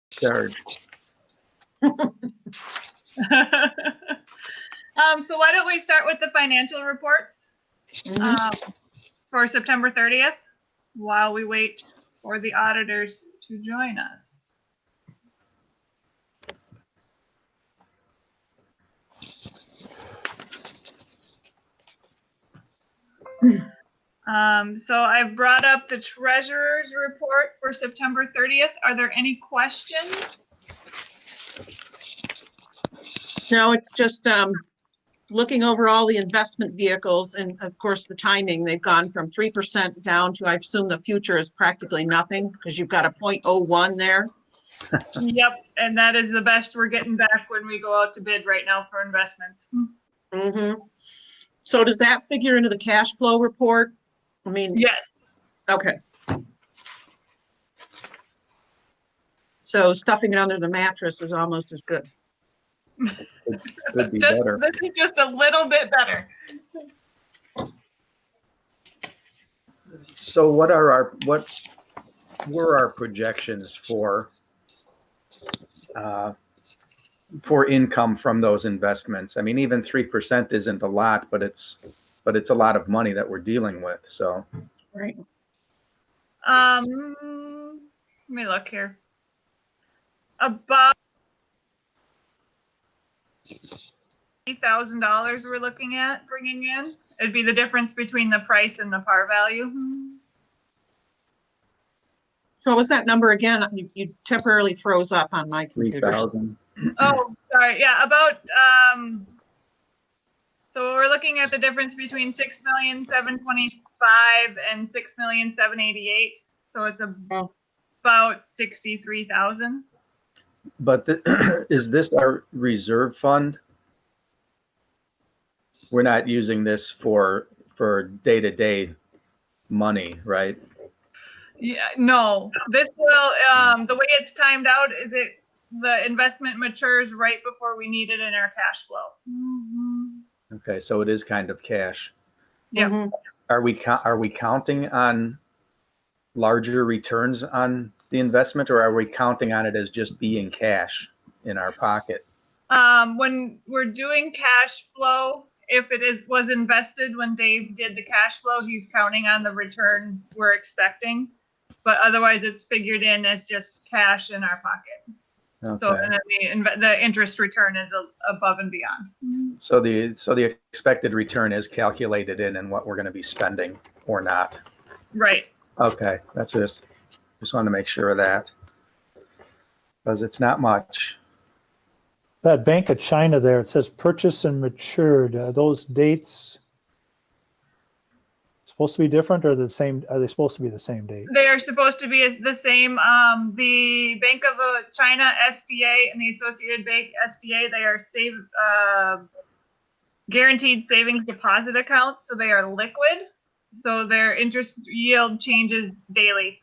charge. So why don't we start with the financial reports for September 30th while we wait for the auditors to join us. So I've brought up the treasurer's report for September 30th. Are there any questions? No, it's just looking over all the investment vehicles and of course the timing, they've gone from 3% down to, I assume the future is practically nothing because you've got a 0.01 there. Yep, and that is the best we're getting back when we go out to bid right now for investments. Mm-hmm. So does that figure into the cash flow report? I mean, Yes. okay. So stuffing it under the mattress is almost as good. Could be better. This is just a little bit better. So what were our projections for income from those investments? I mean, even 3% isn't a lot, but it's a lot of money that we're dealing with. So Right. Let me look here. About $8,000 we're looking at bringing in. It'd be the difference between the price and the par value. So what was that number again? You temporarily froze up on my computer. 3,000. Oh, sorry. Yeah, about so we're looking at the difference between 6,725,000 and 6,788,000. So it's about 63,000. But is this our reserve fund? We're not using this for day-to-day money, right? Yeah, no. This will the way it's timed out is the investment matures right before we need it in our cash flow. Okay, so it is kind of cash. Yeah. Mhm. Are we counting on larger returns on the investment, or are we counting on it as just being cash in our pocket? When we're doing cash flow, if it was invested when Dave did the cash flow, he's counting on the return we're expecting. But otherwise, it's figured in as just cash in our pocket. Okay. So and then the interest return is above and beyond. So the expected return is calculated in what we're going to be spending or not. Right. Okay, that's just wanted to make sure of that, because it's not much. That Bank of China there, it says purchase and matured. Those dates supposed to be different or the same? Are they supposed to be the same date? They are supposed to be the same. The Bank of China SDA and the Associated Bank SDA, they are guaranteed savings deposit accounts, so they are liquid. So their interest yield changes daily.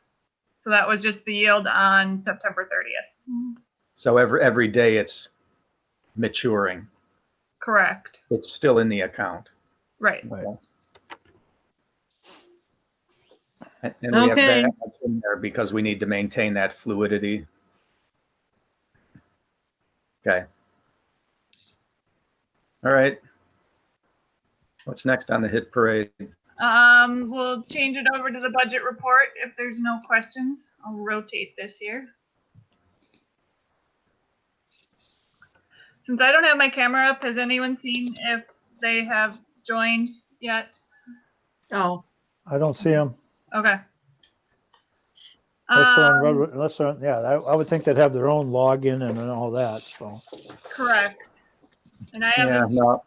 So that was just the yield on September 30th. So every day it's maturing. Correct. It's still in the account. Right. Right. And we Okay. have that in there because we need to maintain that fluidity. Okay. All right. What's next on the hit parade? We'll change it over to the budget report if there's no questions. I'll rotate this here. Since I don't have my camera up, has anyone seen if they have joined yet? Oh, I don't see them. Okay. Unless they're on, yeah, I would think they'd have their own login and all that. So Correct. And I Yeah, haven't no,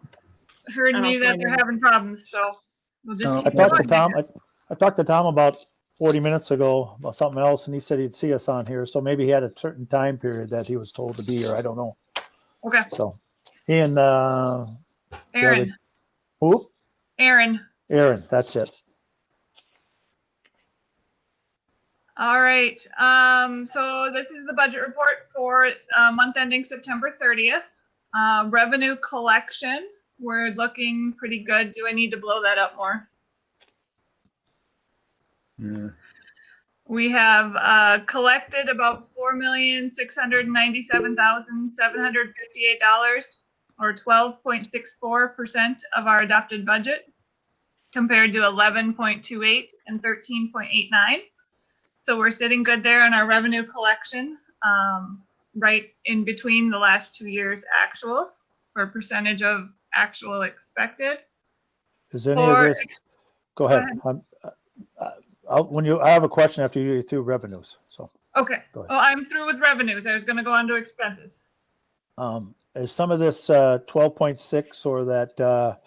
heard I me don't that see they're them. having problems, so we'll just No, keep I talked to going. Tom. I talked to Tom about 40 minutes ago about something else, and he said he'd see us on here. So maybe he had a certain time period that he was told to be here. I don't know. Okay. So he and Aaron. who? Aaron. Aaron. That's it. All right. So this is the budget report for month ending September 30th. Revenue collection, we're looking pretty good. Do I need to blow that up more? mm, We have collected about $4,697,758, or 12.64% of our adopted budget, compared to 11.28 and 13.89. So we're sitting good there on our revenue collection, right in between the last 2 years' actuals for percentage of actual expected. Is any of For this, go ahead. I have a question after you get through revenues, so. Okay. Go ahead. Oh, I'm through with revenues. I was going to go on to expenses. Is some of this 12.6 or that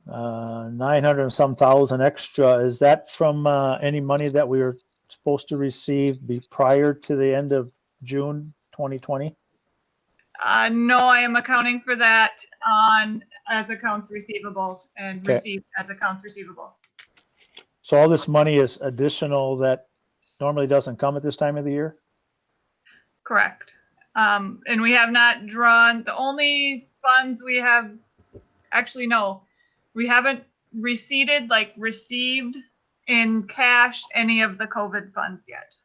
900 and some thousand extra, is that from any money that we were supposed to receive prior to the end of June 2020? No, I am accounting for that as accounts receivable and Okay. received as accounts receivable. So all this money is additional that normally doesn't come at this time of the year? Correct. And we have not drawn, the only funds we have, actually, no, we haven't received in cash any of the COVID funds yet.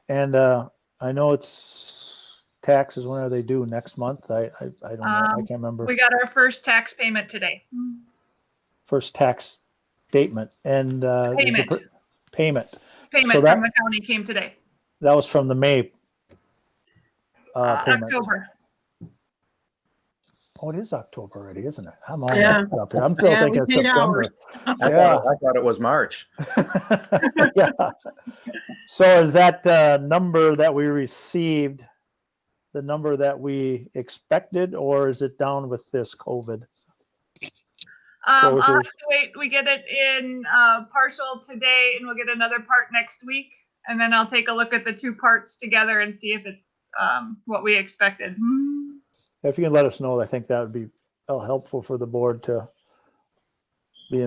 And I know it's taxes, when are they due? Next month? I don't know. I can't remember. We got our first tax payment today. First tax statement and Payment. Payment. Payment So that- from the county came today. That was from the May payment. October. Oh, it is October already, isn't it? I'm all Yeah. messed up here. I'm still Yeah, thinking we it's paid September. ours. Yeah. I thought it was March. Yeah. So is that number that we received the number that we expected, or is it down with this COVID? I'll have to wait. We get it in partial today, and we'll get another part next week. And then I'll take a look at the two parts together and see if it's what we expected. If you can let us know, I think that would be helpful for the board to be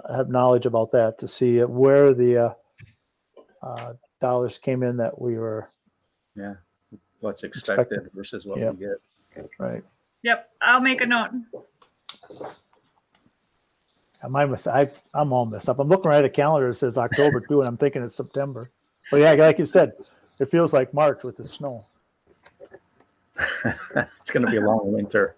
have knowledge about that, to see where the dollars came in that we were. Yeah. What's expected versus what we get. Right. Yep. I'll make a note. I'm all messed up. I'm looking right at a calendar. It says October too, and I'm thinking it's September. But yeah, like you said, it feels like March with the snow. It's going to be a long winter.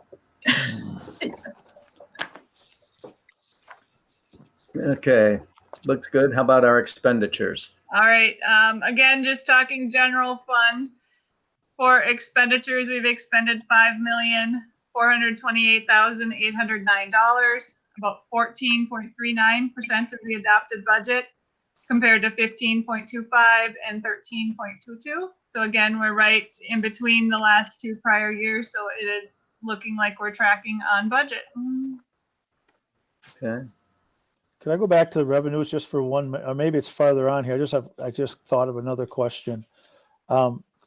Okay, looks good. How about our expenditures? All right. Again, just talking general fund. For expenditures, we've expended $5,428,809, about 14.39% of the adopted budget, compared to 15.25 and 13.22. So again, we're right in between the last two prior years. So it is looking like we're tracking on budget. Okay. Can I go back to the revenues just for one minute, or maybe it's farther on here? I just thought of another question.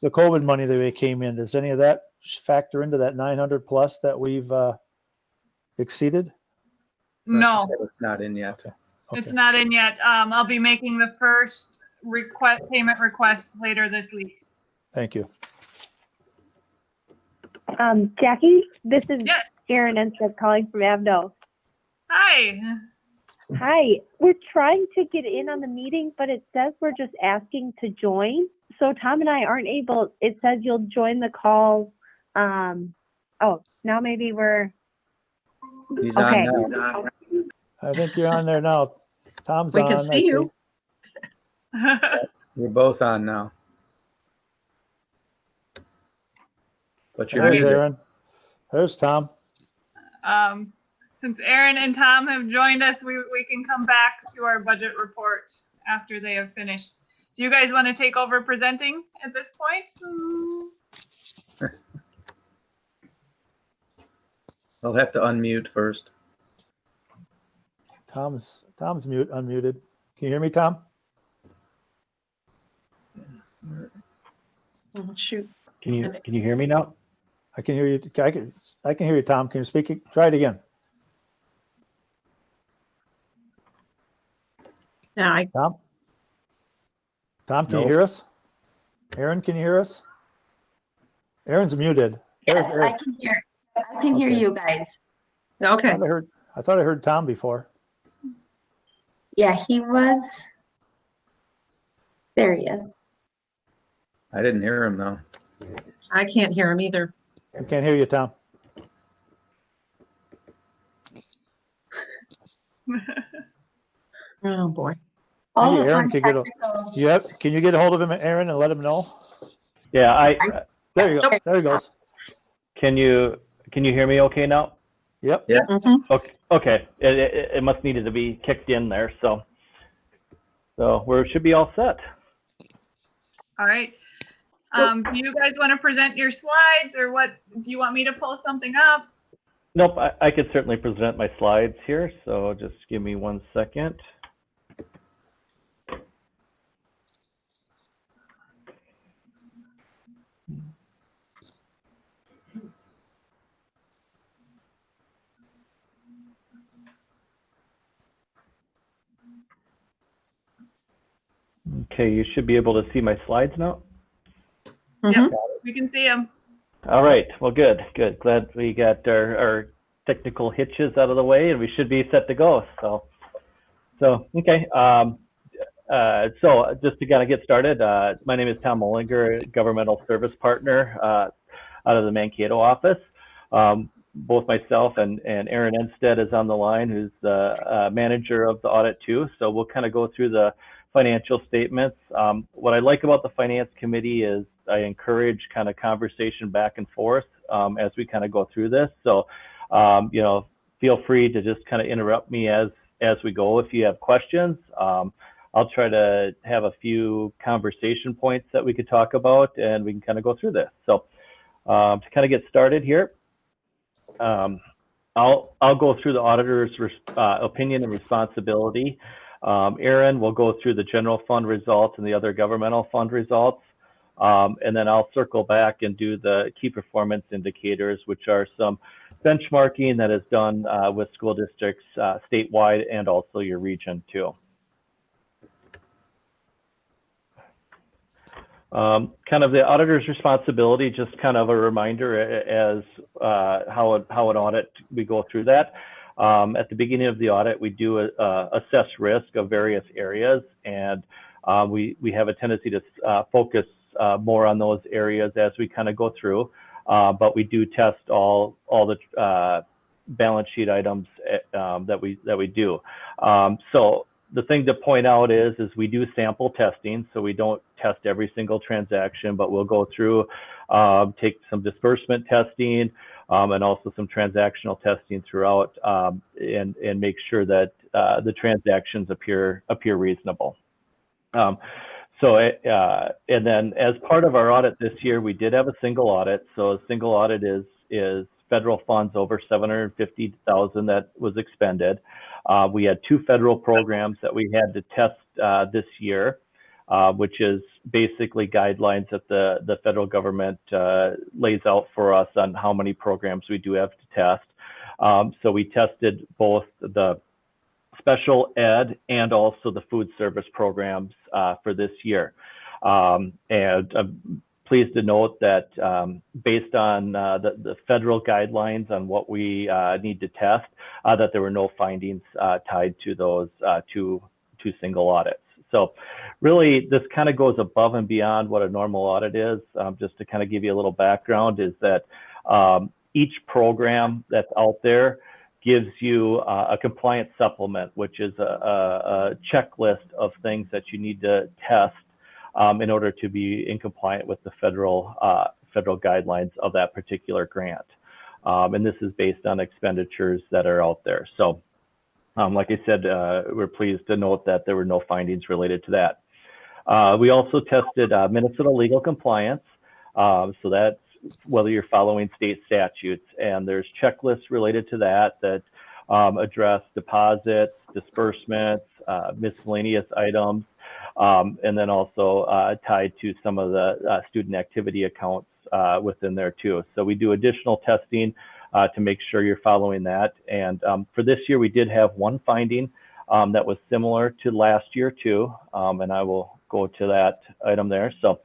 The COVID money that came in, does any of that factor into that 900 plus that we've exceeded? No, It's not in yet. it's Okay. not in yet. I'll be making the first payment request later this week. Thank you. Jackie, this is Yes. Erin Enstead calling from Avno. Hi. Hi, we're trying to get in on the meeting, but it says we're just asking to join. So Tom and I aren't able, it says you'll join the call. Oh, now maybe we're, He's okay. on now. I think you're on there now. Tom's We on. can I see you. We're both on now. But you're There's muted. Aaron. There's Tom. Since Aaron and Tom have joined us, we can come back to our budget report after they have finished. Do you guys want to take over presenting at this point? I'll have to unmute first. Tom's unmuted. Can you hear me, Tom? Oh, shoot. Can you hear me now? I can hear you. I can hear you, Tom. Can you speak? Try it again. Yeah, Tom? Tom, can you Nope. hear us? Aaron, can you hear us? Aaron's muted. Yes, There's Aaron. I can hear Okay. you guys. okay. I thought I heard Tom before. Yeah, he was There he is. I didn't hear him though. I can't hear him either. I can't hear you, Tom. Oh, boy. All Maybe the Aaron fun could get a- technical. Yep. Can you get a hold of him, Aaron, and let him know? Yeah, There you go. There he goes. can you hear me okay now? Yep. Yeah. Mhm. Okay. It must needed to be kicked in there, so we should be all set. All right. Do you guys want to present your slides, or what? Do you want me to pull something up? Nope, I could certainly present my slides here, so just give me 1 second. Okay, you should be able to see my slides now. Mhm. We can see them. All right, well, good. Glad we got our technical hitches out of the way, and we should be set to go. So okay. So just to kind of get started, my name is Tom Mollinger, Governmental Service Partner out of the Mankato office. Both myself and Aaron Enstead is on the line, who's the manager of the audit too. So we'll kind of go through the financial statements. What I like about the Finance Committee is I encourage kind of conversation back and forth as we kind of go through this. So, you know, feel free to just kind of interrupt me as we go if you have questions. I'll try to have a few conversation points that we could talk about, and we can kind of go through this. So to kind of get started here, I'll go through the auditor's opinion and responsibility. Aaron will go through the general fund results and the other governmental fund results. And then I'll circle back and do the key performance indicators, which are some benchmarking that is done with school districts statewide and also your region too. Kind of the auditor's responsibility, just kind of a reminder as how an audit, we go through that. At the beginning of the audit, we do assess risk of various areas, and we have a tendency to focus more on those areas as we kind of go through, but we do test all the balance sheet items that we do. So the thing to point out is we do sample testing, so we don't test every single transaction, but we'll go through, take some disbursement testing, and also some transactional testing throughout, and make sure that the transactions appear reasonable. So, and then as part of our audit this year, we did have a single audit. So a single audit is federal funds over $750,000 that was expended. We had 2 federal programs that we had to test this year, which is basically guidelines that the federal government lays out for us on how many programs we do have to test. So we tested both the special ed and also the food service programs for this year. And I'm pleased to note that based on the federal guidelines on what we need to test, that there were no findings tied to those two single audits. So really, this kind of goes above and beyond what a normal audit is. Just to kind of give you a little background, is that each program that's out there gives you a compliance supplement, which is a checklist of things that you need to test in order to be in compliant with the federal guidelines of that particular grant. And this is based on expenditures that are out there. So like I said, we're pleased to note that there were no findings related to that. We also tested Minnesota legal compliance. So that's whether you're following state statutes, and there's checklists related to that address deposits, disbursements, miscellaneous items, and then also tied to some of the student activity accounts within there too. So we do additional testing to make sure you're following that. And for this year, we did have one finding that was similar to last year too, and I will go to that item there. So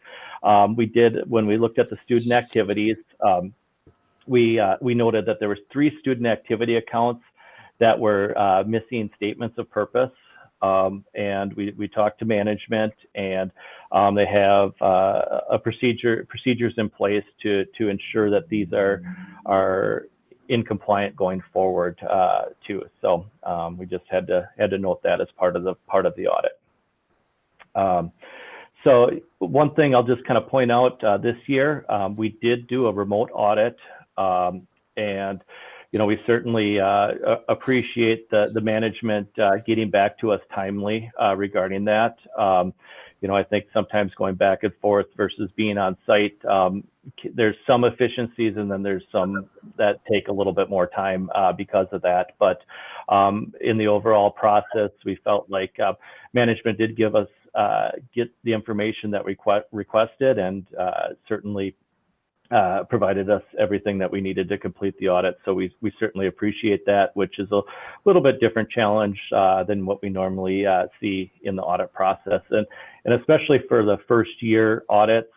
we did, when we looked at the student activities, we noted that there was 3 student activity accounts that were missing statements of purpose. and we talked to management, and they have procedures in place to ensure that these are in compliant going forward too. So we just had to note that as part of the audit. So one thing I'll just kind of point out this year, we did do a remote audit, and we certainly appreciate the management getting back to us timely regarding that. I think sometimes going back and forth versus being on site, there's some efficiencies, and then there's some that take a little bit more time because of that. But in the overall process, we felt like management did give us get the information that we requested, and certainly provided us everything that we needed to complete the audit. So we certainly appreciate that, which is a little bit different challenge than what we normally see in the audit process. And especially for the first year audits,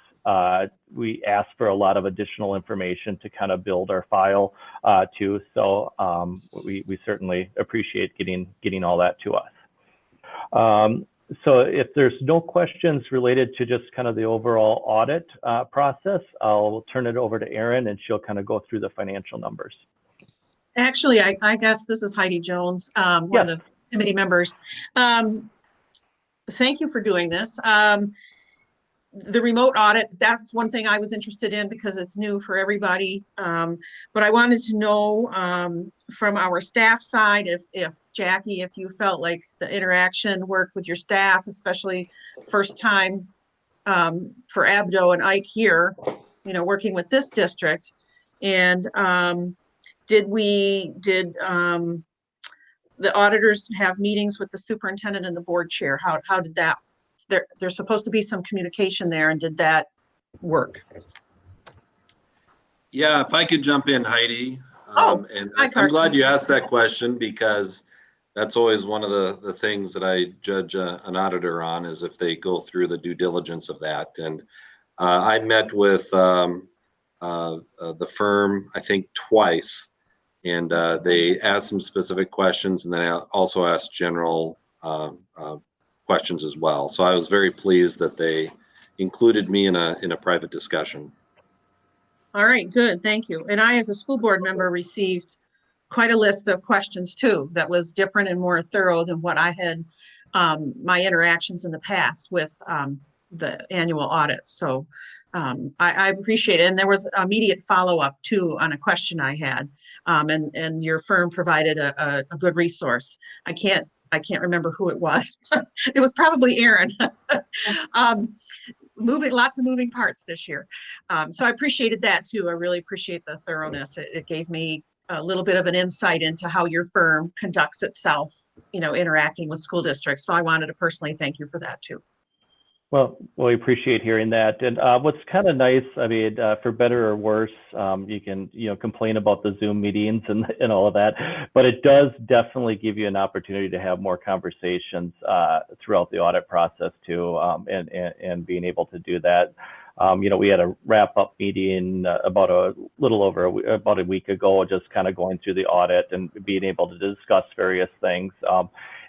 we ask for a lot of additional information to kind of build our file too. So we certainly appreciate getting all that to us. So if there's no questions related to just kind of the overall audit process, I'll turn it over to Erin, and she'll kind of go through the financial numbers. Actually, I guess this is Heidi Jones, one of the committee members. Thank you for doing this. The remote audit, that's one thing I was interested in because it's new for everybody. But I wanted to know from our staff side, if Jackie, if you felt like the interaction worked with your staff, especially first time for Abdo and Ike here, working with this district. And did the auditors have meetings with the superintendent and the board chair? How did that? There's supposed to be some communication there, and did that work? Yeah, if I could jump in, Heidi. And hi, I'm glad you asked that question, because that's always one of the things that I judge an auditor on, is if they go through the due diligence of that. And I met with the firm, I think, twice, and they asked some specific questions, and then I also asked general questions as well. So I was very pleased that they included me in a private discussion. All right, good, thank you. And I, as a school board member, received quite a list of questions too, that was different and more thorough than what I had, my interactions in the past with the annual audits. So I appreciate it. And there was immediate follow-up too on a question I had, and your firm provided a good resource. I can't remember who it was. It was probably Erin. Lots of moving parts this year. So I appreciated that too. I really appreciate the thoroughness. It gave me a little bit of an insight into how your firm conducts itself, interacting with school districts. So I wanted to personally thank you for that too. Well, we appreciate hearing that. And what's kind of nice, I mean, for better or worse, you can, complain about the Zoom meetings and all of that, but it does definitely give you an opportunity to have more conversations throughout the audit process too, and being able to do that. We had a wrap-up meeting about a week ago, just kind of going through the audit and being able to discuss various things.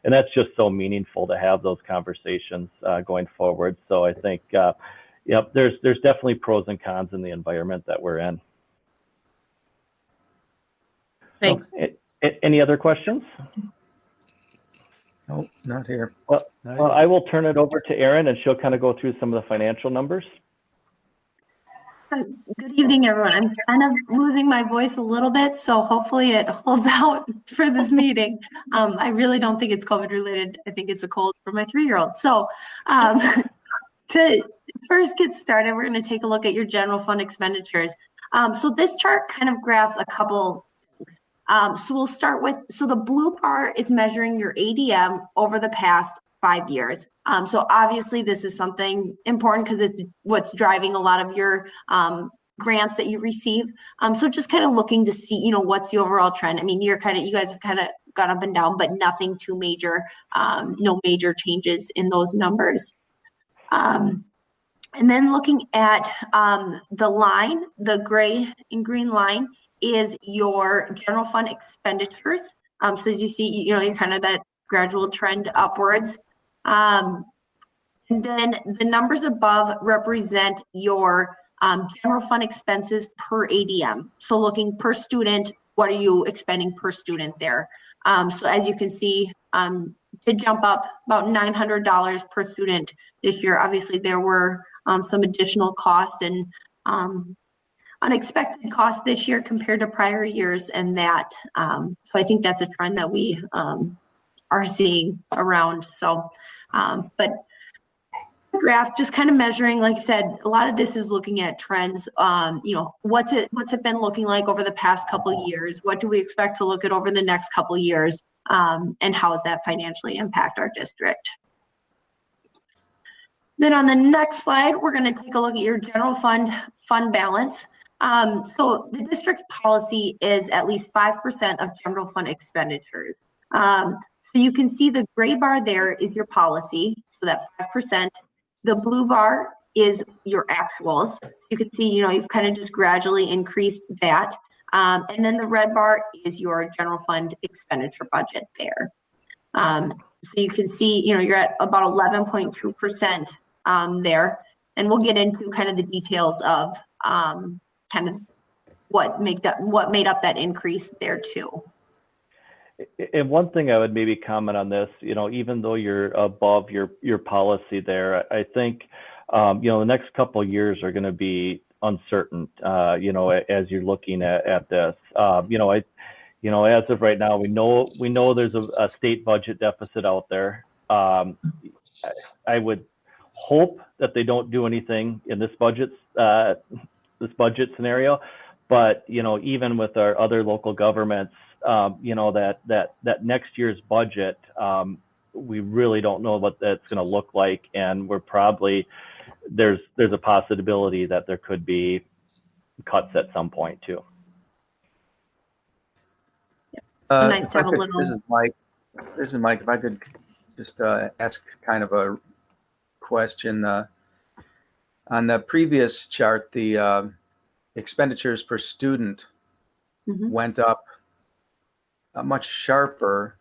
And that's just so meaningful to have those conversations going forward. So I think, there's definitely pros and cons in the environment that we're in. Thanks. Any other questions? No, not here. Well, I will turn it over to Erin, and she'll kind of go through some of the financial numbers. Good evening, everyone. I'm kind of losing my voice a little bit, so hopefully it holds out for this meeting. I really don't think it's COVID related. I think it's a cold for my 3-year-old. So to first get started, we're going to take a look at your general fund expenditures. So this chart kind of graphs a couple. So we'll start with, so the blue bar is measuring your ADM over the past 5 years. So obviously this is something important because it's what's driving a lot of your grants that you receive. So just kind of looking to see, what's the overall trend. I mean, you guys have kind of gone up and down, but nothing too major, no major changes in those numbers. And then looking at the line, the gray and green line is your general fund expenditures. So as you see, you're kind of that gradual trend upwards. And then the numbers above represent your general fund expenses per ADM. So looking per student, what are you expending per student there? So as you can see, to jump up about $900 per student this year. Obviously, there were some additional costs and unexpected costs this year compared to prior years, and that. So I think that's a trend that we are seeing around. So, but the graph just kind of measuring, like I said, a lot of this is looking at trends. You know, what's it been looking like over the past couple of years? What do we expect to look at over the next couple of years? And how does that financially impact our district? Then on the next slide, we're going to take a look at your general fund balance. So the district's policy is at least 5% of general fund expenditures. So you can see the gray bar there is your policy, so that 5%. The blue bar is your actuals. So you can see, you know, you've kind of just gradually increased that. And then the red bar is your general fund expenditure budget there. So you can see, you know, you're at about 11.2% there. And we'll get into kind of the details of kind of what made up that increase there too. And one thing I would maybe comment on this, you know, even though you're above your policy there, I think, you know, the next couple of years are going to be uncertain, you know, as you're looking at this. You know, as of right now, we know there's a state budget deficit out there. I would hope that they don't do anything in this budget scenario, but you know, even with our other local governments, you know, that next year's budget, we really don't know what that's going to look like, and we're probably there's a possibility that there could be cuts at some point too. Nice to have a little. This is Mike. If I could just ask kind of a question. On the previous chart, the expenditures per student went up much sharper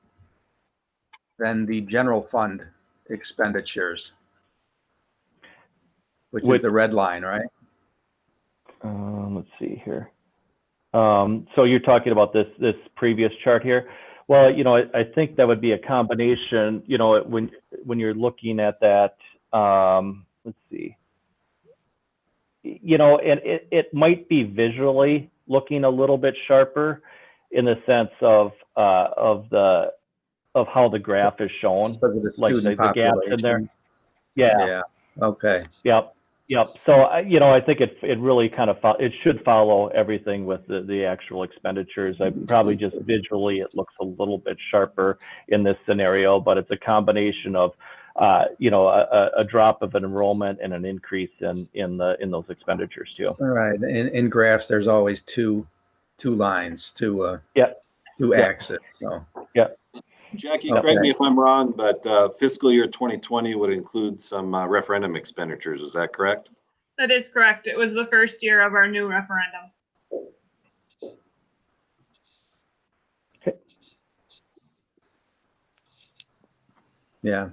than the general fund expenditures, which is the red line, right? Let's see here. So you're talking about this previous chart here. Well, you know, I think that would be a combination. You know, when you're looking at that, let's see. You know, and it might be visually looking a little bit sharper in the sense of how the graph is shown, like the gaps in there. Yeah. Okay. Yep. So you know, I think it really kind of it should follow everything with the actual expenditures. I probably just visually it looks a little bit sharper in this scenario, but it's a combination of you know, a drop of an enrollment and an increase in those expenditures too. All right. In graphs, there's always two lines, two axes. So Jackie, correct me if I'm wrong, but fiscal year 2020 would include some referendum expenditures. Is that correct? That is correct. It was the first year of our new referendum. Yeah.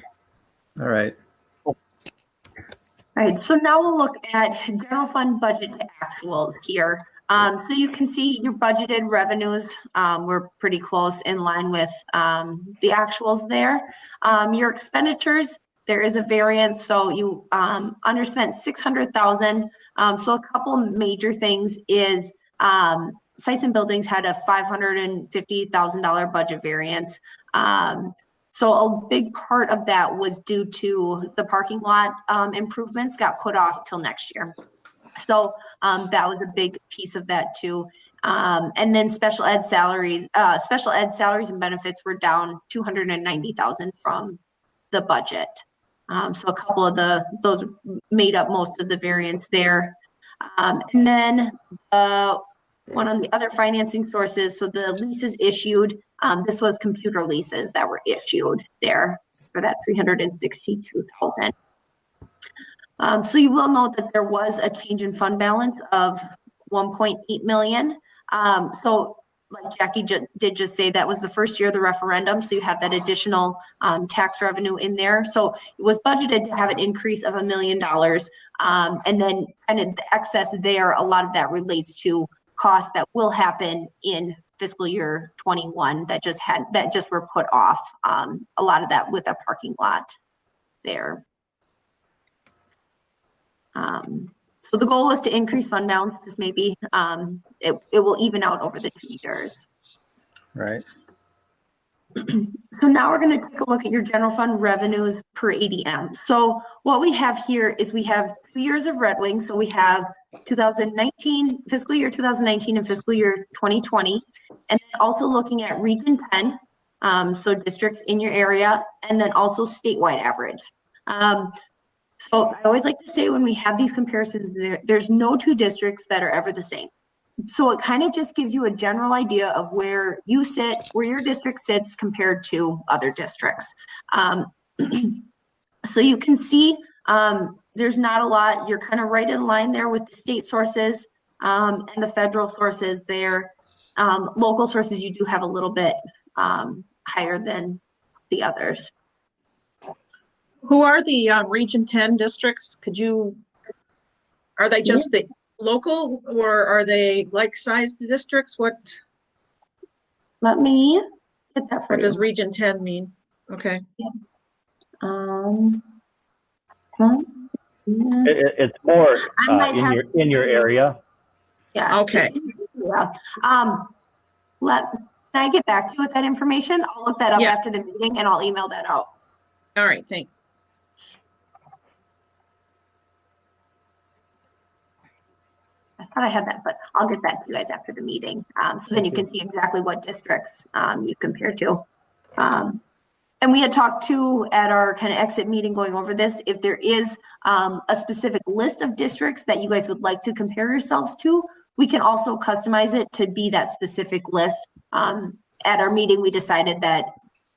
All right. All right, so now we'll look at general fund budget to actuals here. So you can see your budgeted revenues were pretty close in line with the actuals there. Your expenditures, there is a variance. So you underspent $600,000. So a couple major things is sites and buildings had a $550,000 budget variance. So a big part of that was due to the parking lot improvements got put off till next year. So that was a big piece of that too. And then special ed salaries and benefits were down $290,000 from the budget. So a couple of those made up most of the variance there. And then one on the other financing sources. So the leases issued, this was computer leases that were issued there for that $362,000. So you will note that there was a change in fund balance of $1.8 million. So like Jackie did just say, that was the first year of the referendum, so you have that additional tax revenue in there. So it was budgeted to have an increase of $1 million. And then kind of the excess there, a lot of that relates to costs that will happen in fiscal year 21 that just were put off. A lot of that with a parking lot there. So the goal was to increase fund balance, because maybe it will even out over the 2 years. Right. So now we're going to take a look at your general fund revenues per ADM. So what we have here is we have 2 years of Red Wing. So we have 2019, fiscal year 2019 and fiscal year 2020. And then also looking at Region 10, so districts in your area, and then also statewide average. So I always like to say, when we have these comparisons, there's no two districts that are ever the same. So it kind of just gives you a general idea of where you sit, where your district sits compared to other districts. So you can see there's not a lot. You're kind of right in line there with the state sources and the federal sources there. Local sources, you do have a little bit higher than the others. Who are the Region 10 districts? Are they just the local, or are they like-sized districts? What Let me get that for does you. Region 10 mean? Okay. It's more I might have in your area. Yeah. Okay. Yeah. Can I get back to you with that information? I'll look that up Yeah. after the meeting and I'll email that out. All right, thanks. I thought I had that, but I'll get that to you guys after the meeting. So then you can see exactly what districts you compare to. And we had talked too at our kind of exit meeting going over this, if there is a specific list of districts that you guys would like to compare yourselves to, we can also customize it to be that specific list. At our meeting, we decided that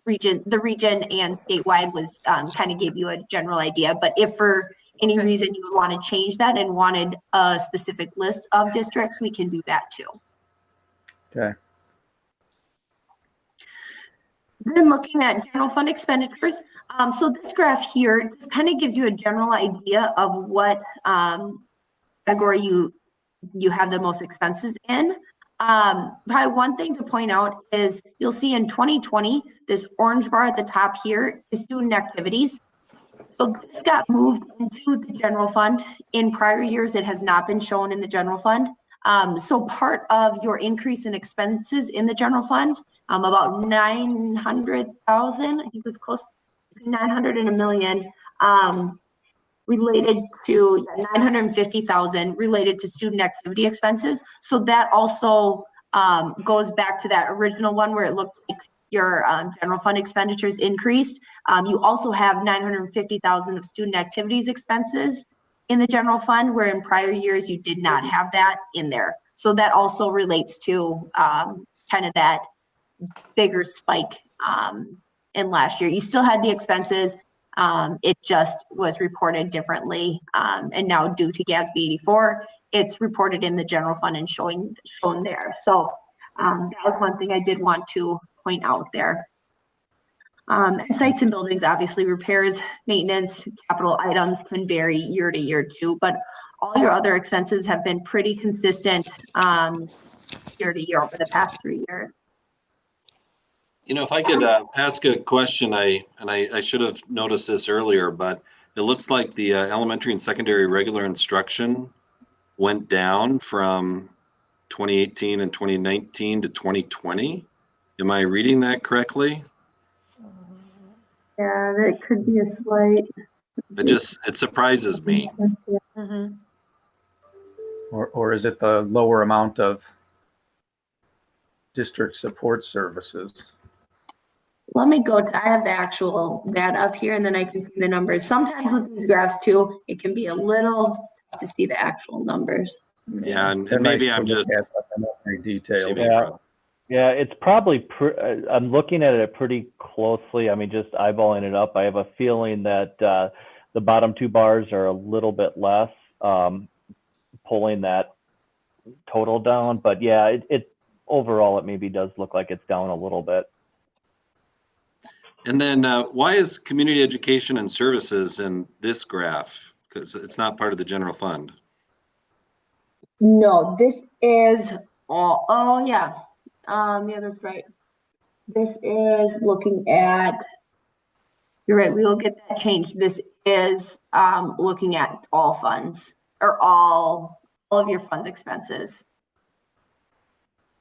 the region and statewide was kind of gave you a general idea, but if for any reason you would want to change that and wanted a specific list of districts, we can do that too. Okay. Then looking at general fund expenditures. So this graph here just kind of gives you a general idea of what category you have the most expenses in. Probably one thing to point out is you'll see in 2020, this orange bar at the top here is student activities. So this got moved into the general fund. In prior years, it has not been shown in the general fund. So part of your increase in expenses in the general fund, about 900,000, I think it was close to 900 and $1 million, related to 950,000 related to student activity expenses. So that also goes back to that original one where it looked like your general fund expenditures increased. You also have 950,000 of student activities expenses in the general fund, where in prior years you did not have that in there. So that also relates to kind of that bigger spike in last year. You still had the expenses, it just was reported differently. And now due to GASB 84, it's reported in the general fund and shown there. So that was one thing I did want to point out there. And sites and buildings, obviously repairs, maintenance, capital items can vary year to year too, but all your other expenses have been pretty consistent year to year over the past 3 years. You know, if I could ask a question, I should have noticed this earlier, but it looks like the elementary and secondary regular instruction went down from 2018 and 2019 to 2020. Am I reading that correctly? Yeah, that could be a slight. It surprises me. Mm-hmm. Or is it the lower amount of district support services? Let me go I have the actual data up here and then I can see the numbers. Sometimes with these graphs too, it can be a little tough to see the actual numbers. Yeah, and They're maybe nice I'm to look just at, but they're not very detailed. Yeah, it's probably, I'm looking at it pretty closely. I mean, just eyeballing it up, I have a feeling that the bottom two bars are a little bit less, pulling that total down. But yeah, overall, it maybe does look like it's down a little bit. And then why is community education and services in this graph? Because it's not part of the general fund. No, this is all, oh yeah. Yeah, that's right. This is looking at, you're right, we will get that changed. This is looking at all funds or all of your funds expenses.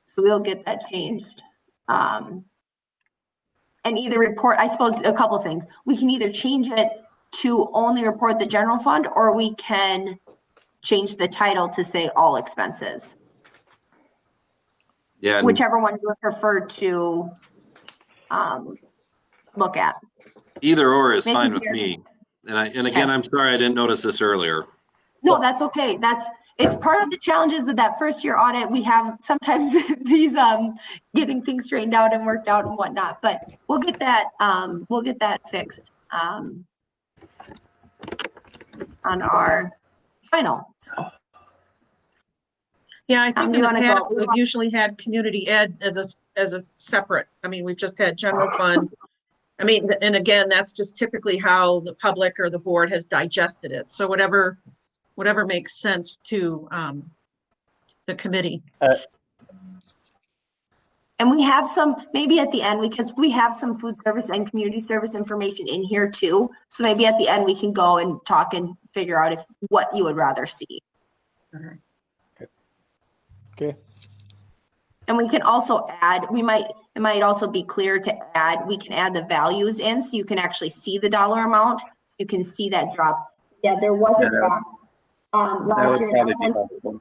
So we'll get that changed. And either report, I suppose a couple of things. We can either change it to only report the general fund, or we can change the title to say all expenses. Yeah. Whichever one you prefer to look at. Either or is Maybe fine with here. me. And again, I'm sorry I didn't notice this earlier. No, that's okay. It's part of the challenges of that first year audit. We have sometimes these getting things straightened out and worked out and whatnot, but we'll get that fixed on our final. So. Yeah, I think in the wanna past, go? we've usually had community ed as a separate, I mean, we've just had general fund. I mean, and again, that's just typically how the public or the board has digested it. So whatever makes sense to the committee. And we have some, maybe at the end, because we have some food service and community service information in here too. So maybe at the end, we can go and talk and figure out what you would rather see. Okay. And we can also add, it might also be clear to add, we can add the values in so you can actually see the dollar amount. So you can see that drop. Yeah, there was a drop That last would year. probably be helpful.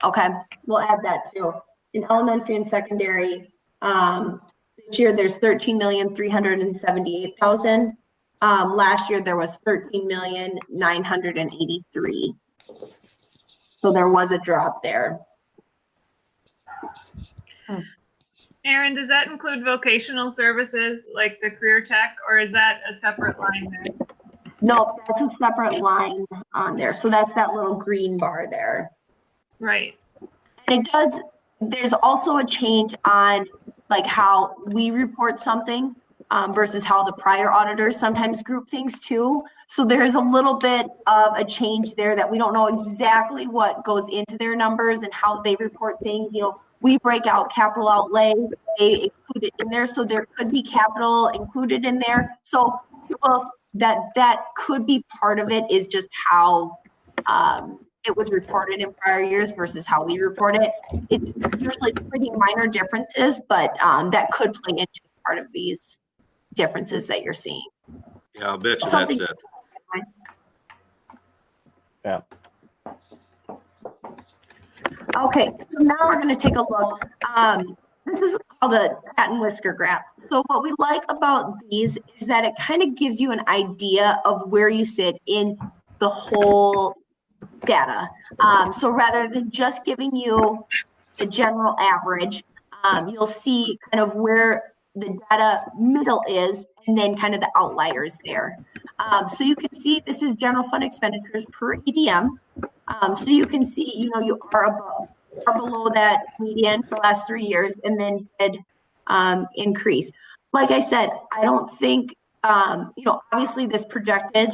Okay, we'll add that too. In elementary and secondary, this year there's 13,378,000. Last year there was 13,983,000. So there was a drop there. Aaron, does that include vocational services like the career tech, or is that a separate line there? No, that's a separate line on there. So that's that little green bar there. Right. And it does, there's also a change on like how we report something versus how the prior auditors sometimes group things too. So there's a little bit of a change there that we don't know exactly what goes into their numbers and how they report things. You know, we break out capital outlay, they include it in there. So there could be capital included in there. So well, that could be part of it, is just how it was reported in prior years versus how we report it. It's usually pretty minor differences, but that could play into part of these differences that you're seeing. Yeah, I'll bet you Something- that's it. Yeah. Okay, so now we're going to take a look. This is called a cat and whisker graph. So what we like about these is that it kind of gives you an idea of where you sit in the whole data. So rather than just giving you the general average, you'll see kind of where the data middle is and then kind of the outliers there. So you can see this is general fund expenditures per EDM. So you can see, you know, you are above or below that median for the last 3 years and then did increase. Like I said, I don't think, you know, obviously this projected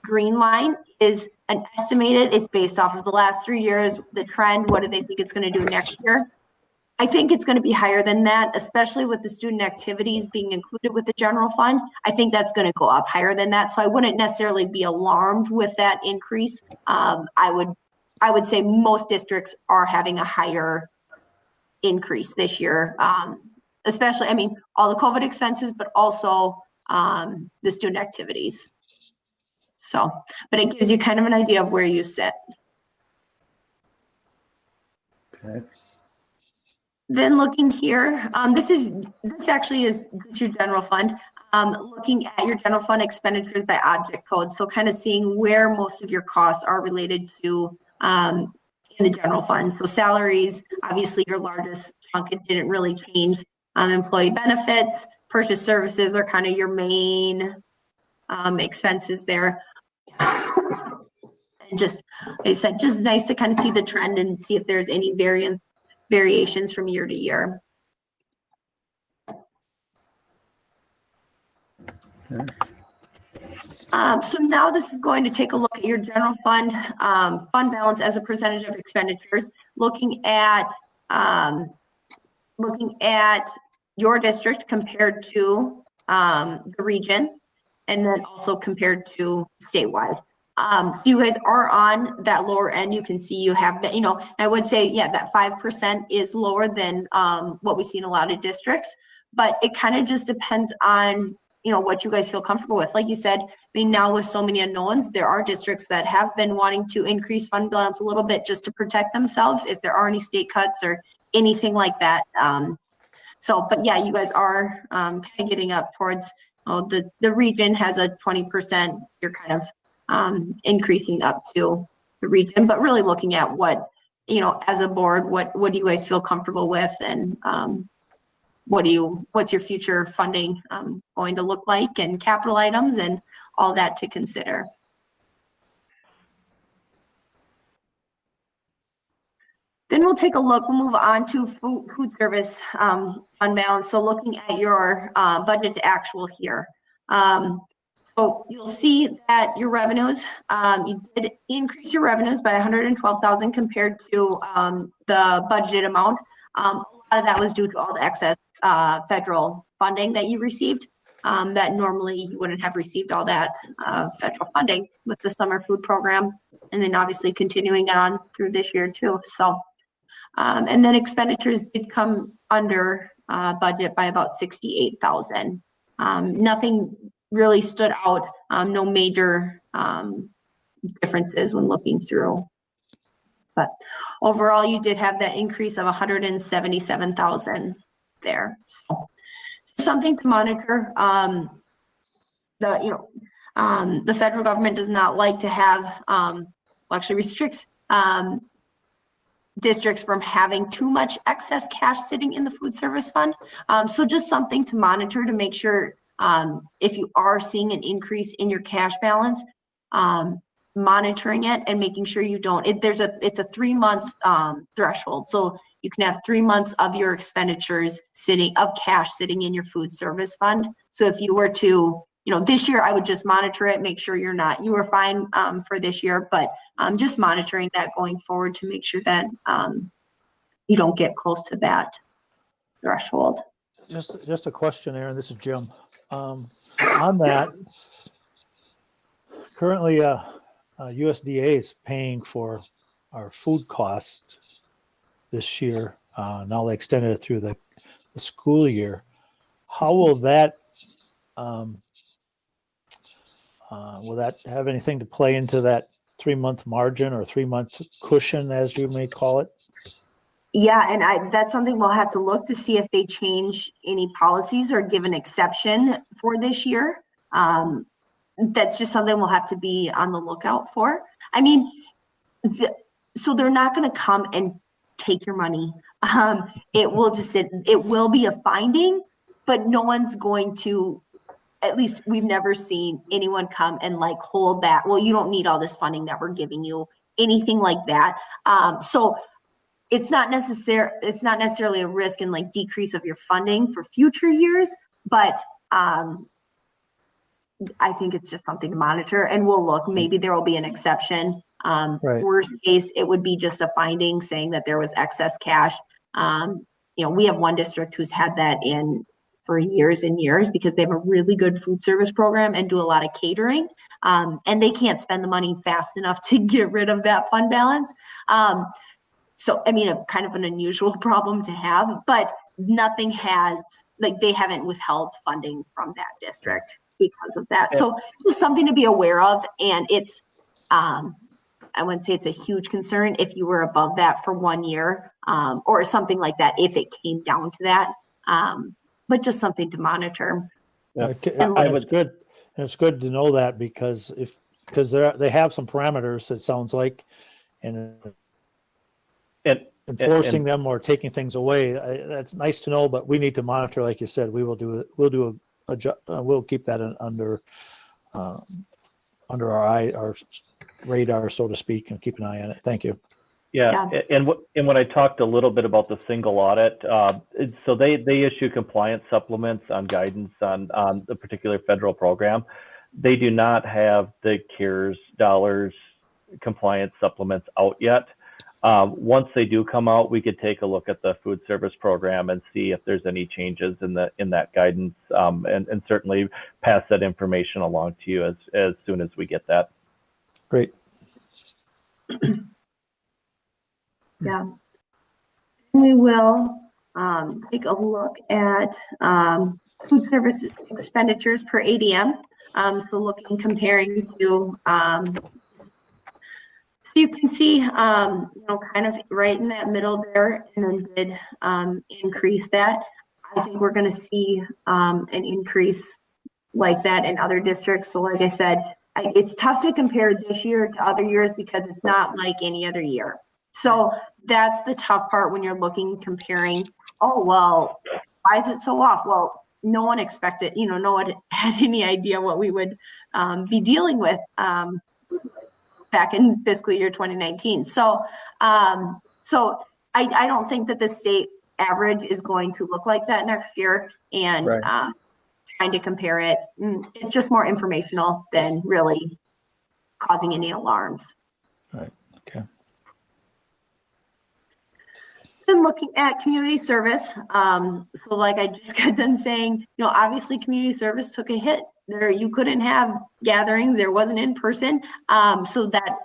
green line is an estimated, it's based off of the last 3 years, the trend, what do they think it's going to do next year? I think it's going to be higher than that, especially with the student activities being included with the general fund. I think that's going to go up higher than that. So I wouldn't necessarily be alarmed with that increase. I would say most districts are having a higher increase this year, especially, I mean, all the COVID expenses, but also the student activities. So, but it gives you kind of an idea of where you sit. Okay. Then looking here, this actually is your general fund. Looking at your general fund expenditures by object code. So kind of seeing where most of your costs are related to in the general fund. So salaries, obviously your largest chunk, it didn't really change. Employee benefits, purchase services are kind of your main expenses there. And just, like I said, just nice to kind of see the trend and see if there's any variance variations from year to year. So now this is going to take a look at your general fund, fund balance as a percentage of expenditures, looking at your district compared to the region, and then also compared to statewide. So you guys are on that lower end. You can see you have been, I would say, yeah, that 5% is lower than what we see in a lot of districts, but it kind of just depends on what you guys feel comfortable with. Like you said, I mean, now with so many unknowns, there are districts that have been wanting to increase fund balance a little bit just to protect themselves if there are any state cuts or anything like that. But yeah, you guys are kind of getting up towards, the region has a 20%. You're kind of increasing up to the region, but really looking at what, as a board, what do you guys feel comfortable with, and what's your future funding going to look like, and capital items and all that to consider. Then we'll take a look, we'll move on to food service fund balance. So looking at your budget to actual here. So you'll see that your revenues, you did increase your revenues by 112,000 compared to the budgeted amount. A lot of that was due to all the excess federal funding that you received, that normally you wouldn't have received all that federal funding with the summer food program, and then obviously continuing on through this year too. So, and then expenditures did come under budget by about 68,000. Nothing really stood out, no major differences when looking through. But overall, you did have that increase of 177,000 there. So something to monitor. The federal government does not like to have, actually restricts districts from having too much excess cash sitting in the food service fund. So just something to monitor to make sure if you are seeing an increase in your cash balance, monitoring it and making sure you don't. It's a 3-month threshold, so you can have 3 months of your expenditures of cash sitting in your food service fund. So if you were to, this year, I would just monitor it, make sure you were fine for this year, but just monitoring that going forward to make sure that you don't get close to that threshold. Just a question, Aaron. This is Jim. On that, currently, USDA is paying for our food costs this year. Now they extended it through the school year. How will that have anything to play into that 3-month margin or 3-month cushion, as you may call it? Yeah, and that's something we'll have to look to see if they change any policies or give an exception for this year. That's just something we'll have to be on the lookout for. I mean, so they're not going to come and take your money. It will be a finding, but no one's going to, at least we've never seen anyone come and hold back. Well, you don't need all this funding that we're giving you, anything like that. So it's not necessarily a risk and decrease of your funding for future years, but I think it's just something to monitor, and we'll look. Maybe there will be an exception. Right. Worst case, it would be just a finding saying that there was excess cash. We have one district who's had that in for years and years because they have a really good food service program and do a lot of catering, and they can't spend the money fast enough to get rid of that fund balance. So, I mean, a kind of an unusual problem to have, but nothing has, they haven't withheld funding from that district because of that. So just something to be aware of. And it's, I wouldn't say it's a huge concern if you were above that for 1 year, or something like that, if it came down to that, but just something to monitor. Yeah. It's good. And it's good to know that because they have some parameters, it sounds like, and enforcing them or taking things away. That's nice to know, but we need to monitor, like you said. We'll keep that under our radar, so to speak, and keep an eye on it. Thank you. Yeah, and when I talked a little bit about the single audit, so they issue compliance supplements on guidance on the particular federal program. They do not have the CARES dollars compliance supplements out yet. Once they do come out, we could take a look at the food service program and see if there's any changes in that guidance, and certainly pass that information along to you as soon as we get that. Great. Yeah. We will take a look at food service expenditures per ADM. So looking, comparing to, so you can see, kind of right in that middle there, and then did increase that. I think we're going to see an increase like that in other districts. So like I said, it's tough to compare this year to other years because it's not like any other year. So that's the tough part when you're looking, comparing, oh, well, why is it so off? Well, no one expected, no one had any idea what we would be dealing with back in fiscal year 2019. So I don't think that the state average is going to look like that next year. And Right. Trying to compare it, it's just more informational than really causing any alarms. Right. Okay. Then looking at community service, so like I just got done saying, obviously community service took a hit. There, you couldn't have gatherings. There wasn't in person, so that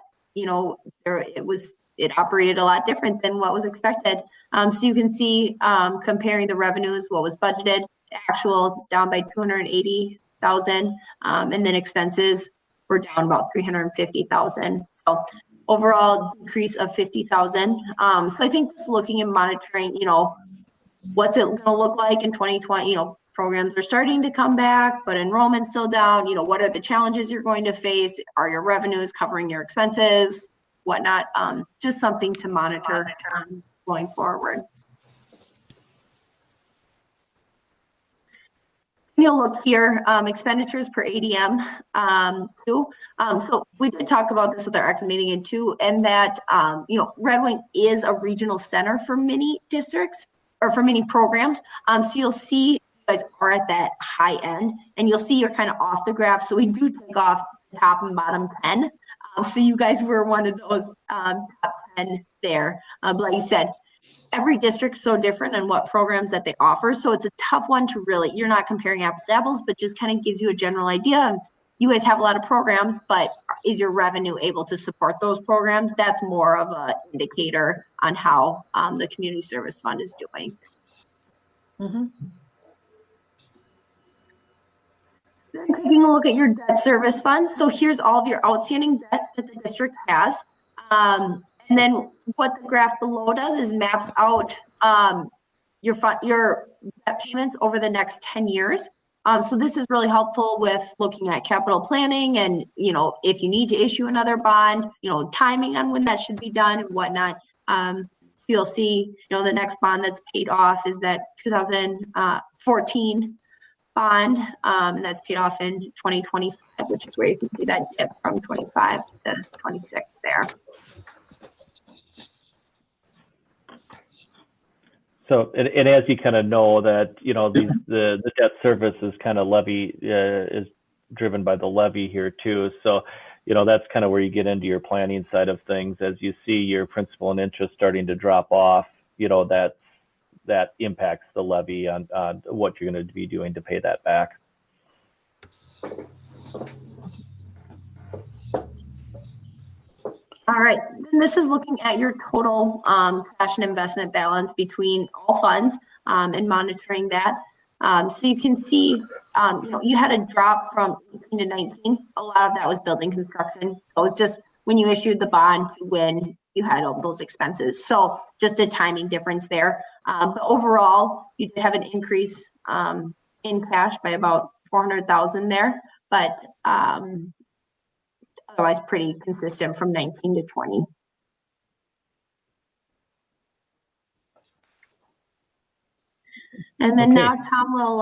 it operated a lot different than what was expected. So you can see comparing the revenues, what was budgeted, actual down by 280,000, and then expenses were down about 350,000. So overall decrease of 50,000. So I think just looking and monitoring, what's it going to look like in 2020? Programs are starting to come back, but enrollment's still down. What are the challenges you're going to face? Are your revenues covering your expenses? Whatnot. Just something to monitor going forward. You'll look here, expenditures per ADM too. So we did talk about this with our EX meeting in two, and that Red Wing is a regional center for many districts or for many programs. So you'll see you guys are at that high end, and you'll see you're kind of off the graph. So we do take off the top and bottom 10. So you guys were one of those top 10 there. But like you said, every district's so different and what programs that they offer. So it's a tough one to really, you're not comparing apples to apples, but just kind of gives you a general idea. You guys have a lot of programs, but is your revenue able to support those programs? That's more of an indicator on how the community service fund is doing. Mhm. Then taking a look at your debt service fund. So here's all of your outstanding debt that the district has. And then what the graph below does is maps out your debt payments over the next 10 years. So this is really helpful with looking at capital planning and, if you need to issue another bond, timing on when that should be done and whatnot. So you'll see, the next bond that's paid off is that 2014 bond, and that's paid off in 2025, which is where you can see that dip from 25 to 26 there. So, and as you kind of know that, the debt service is kind of levy, is driven by the levy here too. So, that's kind of where you get into your planning side of things. As you see your principal and interest starting to drop off, that impacts the levy on what you're going to be doing to pay that back. All right, then this is looking at your total cash and investment balance between all funds and monitoring that. So you can see, you had a drop from 18 to 19. A lot of that was building construction. So it's just when you issued the bond to when you had all those expenses. So just a timing difference there. But overall, you did have an increase in cash by about 400,000 there, but otherwise pretty consistent from 19 to 20. And then now Tom will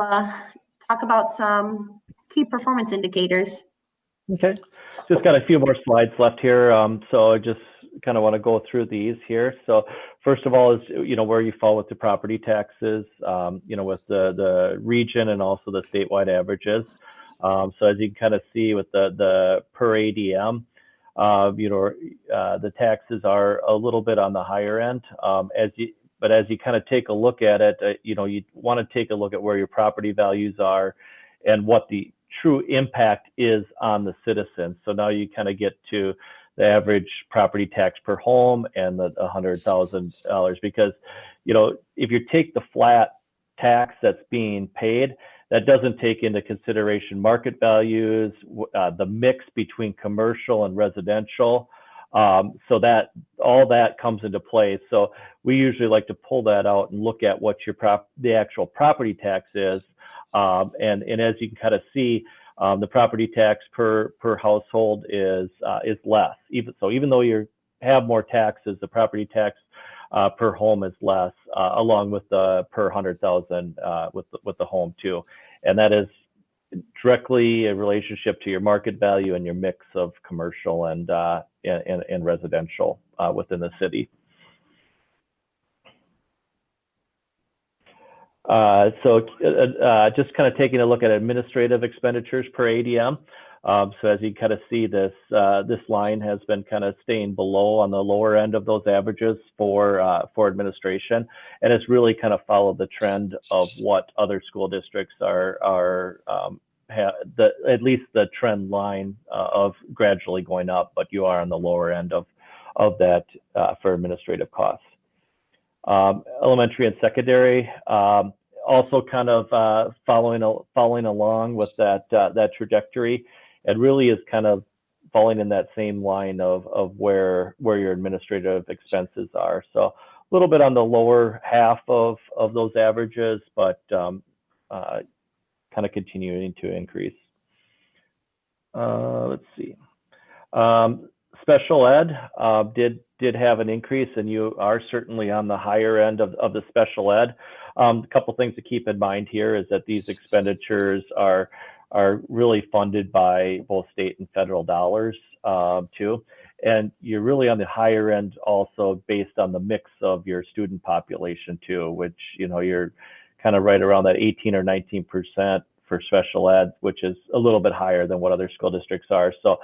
talk about some key performance indicators. Okay, just got a few more slides left here. So just kind of want to go through these here. So first of all is, where you fall with the property taxes, with the region and also the statewide averages. So as you can kind of see with the per ADM, the taxes are a little bit on the higher end. But as you kind of take a look at it, you want to take a look at where your property values are and what the true impact is on the citizens. So now you kind of get to the average property tax per home and the $100,000, because, if you take the flat tax that's being paid, that doesn't take into consideration market values, the mix between commercial and residential. So that all that comes into play. So we usually like to pull that out and look at what the actual property tax is. And as you can kind of see, the property tax per household is less. Even though you have more taxes, the property tax per home is less, along with the per 100,000 with the home too. And that is directly a relationship to your market value and your mix of commercial and residential within the city. So just kind of taking a look at administrative expenditures per ADM. So as you kind of see, this line has been kind of staying below on the lower end of those averages for administration, and it's really kind of followed the trend of what other school districts at least the trend line of gradually going up, but you are on the lower end of that for administrative costs. Elementary and secondary, also kind of following along with that trajectory. It really is kind of falling in that same line of where your administrative expenses are. So a little bit on the lower half of those averages, but kind of continuing to increase. Let's see. Special ed did have an increase, and you are certainly on the higher end of the special ed. A couple things to keep in mind here is that these expenditures are really funded by both state and federal dollars too. And you're really on the higher end also based on the mix of your student population too, which, you're kind of right around that 18 or 19% for special ed, which is a little bit higher than what other school districts are. So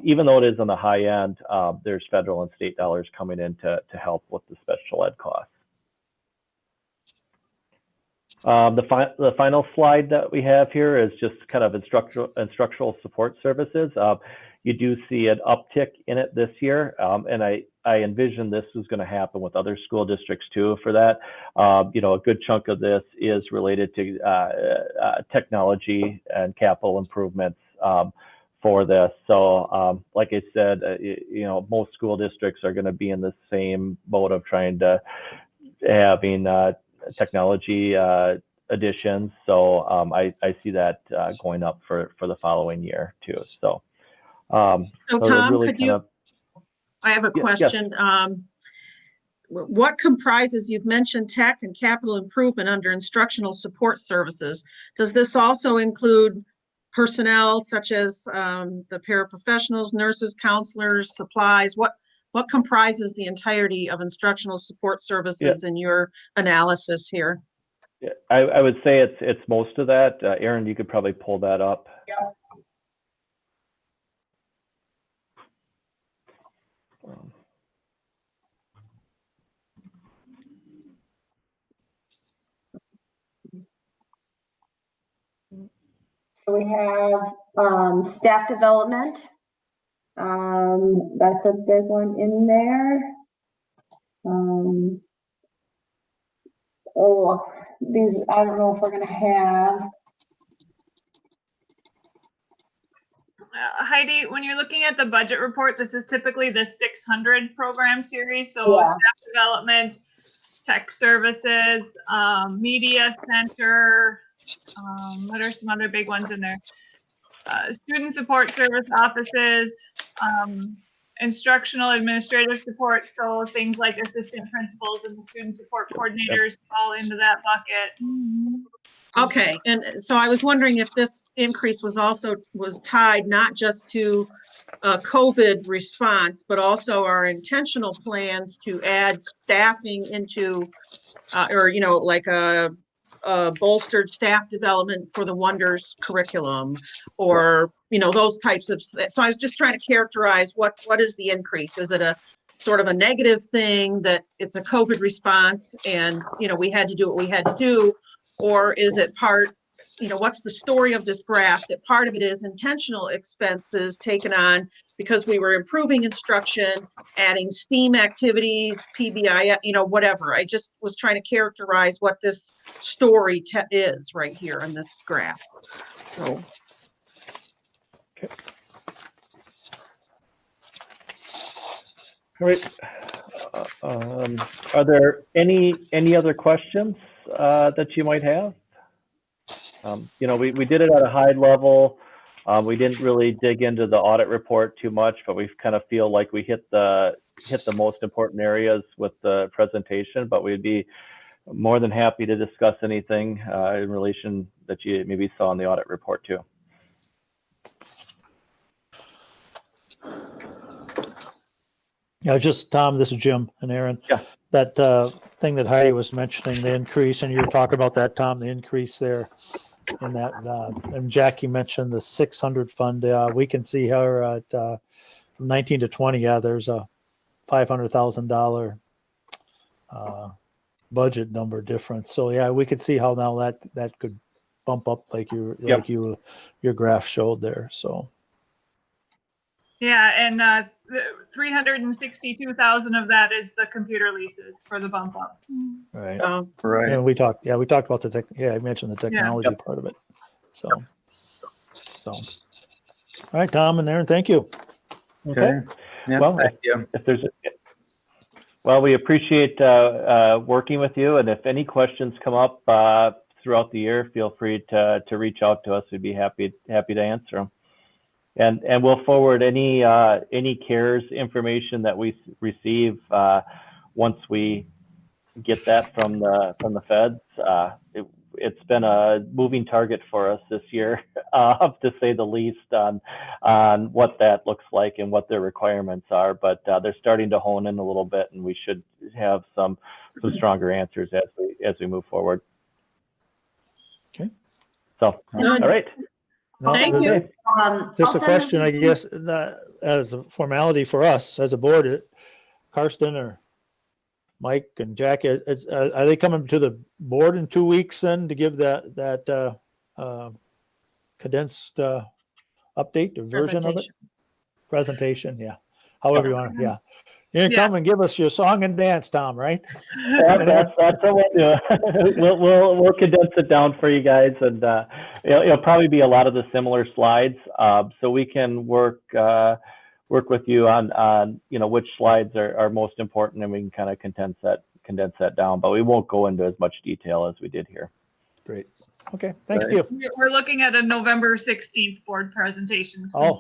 even though it is on the high end, there's federal and state dollars coming in to help with the special ed costs. The final slide that we have here is just kind of instructional support services. You do see an uptick in it this year, and I envision this is going to happen with other school districts too. For that, a good chunk of this is related to technology and capital improvements for this. So, like I said, most school districts are going to be in the same boat of trying to having technology additions. So I see that going up for the following year too. So, Tom, really I have a question. Yes. What comprises, you've mentioned tech and capital improvement under instructional support services. Does this also include personnel such as the paraprofessionals, nurses, counselors, supplies? What comprises the entirety of instructional support services in your analysis here? Yeah, I would say it's most of that. Erin, you could probably pull that up. Yeah. So we have staff development. That's a big one in there. These, I don't know if we're going to have. Heidi, when you're looking at the budget report, this is typically the 600 program series. So staff development, tech services, media center. What are some other big ones in there? Student support service offices, instructional administrative support. So things like assistant principals and the student support coordinators fall into that bucket. Okay, and so I was wondering if this increase was tied not just to COVID response, but also our intentional plans to add staffing into, or, you know, like a bolstered staff development for the Wonders curriculum, or, you know, those types of, so I was just trying to characterize what is the increase? Is it a sort of a negative thing that it's a COVID response and, you know, we had to do what we had to do? Or is it part, you know, what's the story of this graph, that part of it is intentional expenses taken on because we were improving instruction, adding STEAM activities, PBI, you know, whatever. I just was trying to characterize what this story is right here in this graph. So. Okay. All right. Are there any other questions that you might have? You know, we did it at a high level. We didn't really dig into the audit report too much, but we kind of feel like we hit the most important areas with the presentation. But we'd be more than happy to discuss anything in relation that you maybe saw in the audit report too. Yeah, just Tom, this is Jim and Aaron. Yeah. That thing that Heidi was mentioning, the increase, and you were talking about that, Tom, the increase there in that, and Jackie mentioned the 600 fund. We can see how at from 19 to 20, yeah, there's a $500,000 budget number difference. So yeah, we could see how now that could bump up like your graph showed there. So. Yeah, and 362,000 of that is the computer leases for the bump up. Right. Right. And we talked about the I mentioned the technology part of it. So, all right, Tom and Aaron, thank you. Okay. Yeah, Well, thank you. if there's, well, we appreciate working with you, and if any questions come up throughout the year, feel free to reach out to us. We'd be happy to answer them. And we'll forward any CARES information that we receive once we get that from the feds. It's been a moving target for us this year, to say the least, on what that looks like and what their requirements are. But they're starting to hone in a little bit, and we should have some stronger answers as we move forward. Okay. So, all right. No, Thank you. Just a question, I guess, as a formality for us as a board, Karsten or Mike and Jack, are they coming to the board in 2 weeks then to give that condensed update or version of it? Presentation, yeah. However you want to, yeah. You come and give us your song and dance, Tom, right? That's what we'll do. we'll condense it down for you guys, and it'll probably be a lot of the similar slides, so we can work with you on which slides are most important, and we can kind of condense that down. But we won't go into as much detail as we did here. Great. Okay. Thank you. We're looking at a November 16th board presentation. Oh.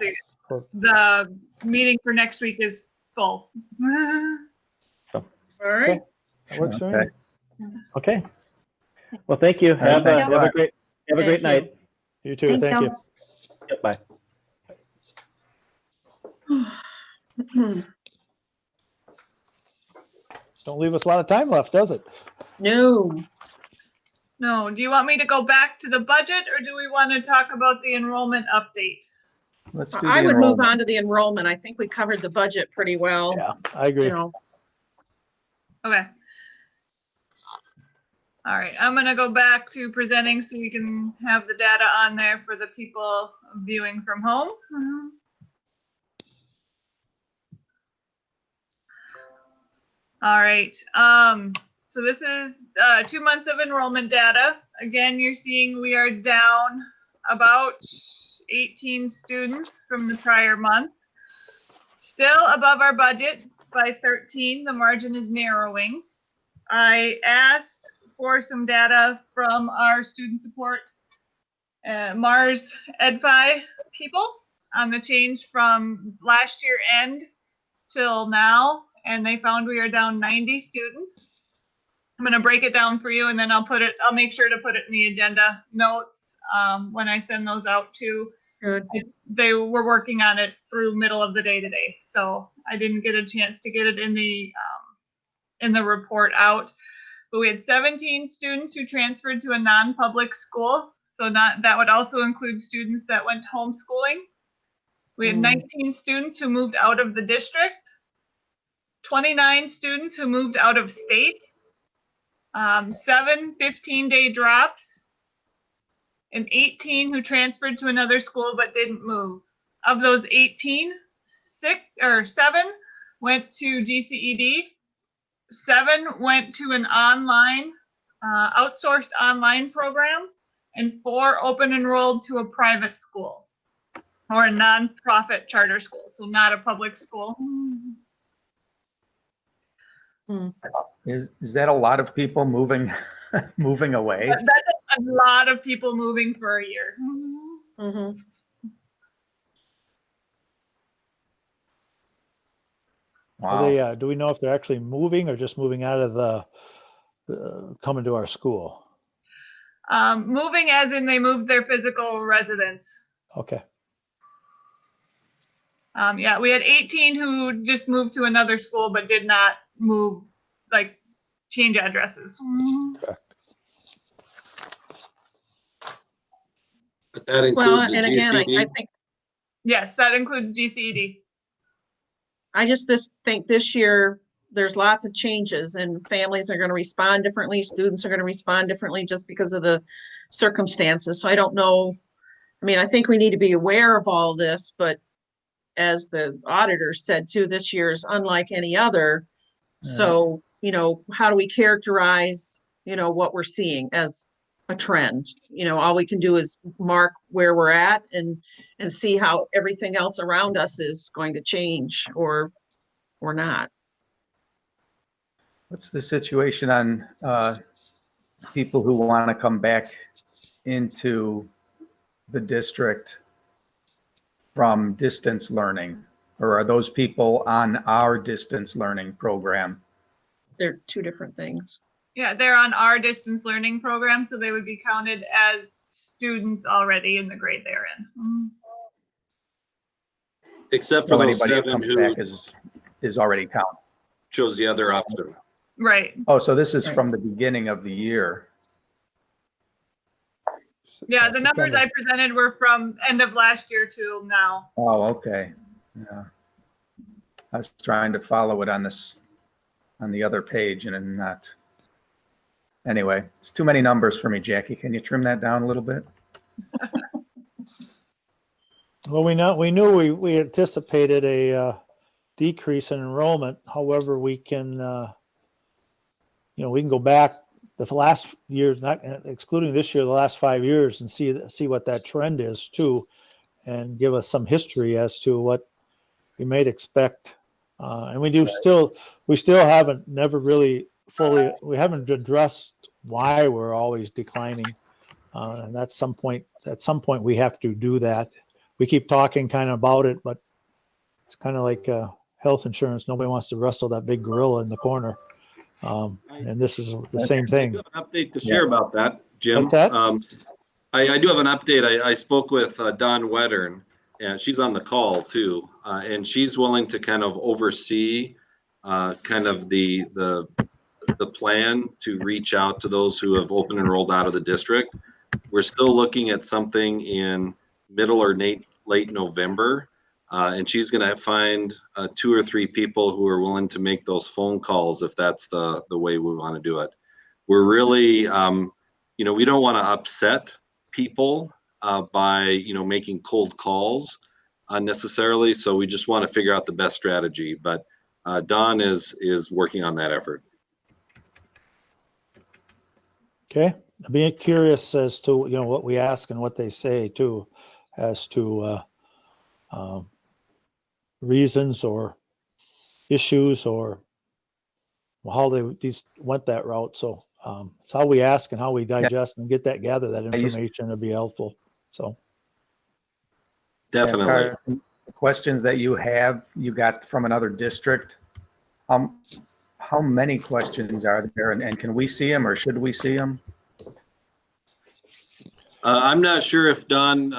The meeting for next week is full. So. All right. That works for me. Okay. Well, thank you. Have a great night. You too. Thank you. Yep, bye. Don't leave us a lot of time left, does it? No. No, do you want me to go back to the budget, or do we want to talk about the enrollment update? Let's do I the would move enrollment. on to the enrollment. I think we covered the budget pretty well. Yeah, I agree. You know, Okay. All right, I'm gonna go back to presenting so we can have the data on there for the people viewing from home. All right, so this is 2 months of enrollment data. Again, you're seeing we are down about 18 students from the prior month. Still above our budget by 13, the margin is narrowing. I asked for some data from our student support Mars EdFi people on the change from last year end till now, and they found we are down 90 students. I'm going to break it down for you, and then I'll make sure to put it in the agenda notes when I send those out to Good. They were working on it through middle of the day today, so I didn't get a chance to get it in the report out. But we had 17 students who transferred to a non-public school, so that would also include students that went homeschooling. We had 19 students who moved out of the district, 29 students who moved out of state, 7 15-day drops, and 18 who transferred to another school but didn't move. Of those 18, 7 went to GCED, 7 went to an online, outsourced online program, and 4 open enrolled to a private school or a nonprofit charter school, so not a public school. Is that a lot of people moving moving away? That's a lot of people moving for a year. Mhm. Are Wow. they, do we know if they're actually moving or just moving out of coming to our school? Moving as in they moved their physical residence. Okay. Yeah, we had 18 who just moved to another school but did not move, like change addresses. Correct. But that Well, includes the and again, I GCD. think, Yes, that includes GCED. I just think this year, there's lots of changes and families are going to respond differently. Students are going to respond differently just because of the circumstances. So I don't know. I mean, I think we need to be aware of all this, but as the auditor said too, this year is unlike any other. So, how do we characterize, what we're seeing as a trend? All we can do is mark where we're at and see how everything else around us is going to change or not. What's the situation on people who want to come back into the district from distance learning? Or are those people on our distance learning program? They're two different things. Yeah, they're on our distance learning program, so they would be counted as students already in the grade they're in. Except for So those anybody who 7 comes who back is already counted. chose the other option. Right. Oh, so this is from the beginning of the year. Yeah, the numbers I presented were from end of last year to now. Oh, okay. Yeah. I was trying to follow it on the other page and I'm not. Anyway, it's too many numbers for me, Jackie. Can you trim that down a little bit? Well, we knew we anticipated a decrease in enrollment. However, we can, we can go back the last years, not excluding this year, the last 5 years, and see what that trend is too, and give us some history as to what we might expect. And we still haven't we haven't addressed why we're always declining. And at some point we have to do that. We keep talking kind of about it, but it's kind of like health insurance. Nobody wants to wrestle that big gorilla in the corner. And this is the same I thing. do have an update to share about that, Jim. What's that? I do have an update. I spoke with Dawn Weddern, and she's on the call too, and she's willing to kind of oversee kind of the plan to reach out to those who have open enrolled out of the district. We're still looking at something in middle or late November, and she's going to find 2 or 3 people who are willing to make those phone calls if that's the way we want to do it. We're really, we don't want to upset people by making cold calls unnecessarily. So we just want to figure out the best strategy. But Dawn is working on that effort. Okay. I'd be curious as to, what we ask and what they say too, as to reasons or issues or how these went that route. So it's how we ask and how we digest and gather that information to be helpful. So Definitely. The questions that you got from another district, how many questions are there, and can we see them or should we see them? I'm not sure if Dawn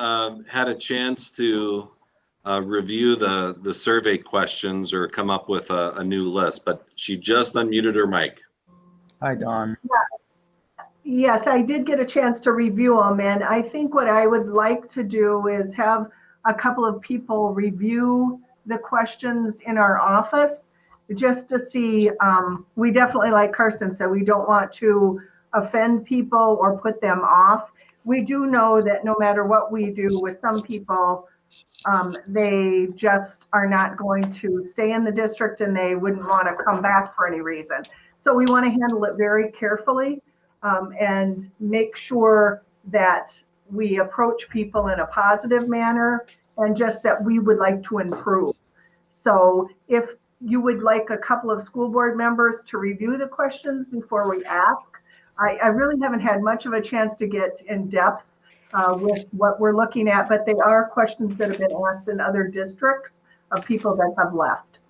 had a chance to review the survey questions or come up with a new list, but she just unmuted her mic. Hi, Dawn. Yes, I did get a chance to review them, and I think what I would like to do is have a couple of people review the questions in our office just to see. We definitely, like Carson said, we don't want to offend people or put them off. We do know that no matter what we do with some people, they just are not going to stay in the district and they wouldn't want to come back for any reason. So we want to handle it very carefully. And make sure that we approach people in a positive manner and just that we would like to improve. So if you would like a couple of school board members to review the questions before we ask, I really haven't had much of a chance to get in depth with what we're looking at, but they are questions that have been asked in other districts of people that have left.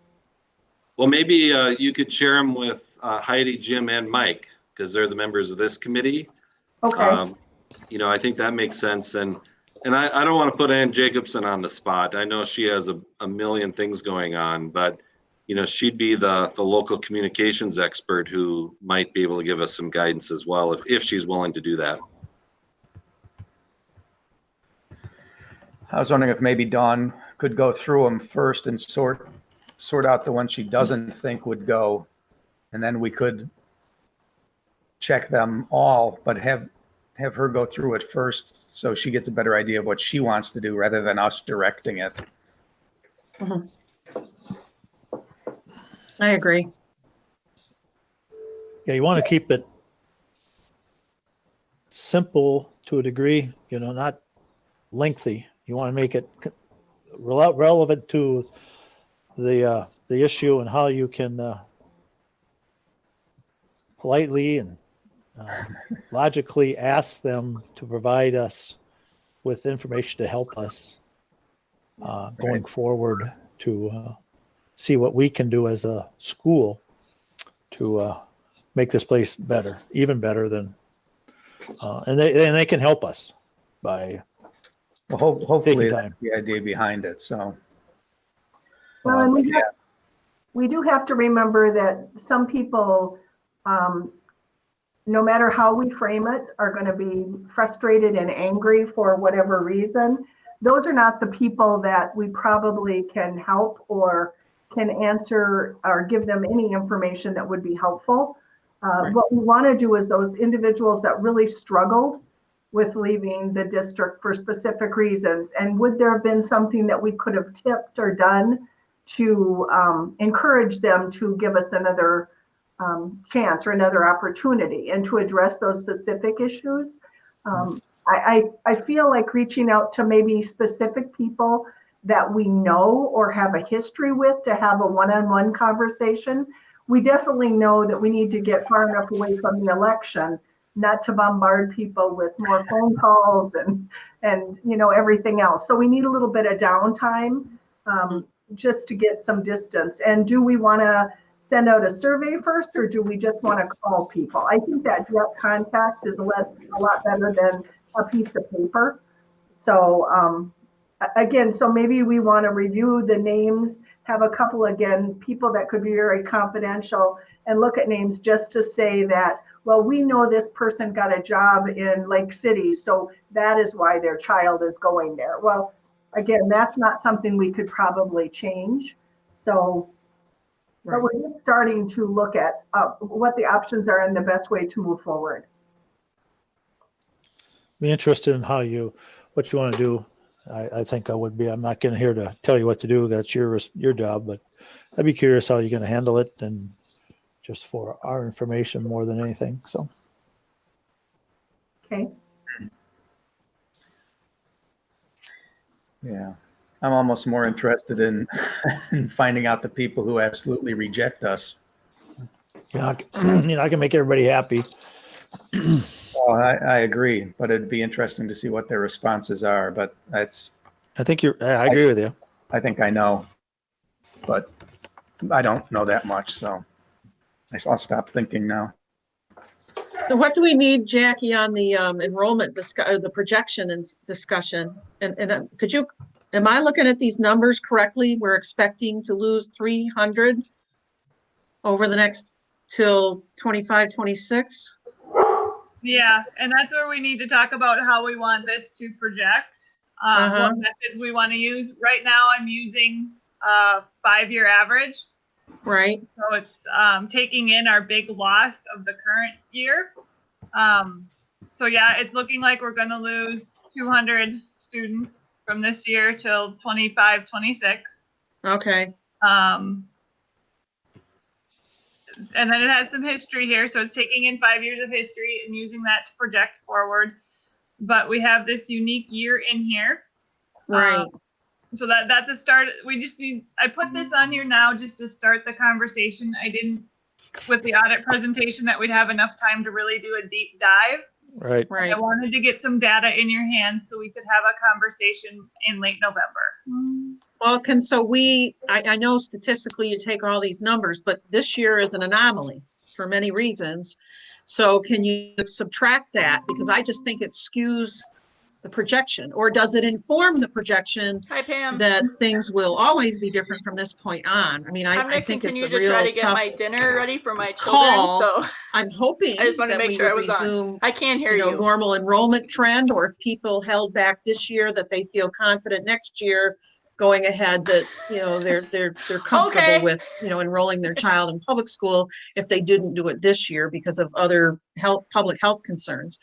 Well, maybe you could share them with Heidi, Jim, and Mike, because they're the members of this committee. Okay. You know, I think that makes sense. And I don't want to put Ann Jacobson on the spot. I know she has a million things going on, but you know, she'd be the local communications expert who might be able to give us some guidance as well if she's willing to do that. I was wondering if maybe Dawn could go through them first and sort out the ones she doesn't think would go, and then we could check them all, but have her go through it first so she gets a better idea of what she wants to do rather than us directing it. I agree. Yeah, you want to keep it simple to a degree, you know, not lengthy. You want to make it relevant to the issue and how you can politely and logically ask them to provide us with information to help us going forward to see what we can do as a school to make this place better, even better than, and they can help us by Hopefully taking that's time. the idea behind it. So, Well, and we do have to remember that some people, no matter how we frame it, are going to be frustrated and angry for whatever reason. Those are not the people that we probably can help or can answer or give them any information that would be helpful. What we want to do is those individuals that really struggled with leaving the district for specific reasons, and would there have been something that we could have tipped or done to encourage them to give us another chance or another opportunity and to address those specific issues. I feel like reaching out to maybe specific people that we know or have a history with to have a one-on-one conversation. We definitely know that we need to get far enough away from the election not to bombard people with more phone calls and you know, everything else. So we need a little bit of downtime just to get some distance. And do we want to send out a survey first, or do we just want to call people? I think that direct contact is a lot better than a piece of paper. So again, so maybe we want to review the names, have a couple, again, people that could be very confidential, and look at names just to say that, well, we know this person got a job in Lake City, so that is why their child is going there. Well, again, that's not something we could probably change. So, but we're just starting to look at what the options are and the best way to move forward. Be interested in what you want to do. I think I would be. I'm not going to here to tell you what to do. That's your job, but I'd be curious how you're going to handle it, and just for our information more than anything. So. Okay. yeah, I'm almost more interested in finding out the people who absolutely reject us. I can make everybody happy. Oh, I agree, but it'd be interesting to see what their responses are. But I agree with you. I think I know, but I don't know that much, so I'll stop thinking now. So what do we need, Jackie, on the enrollment the projection and discussion? And could you, am I looking at these numbers correctly? We're expecting to lose 300 over the next till 25, 26? Yeah, and that's where we need to talk about how we want this to project, what methods we want to use. Right now, I'm using 5-year average. Right. So it's taking in our big loss of the current year. So yeah, it's looking like we're going to lose 200 students from this year till 25, 26. Okay. And then it has some history here. So it's taking in 5 years of history and using that to project forward. But we have this unique year in here. Right. So that's the start. We just need, I put this on here now just to start the conversation. I didn't, with the audit presentation, that we'd have enough time to really do a deep dive. Right. Right. I wanted to get some data in your hands so we could have a conversation in late November. Well, I know statistically you take all these numbers, but this year is an anomaly for many reasons. So can you subtract that? Because I just think it skews the projection, or does it inform the projection Hi, Pam. that things will always be different from this point on? I mean, I'm I gonna think it's continue a to real try to get tough my dinner ready for my children. call. So I'm hoping I just wanted to that make we sure I would was on. resume, I can't hear you. normal enrollment trend, or if people held back this year, that they feel confident next year going ahead, that, they're comfortable Okay. with, enrolling their child in public school if they didn't do it this year because of other public health concerns.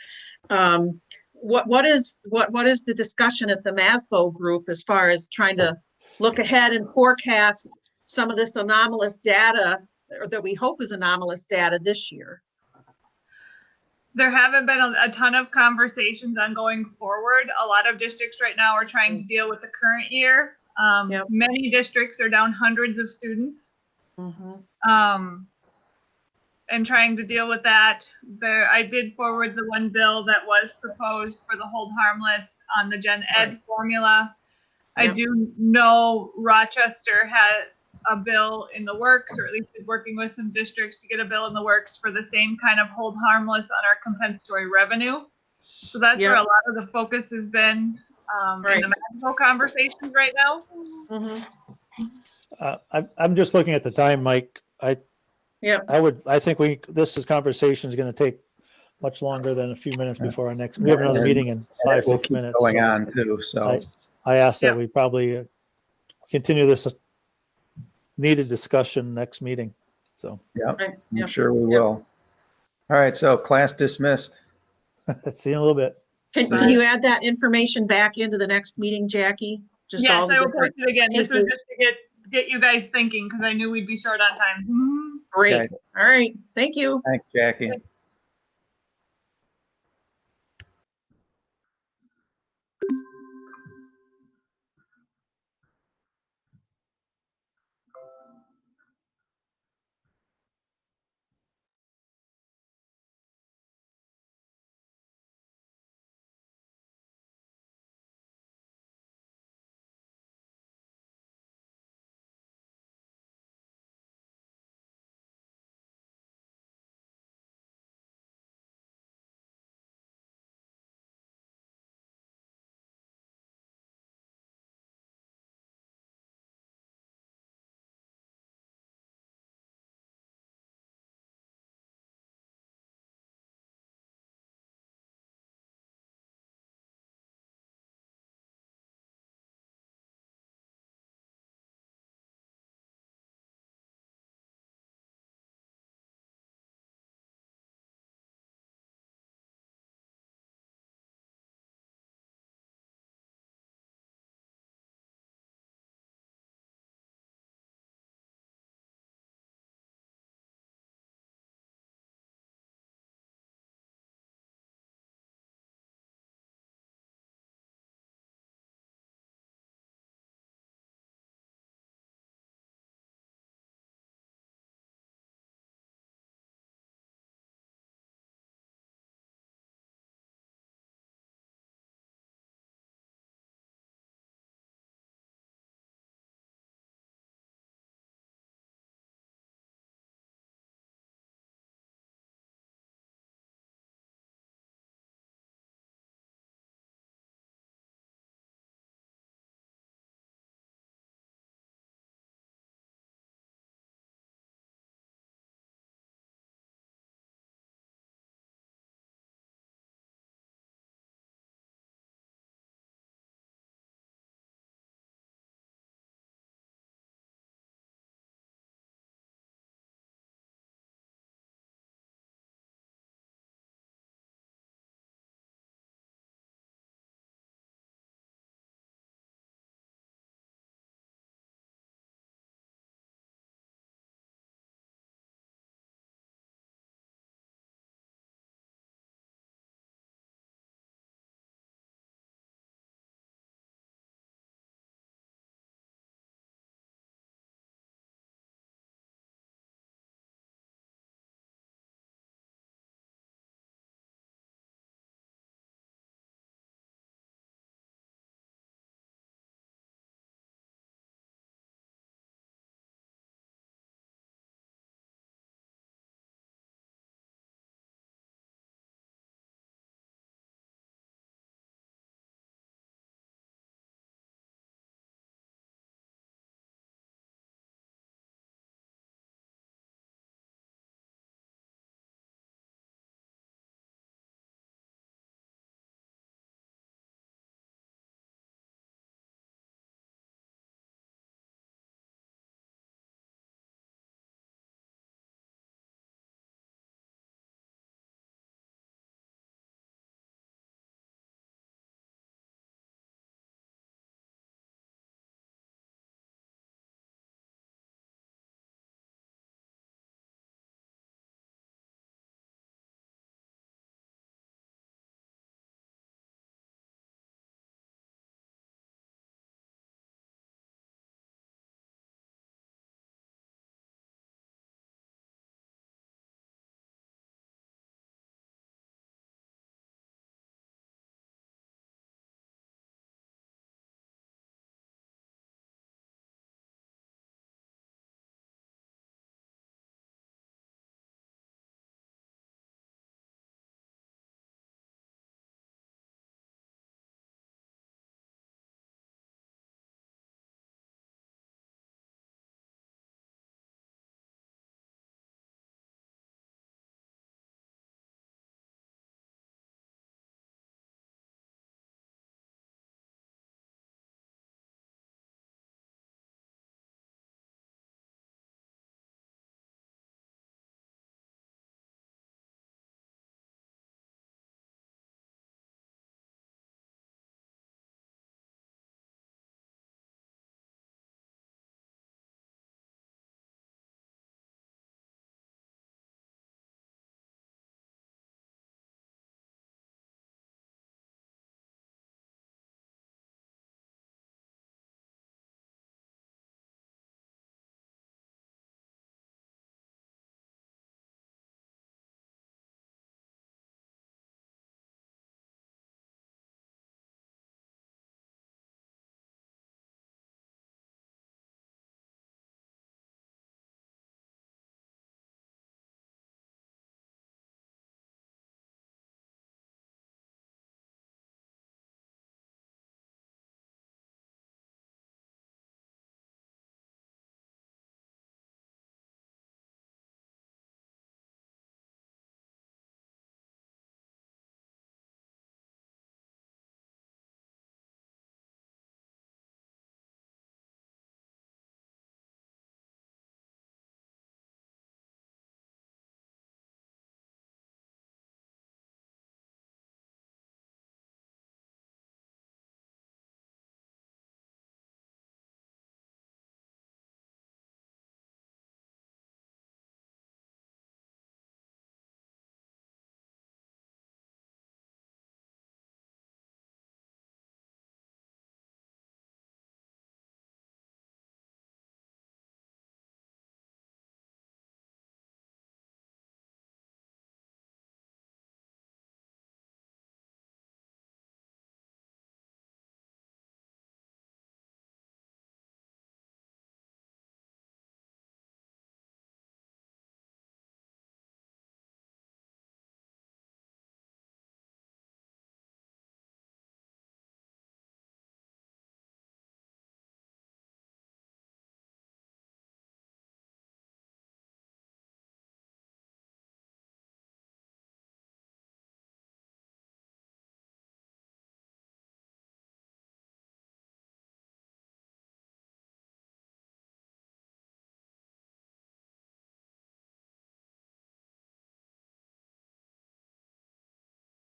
What is the discussion at the MASBO group as far as trying to look ahead and forecast some of this anomalous data, or that we hope is anomalous data this year? There haven't been a ton of conversations on going forward. A lot of districts right now are trying to deal with the current year. Yep. Many districts are down hundreds of students. And trying to deal with that. I did forward the one bill that was proposed for the hold harmless on the Gen Ed formula. I do know Rochester has a bill in the works, or at least is working with some districts to get a bill in the works for the same kind of hold harmless on our compensatory revenue. So that's where a lot of the focus has been in the medical conversations right now. I'm just looking at the time, Mike. I think this conversation is going to take much longer than a few minutes before our next. We have another meeting in 5-6 minutes. Going on too. So I asked that we probably continue this needed discussion next meeting. So I'm sure we will. All right. So class dismissed. See you in a little bit. Can you add that information back into the next meeting, Jackie? Yes, I will post it again. This was just to get you guys thinking, because I knew we'd be short on time. Great. Okay. All right. Thank you. Thanks, Jackie.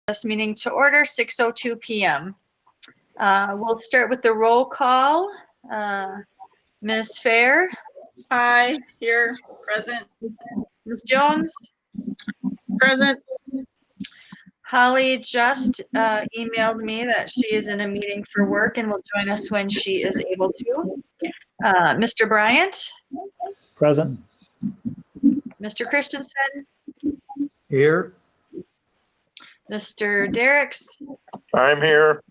This meeting to order, 6:02 p.m. We'll start with the roll call. Ms. Fair, Hi, here, present. Ms. Jones, Present. Holly just emailed me that she is in a meeting for work and will join us when she is able to. Mr. Bryant, Present. Mr. Christensen, Here, Mr. Derricks, I'm here.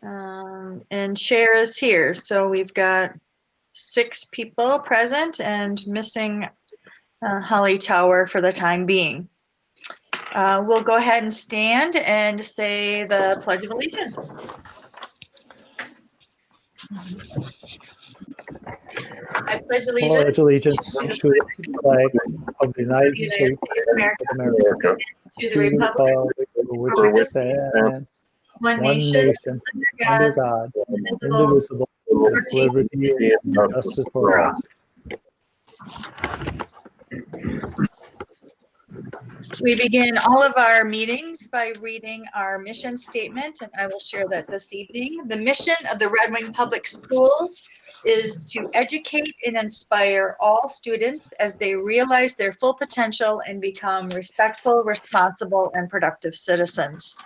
and Chair is here. So we've got 6 people present and missing Holly Tower for the time being. We'll go ahead and stand and say the Pledge of Allegiance. I pledge Pledge allegiance to the flag of the United States of America, of America, to the to the republic republic for which which it stands, one one nation, nation, under God, indivisible, with liberty and justice for all. We begin all of our meetings by reading our mission statement, and I will share that this evening. The mission of the Red Wing Public Schools is to educate and inspire all students as they realize their full potential and become respectful, responsible, and productive citizens.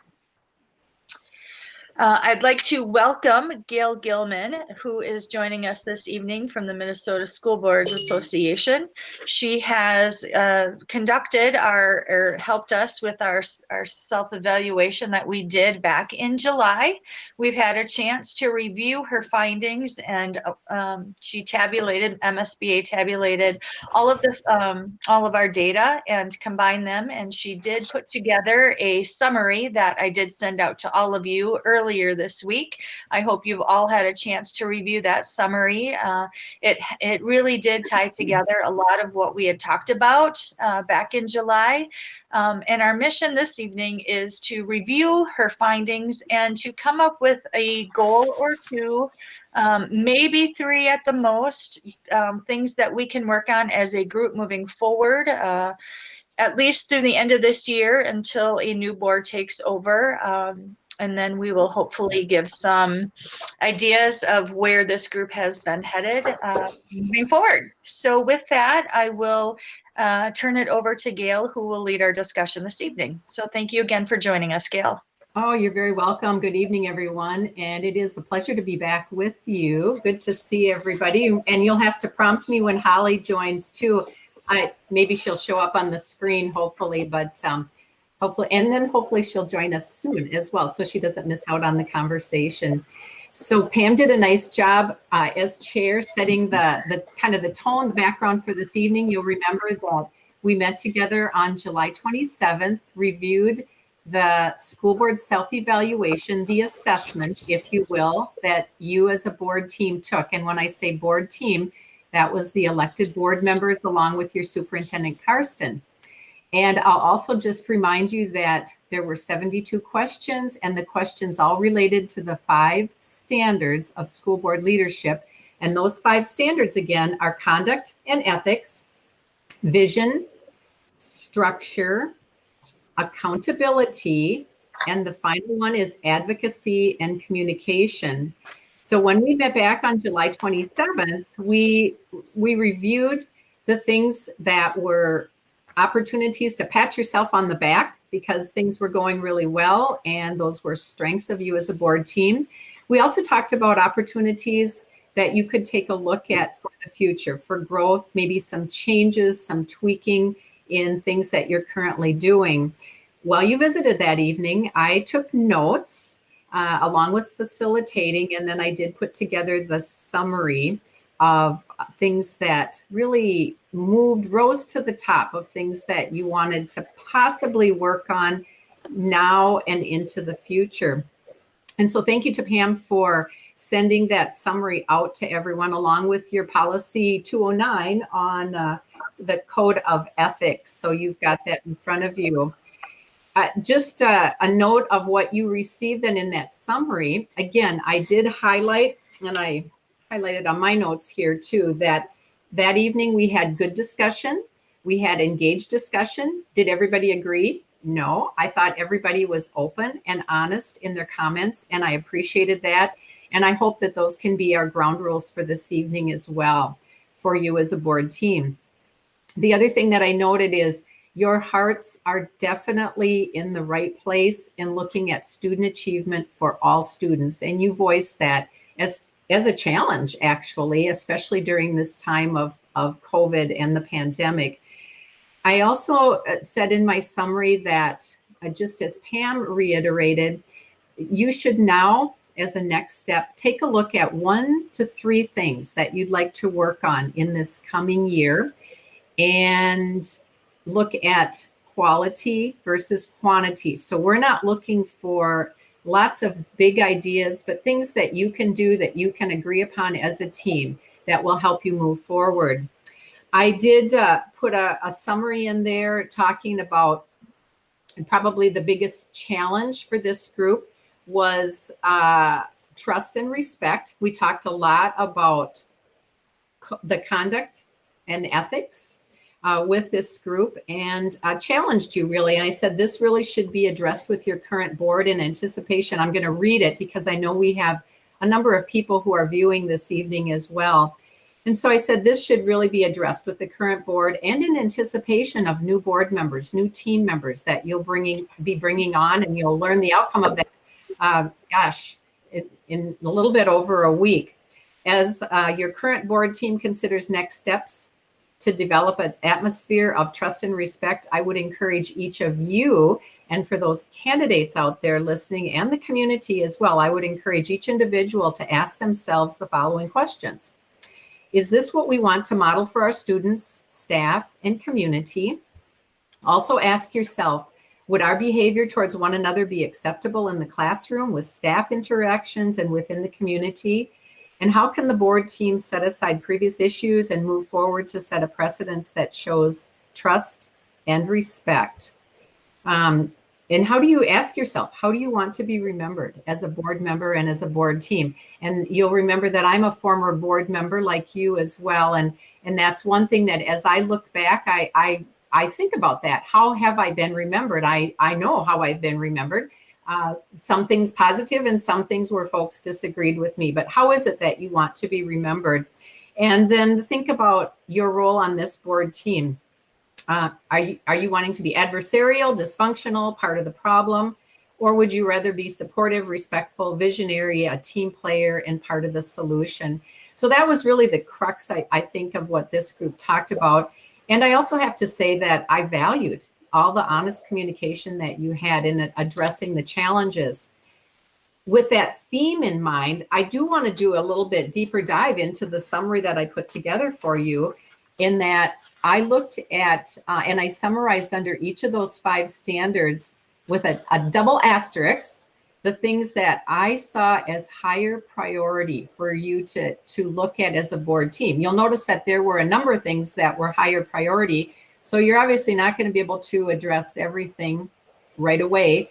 I'd like to welcome Gail Gilman, who is joining us this evening from the Minnesota School Boards Association. She has conducted or helped us with our self-evaluation that we did back in July. We've had a chance to review her findings, and she MSBA tabulated all of our data and combined them, and she did put together a summary that I did send out to all of you earlier this week. I hope you've all had a chance to review that summary. It really did tie together a lot of what we had talked about back in July. And our mission this evening is to review her findings and to come up with a goal or 2, maybe 3 at the most, things that we can work on as a group moving forward, at least through the end of this year until a new board takes over. And then we will hopefully give some ideas of where this group has been headed moving forward. So with that, I will turn it over to Gail, who will lead our discussion this evening. So thank you again for joining us, Gail. Oh, you're very welcome. Good evening, everyone. And it is a pleasure to be back with you. Good to see everybody. And you'll have to prompt me when Holly joins too. Maybe she'll show up on the screen, hopefully, but hopefully she'll join us soon as well, so she doesn't miss out on the conversation. So Pam did a nice job as chair, setting the kind of the tone, the background for this evening. You'll remember that we met together on July 27th, reviewed the school board self-evaluation, the assessment, if you will, that you as a board team took. And when I say board team, that was the elected board members along with your superintendent, Karsten. And I'll also just remind you that there were 72 questions, and the questions all related to the 5 standards of school board leadership. And those 5 standards, again, are conduct and ethics, vision, structure, accountability, and the final one is advocacy and communication. So when we met back on July 27th, we reviewed the things that were opportunities to pat yourself on the back because things were going really well, and those were strengths of you as a board team. We also talked about opportunities that you could take a look at for the future, for growth, maybe some changes, some tweaking in things that you're currently doing. While you visited that evening, I took notes along with facilitating, and then I did put together the summary of things that really rose to the top of things that you wanted to possibly work on now and into the future. And so thank you to Pam for sending that summary out to everyone along with your policy 209 on the code of ethics. So you've got that in front of you. Just a note of what you received then in that summary. Again, I did highlight, and I highlighted on my notes here too, that evening we had good discussion. We had engaged discussion. Did everybody agree no. I thought everybody was open and honest in their comments, and I appreciated that. And I hope that those can be our ground rules for this evening as well for you as a board team. The other thing that I noted is your hearts are definitely in the right place in looking at student achievement for all students. And you voiced that as a challenge, actually, especially during this time of COVID and the pandemic. I also said in my summary that, just as Pam reiterated, you should now, as a next step, take a look at 1 to 3 things that you'd like to work on in this coming year, and look at quality versus quantity. So we're not looking for lots of big ideas, but things that you can do that you can agree upon as a team that will help you move forward. I did put a summary in there talking about probably the biggest challenge for this group was trust and respect. We talked a lot about the conduct and ethics with this group, and challenged you really. And I said, this really should be addressed with your current board in anticipation. I'm going to read it because I know we have a number of people who are viewing this evening as well. And so I said, this should really be addressed with the current board and in anticipation of new board members, new team members that you'll be bringing on, and you'll learn the outcome of that, in a little bit over a week. As your current board team considers next steps to develop an atmosphere of trust and respect, I would encourage each of you, and for those candidates out there listening and the community as well, I would encourage each individual to ask themselves the following questions. Is this what we want to model for our students, staff, and community? Also ask yourself, would our behavior towards one another be acceptable in the classroom, with staff interactions, and within the community? And how can the board team set aside previous issues and move forward to set a precedence that shows trust and respect? And how do you ask yourself, how do you want to be remembered as a board member and as a board team? And you'll remember that I'm a former board member like you as well. And that's one thing that as I look back, I think about that. How have I been remembered? I know how I've been remembered. Some things positive and some things where folks disagreed with me, but how is it that you want to be remembered? And then think about your role on this board team. Are you wanting to be adversarial, dysfunctional, part of the problem, or would you rather be supportive, respectful, visionary, a team player, and part of the solution? So that was really the crux, I think, of what this group talked about. And I also have to say that I valued all the honest communication that you had in addressing the challenges. With that theme in mind, I do want to do a little bit deeper dive into the summary that I put together for you, in that I looked at and I summarized under each of those 5 standards with a double asterisk, the things that I saw as higher priority for you to look at as a board team. You'll notice that there were a number of things that were higher priority. So you're obviously not going to be able to address everything right away.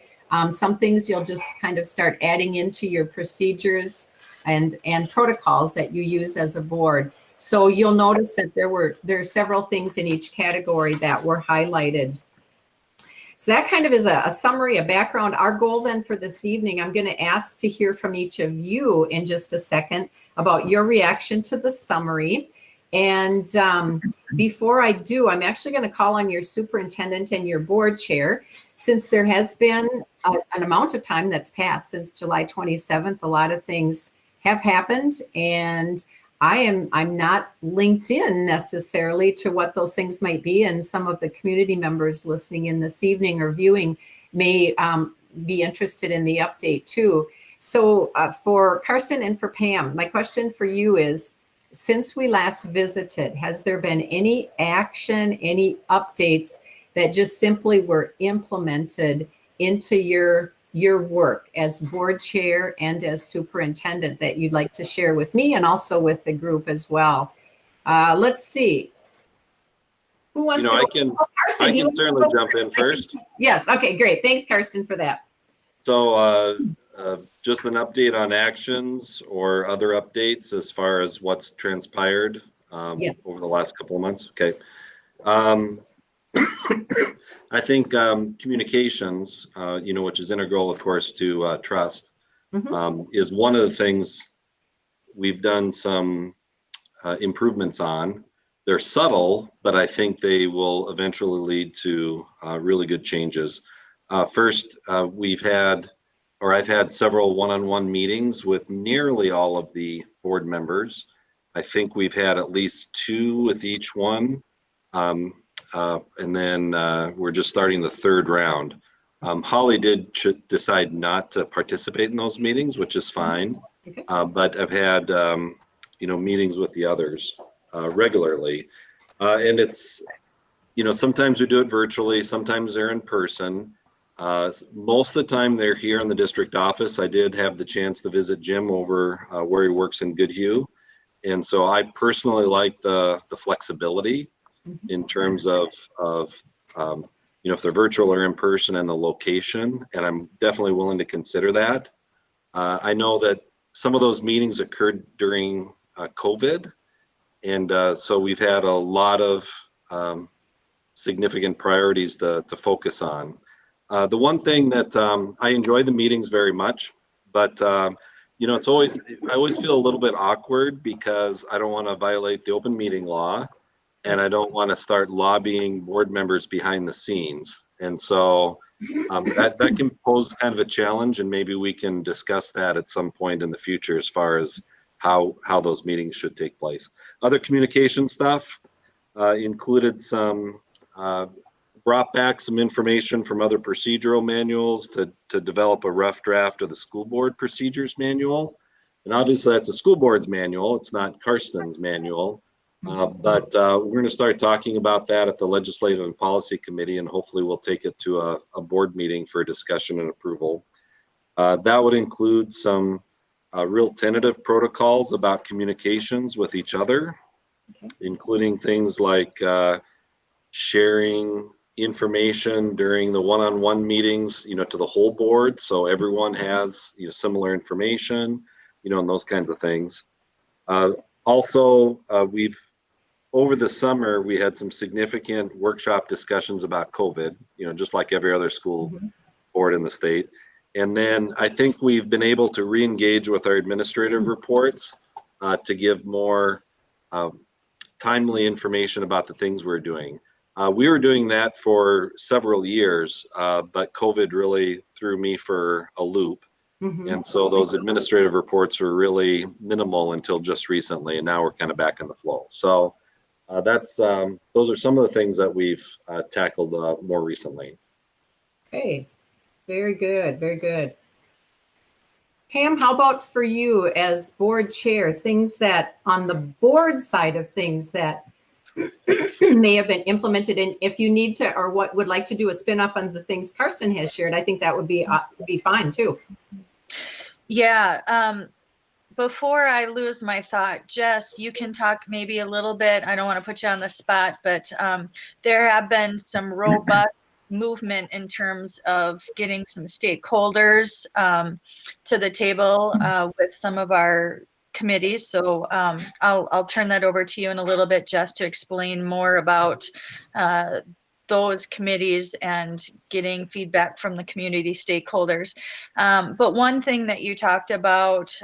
Some things you'll just kind of start adding into your procedures and protocols that you use as a board. So you'll notice that there are several things in each category that were highlighted. So that kind of is a summary, a background. Our goal then for this evening, I'm going to ask to hear from each of you in just a second about your reaction to the summary. And before I do, I'm actually going to call on your superintendent and your board chair. Since there has been an amount of time that's passed since July 27th, a lot of things have happened, and I'm not linked in necessarily to what those things might be, and some of the community members listening in this evening or viewing may be interested in the update too. So for Karsten and for Pam, my question for you is, since we last visited, has there been any action, any updates that just simply were implemented into your work as board chair and as superintendent that you'd like to share with me and also with the group as well? Let's see. Who wants to? I can certainly jump in first. Yes. Okay, great. Thanks, Karsten, for that. So just an update on actions or other updates as far as what's transpired Yes. over the last couple of months. Okay. I think communications, which is integral, of course, to trust, is one of the things we've done some improvements on. They're subtle, but I think they will eventually lead to really good changes. First, I've had several one-on-one meetings with nearly all of the board members. I think we've had at least 2 with each one. And then we're just starting the 3rd round. Holly did decide not to participate in those meetings, which is fine. Okay. But I've had, meetings with the others regularly. And it's, sometimes we do it virtually, sometimes they're in person. Most of the time they're here in the district office. I did have the chance to visit Jim over where he works in Goodhue. And so I personally like the flexibility in terms of if they're virtual or in person and the location, and I'm definitely willing to consider that. I know that some of those meetings occurred during COVID, and so we've had a lot of significant priorities to focus on. The one thing that I enjoy the meetings very much, but I always feel a little bit awkward because I don't want to violate the open meeting law. And I don't want to start lobbying board members behind the scenes. And so that can pose kind of a challenge, and maybe we can discuss that at some point in the future as far as how those meetings should take place. Other communication stuff included brought back some information from other procedural manuals to develop a rough draft of the school board procedures manual. And obviously that's a school board's manual, it's not Karsten's manual. But we're going to start talking about that at the Legislative and Policy Committee, and hopefully we'll take it to a board meeting for discussion and approval. That would include some real tentative protocols about communications with each other, including things like sharing information during the one-on-one meetings, to the whole board, so everyone has similar information, and those kinds of things. Also, over the summer, we had some significant workshop discussions about COVID, just like every other school board in the state. And then I think we've been able to re-engage with our administrative reports to give more timely information about the things we're doing. We were doing that for several years, but COVID really threw me for a loop. And so those administrative reports were really minimal until just recently, and now we're kind of back in the flow. So those are some of the things that we've tackled more recently. Okay, very good, very good. Pam, how about for you as board chair, things that on the board side of things that may have been implemented, and if you need to or what would like to do a spin-off on the things Karsten has shared, I think that would be fine too. Yeah. Before I lose my thought, Jess, you can talk maybe a little bit. I don't want to put you on the spot, but there have been some robust movement in terms of getting some stakeholders to the table with some of our committees. So I'll turn that over to you in a little bit, Jess, to explain more about those committees and getting feedback from the community stakeholders. But one thing that you talked about,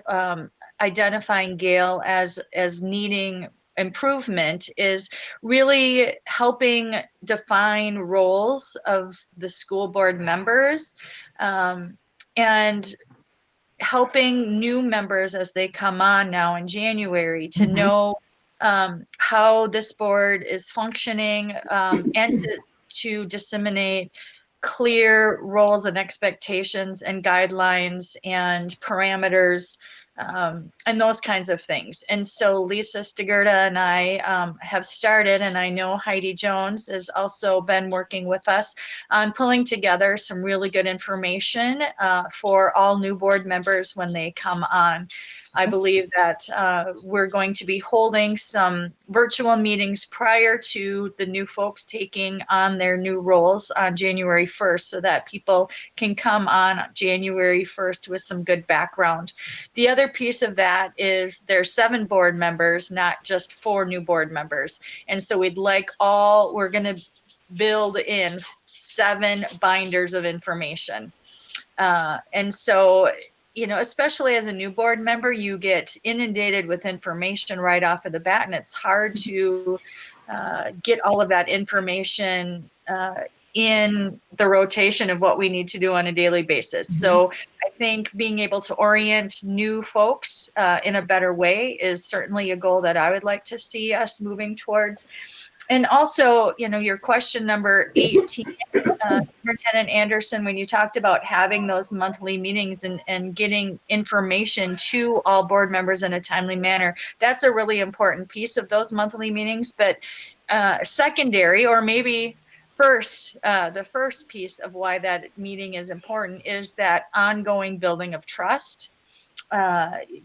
identifying Gail as needing improvement, is really helping define roles of the school board members and helping new members as they come on now in January to know how this board is functioning and to disseminate clear roles and expectations and guidelines and parameters and those kinds of things. And so Lisa Stigurda and I have started, and I know Heidi Jones has also been working with us on pulling together some really good information for all new board members when they come on. I believe that we're going to be holding some virtual meetings prior to the new folks taking on their new roles on January 1st so that people can come on January 1st with some good background. The other piece of that is there's 7 board members, not just 4 new board members. And so we're going to build in 7 binders of information. And so, you know, especially as a new board member, you get inundated with information right off of the bat, and it's hard to get all of that information in the rotation of what we need to do on a daily basis. So I think being able to orient new folks in a better way is certainly a goal that I would like to see us moving towards. And also, you know, your question number 18, Superintendent Anderson, when you talked about having those monthly meetings and getting information to all board members in a timely manner, that's a really important piece of those monthly meetings. But secondary, or maybe first, the first piece of why that meeting is important is that ongoing building of trust.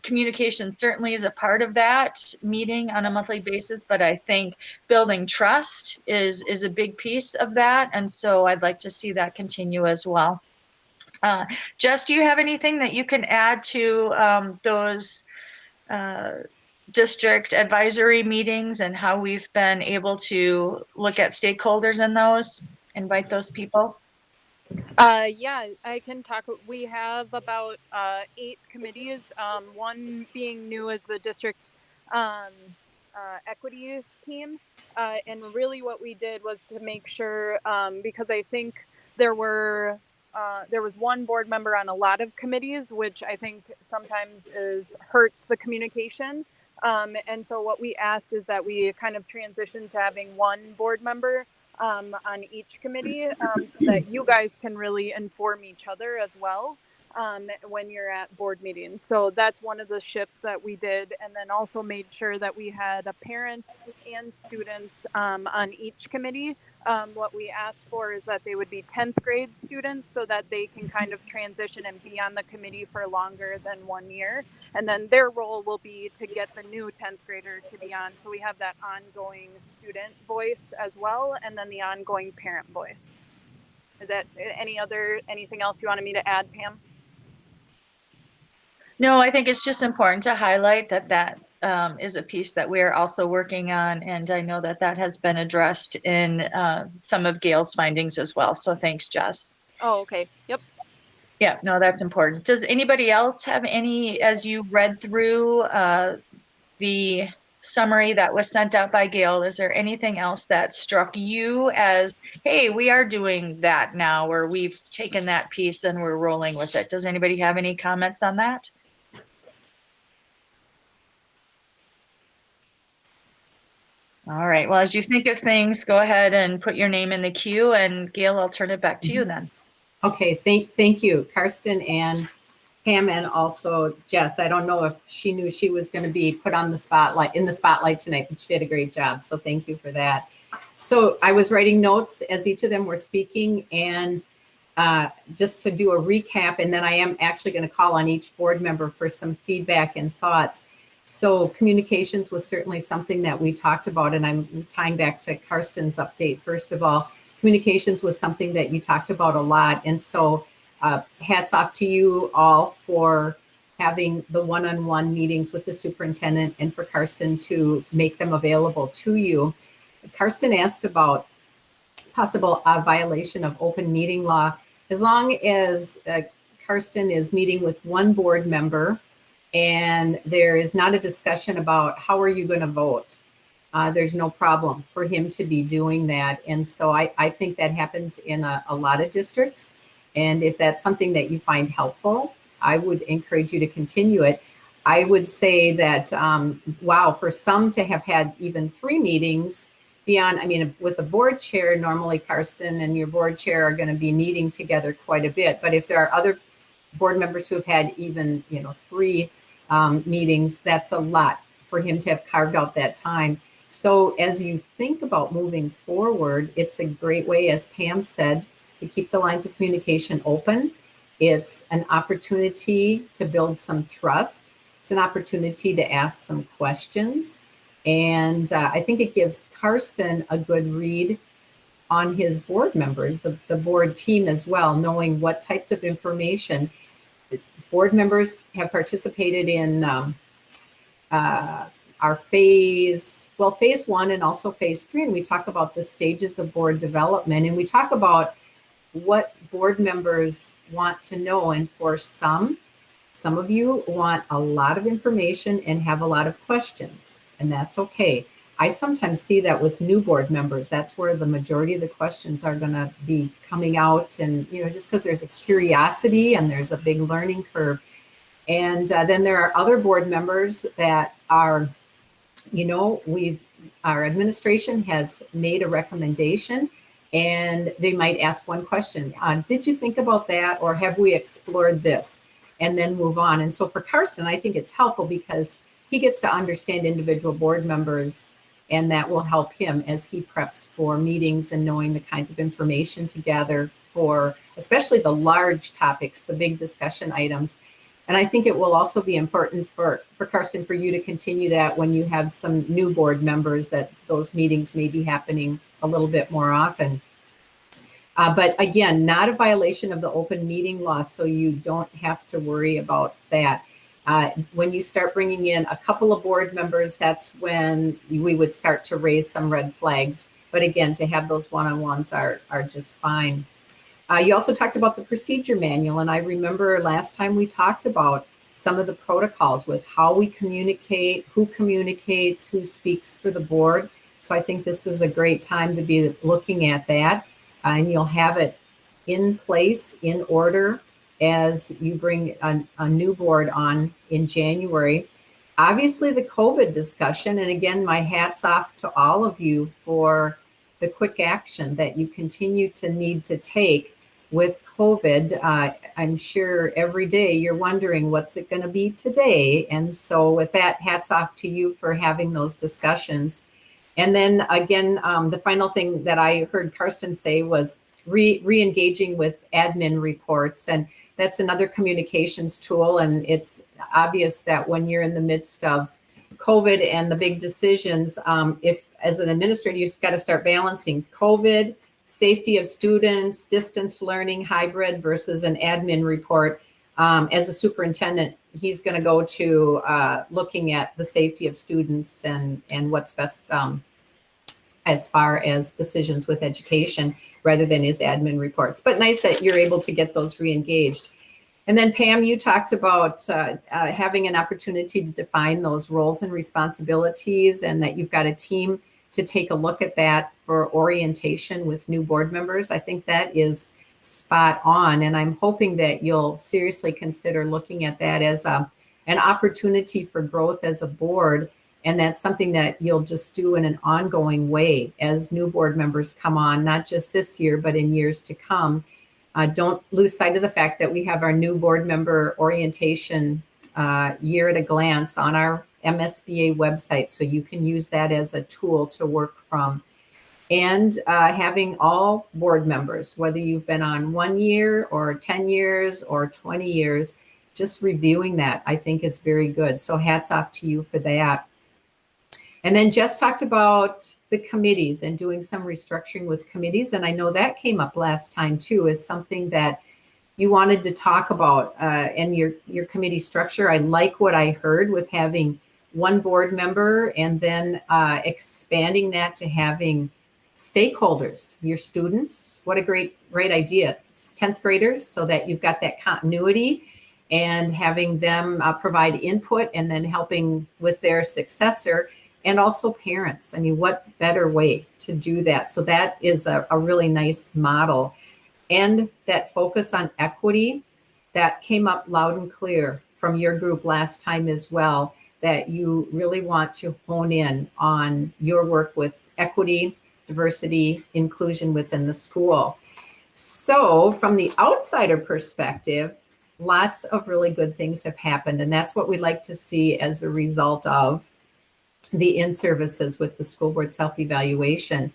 Communication certainly is a part of that meeting on a monthly basis, but I think building trust is a big piece of that. And so I'd like to see that continue as well. Jess, do you have anything that you can add to those district advisory meetings and how we've been able to look at stakeholders in those, invite those people? Yeah, I can talk. We have about 8 committees, one being new as the district equity team. And really what we did was to make sure, because I think there was one board member on a lot of committees, which I think sometimes hurts the communication. And so what we asked is that we kind of transitioned to having one board member on each committee, so that you guys can really inform each other as well when you're at board meetings. So that's one of the shifts that we did, and then also made sure that we had a parent and students on each committee. What we asked for is that they would be 10th grade students so that they can kind of transition and be on the committee for longer than 1 year. And then their role will be to get the new 10th grader to be on. So we have that ongoing student voice as well, and then the ongoing parent voice. Is that anything else you wanted me to add, Pam? No, I think it's just important to highlight that is a piece that we're also working on. And I know that has been addressed in some of Gail's findings as well. So thanks, Jess. Oh, okay. Yep. Yeah, no, that's important. Does anybody else have any, as you read through the summary that was sent out by Gail, is there anything else that struck you as, hey, we are doing that now, or we've taken that piece and we're rolling with it? Does anybody have any comments on that? All right. Well, as you think of things, go ahead and put your name in the queue. And Gail, I'll turn it back to you then. Okay, thank you, Karsten and Pam, and also Jess. I don't know if she knew she was going to be put on the spotlight tonight, but she did a great job. So thank you for that. So I was writing notes as each of them were speaking, and just to do a recap, and then I am actually going to call on each board member for some feedback and thoughts. So communications was certainly something that we talked about, and I'm tying back to Karsten's update. First of all, communications was something that you talked about a lot. And so hats off to you all for having the one-on-one meetings with the superintendent, and for Karsten to make them available to you. Karsten asked about possible violation of open meeting law. As long as Karsten is meeting with one board member and there is not a discussion about how are you going to vote, there's no problem for him to be doing that. And so I think that happens in a lot of districts. And if that's something that you find helpful, I would encourage you to continue it. I would say that, wow, for some to have had even 3 meetings beyond, I mean, with a board chair, normally Karsten and your board chair are going to be meeting together quite a bit. But if there are other board members who have had even, 3 meetings, that's a lot for him to have carved out that time. So as you think about moving forward, it's a great way, as Pam said, to keep the lines of communication open. It's an opportunity to build some trust. It's an opportunity to ask some questions. And I think it gives Karsten a good read on his board members, the board team as well, knowing what types of information. Board members have participated in our phase 1 and also phase 3. And we talk about the stages of board development, and we talk about what board members want to know. And for some of you want a lot of information and have a lot of questions, and that's okay. I sometimes see that with new board members. That's where the majority of the questions are going to be coming out, and just because there's a curiosity and there's a big learning curve. And then there are other board members that are, our administration has made a recommendation, and they might ask one question. Did you think about that? Or have we explored this? And then move on. And so for Karsten, I think it's helpful because he gets to understand individual board members, and that will help him as he preps for meetings and knowing the kinds of information to gather for especially the large topics, the big discussion items. And I think it will also be important for Karsten, for you to continue that when you have some new board members, that those meetings may be happening a little bit more often. But again, not a violation of the open meeting law, so you don't have to worry about that. When you start bringing in a couple of board members, that's when we would start to raise some red flags. But again, to have those one-on-ones are just fine. You also talked about the procedure manual, and I remember last time we talked about some of the protocols with how we communicate, who communicates, who speaks for the board. So I think this is a great time to be looking at that, and you'll have it in place, in order, as you bring a new board on in January. Obviously, the COVID discussion, and again, my hat's off to all of you for the quick action that you continue to need to take with COVID. I'm sure every day you're wondering, what's it going to be today? And so with that, hats off to you for having those discussions. And then again, the final thing that I heard Karsten say was re-engaging with admin reports. And that's another communications tool. And it's obvious that when you're in the midst of COVID and the big decisions, if as an administrator, you've got to start balancing COVID, safety of students, distance learning, hybrid versus an admin report. As a superintendent, he's going to go to looking at the safety of students and what's best as far as decisions with education rather than his admin reports. But nice that you're able to get those re-engaged. And then Pam, you talked about having an opportunity to define those roles and responsibilities, and that you've got a team to take a look at that for orientation with new board members. I think that is spot on. And I'm hoping that you'll seriously consider looking at that as an opportunity for growth as a board. And that's something that you'll just do in an ongoing way as new board members come on, not just this year, but in years to come. Don't lose sight of the fact that we have our new board member orientation year at a glance on our MSBA website. So you can use that as a tool to work from. And having all board members, whether you've been on 1 year or 10 years or 20 years, just reviewing that, I think is very good. So hats off to you for that. And then Jess talked about the committees and doing some restructuring with committees. And I know that came up last time too, as something that you wanted to talk about and your committee structure. I like what I heard with having one board member and then expanding that to having stakeholders, your students. What a great idea. It's 10th graders, so that you've got that continuity and having them provide input and then helping with their successor. And also parents. I mean, what better way to do that? So that is a really nice model. And that focus on equity, that came up loud and clear from your group last time as well, that you really want to hone in on your work with equity, diversity, inclusion within the school. So from the outsider perspective, lots of really good things have happened. And that's what we like to see as a result of the in-services with the school board self-evaluation.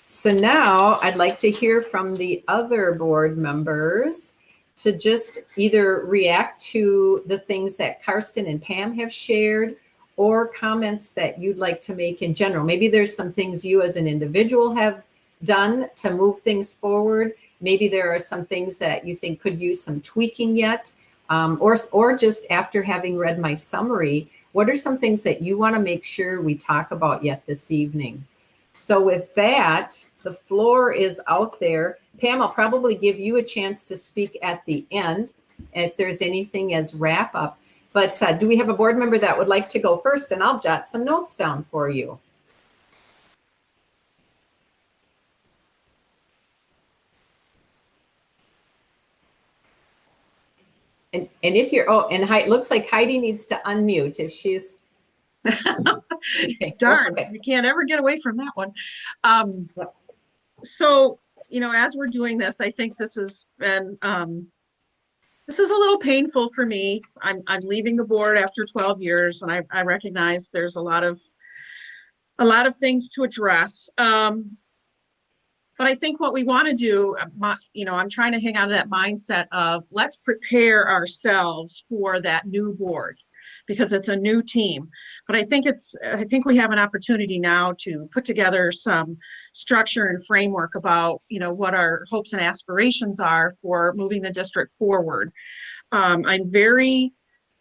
So now I'd like to hear from the other board members to just either react to the things that Karsten and Pam have shared, or comments that you'd like to make in general. Maybe there's some things you as an individual have done to move things forward. Maybe there are some things that you think could use some tweaking yet, or just after having read my summary, What are some things that you want to make sure we talk about yet this evening? So with that, the floor is out there. Pam, I'll probably give you a chance to speak at the end if there's anything as wrap up. But do we have a board member that would like to go first? And I'll jot some notes down for you. And if you're, oh, and it looks like Heidi needs to unmute if she's. Darn, Okay. you can't ever get away from that one. So, you know, as we're doing this, I think this has been, this is a little painful for me. I'm leaving the board after 12 years, and I recognize there's a lot of things to address. But I think what we want to do, you know, I'm trying to hang on to that mindset of let's prepare ourselves for that new board because it's a new team. But I think we have an opportunity now to put together some structure and framework about, you know, what our hopes and aspirations are for moving the district forward. I'm very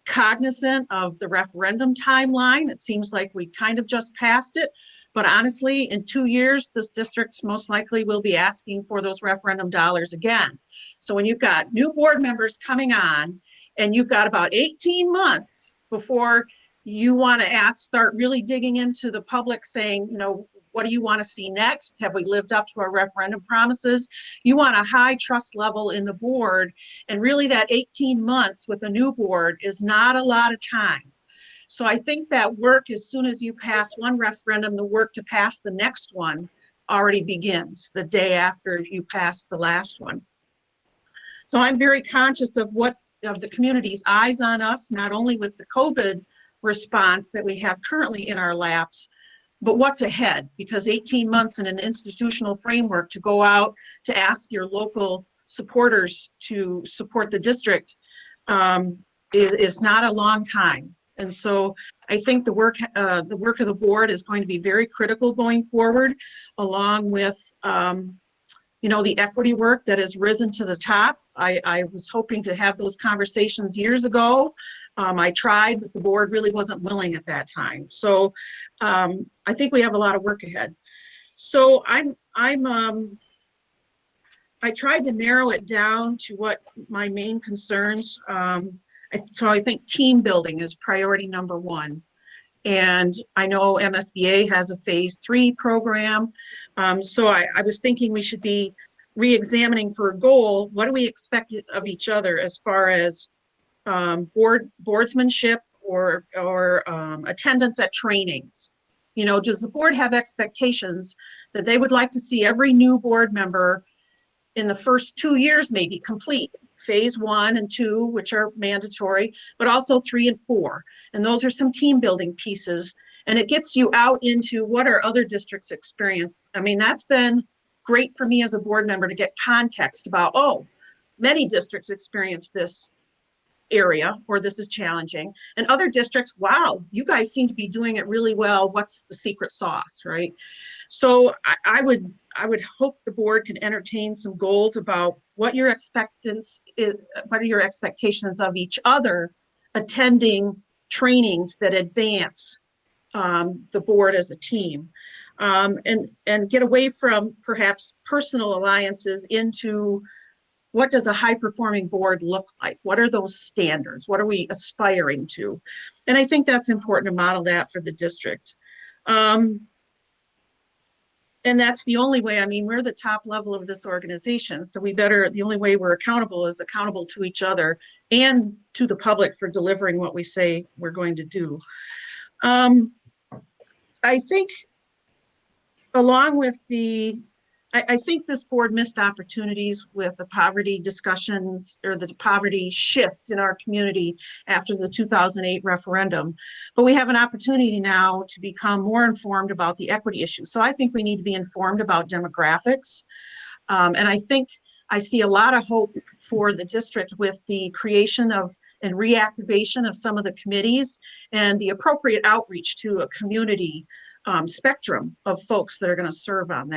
cognizant of the referendum timeline. It seems like we kind of just passed it. But honestly, in 2 years, this district most likely will be asking for those referendum dollars again. So when you've got new board members coming on and you've got about 18 months before you want to start really digging into the public saying, you know, what do you want to see next? Have we lived up to our referendum promises? You want a high trust level in the board. And really that 18 months with a new board is not a lot of time. So I think that work, as soon as you pass one referendum, the work to pass the next one already begins the day after you pass the last one. So I'm very conscious of the community's eyes on us, not only with the COVID response that we have currently in our laps, but what's ahead, because 18 months in an institutional framework to go out to ask your local supporters to support the district is not a long time. And so I think the work of the board is going to be very critical going forward, along with, you know, the equity work that has risen to the top. I was hoping to have those conversations years ago. I tried, but the board really wasn't willing at that time. So I think we have a lot of work ahead. So I tried to narrow it down to what my main concerns. So I think team building is priority number one. And I know MSBA has a phase 3 program. So I was thinking we should be re-examining for a goal. What do we expect of each other as far as boardsmanship or attendance at trainings? You know, does the board have expectations that they would like to see every new board member in the first 2 years maybe complete phase 1 and 2, which are mandatory, but also 3 and 4. And those are some team building pieces. And it gets you out into what are other districts experience. I mean, that's been great for me as a board member to get context about, oh, many districts experience this area or this is challenging. And other districts, wow, you guys seem to be doing it really well. What's the secret sauce, right? So I would hope the board can entertain some goals about what your expectations of each other attending trainings that advance the board as a team, and get away from perhaps personal alliances into what does a high performing board look like? What are those standards? What are we aspiring to? And I think that's important to model that for the district. And that's the only way. I mean, we're the top level of this organization. So the only way we're accountable is accountable to each other and to the public for delivering what we say we're going to do. I think along with I think this board missed opportunities with the poverty discussions or the poverty shift in our community after the 2008 referendum. But we have an opportunity now to become more informed about the equity issue. So I think we need to be informed about demographics. And I think I see a lot of hope for the district with the creation of and reactivation of some of the committees and the appropriate outreach to a community spectrum of folks that are going to serve on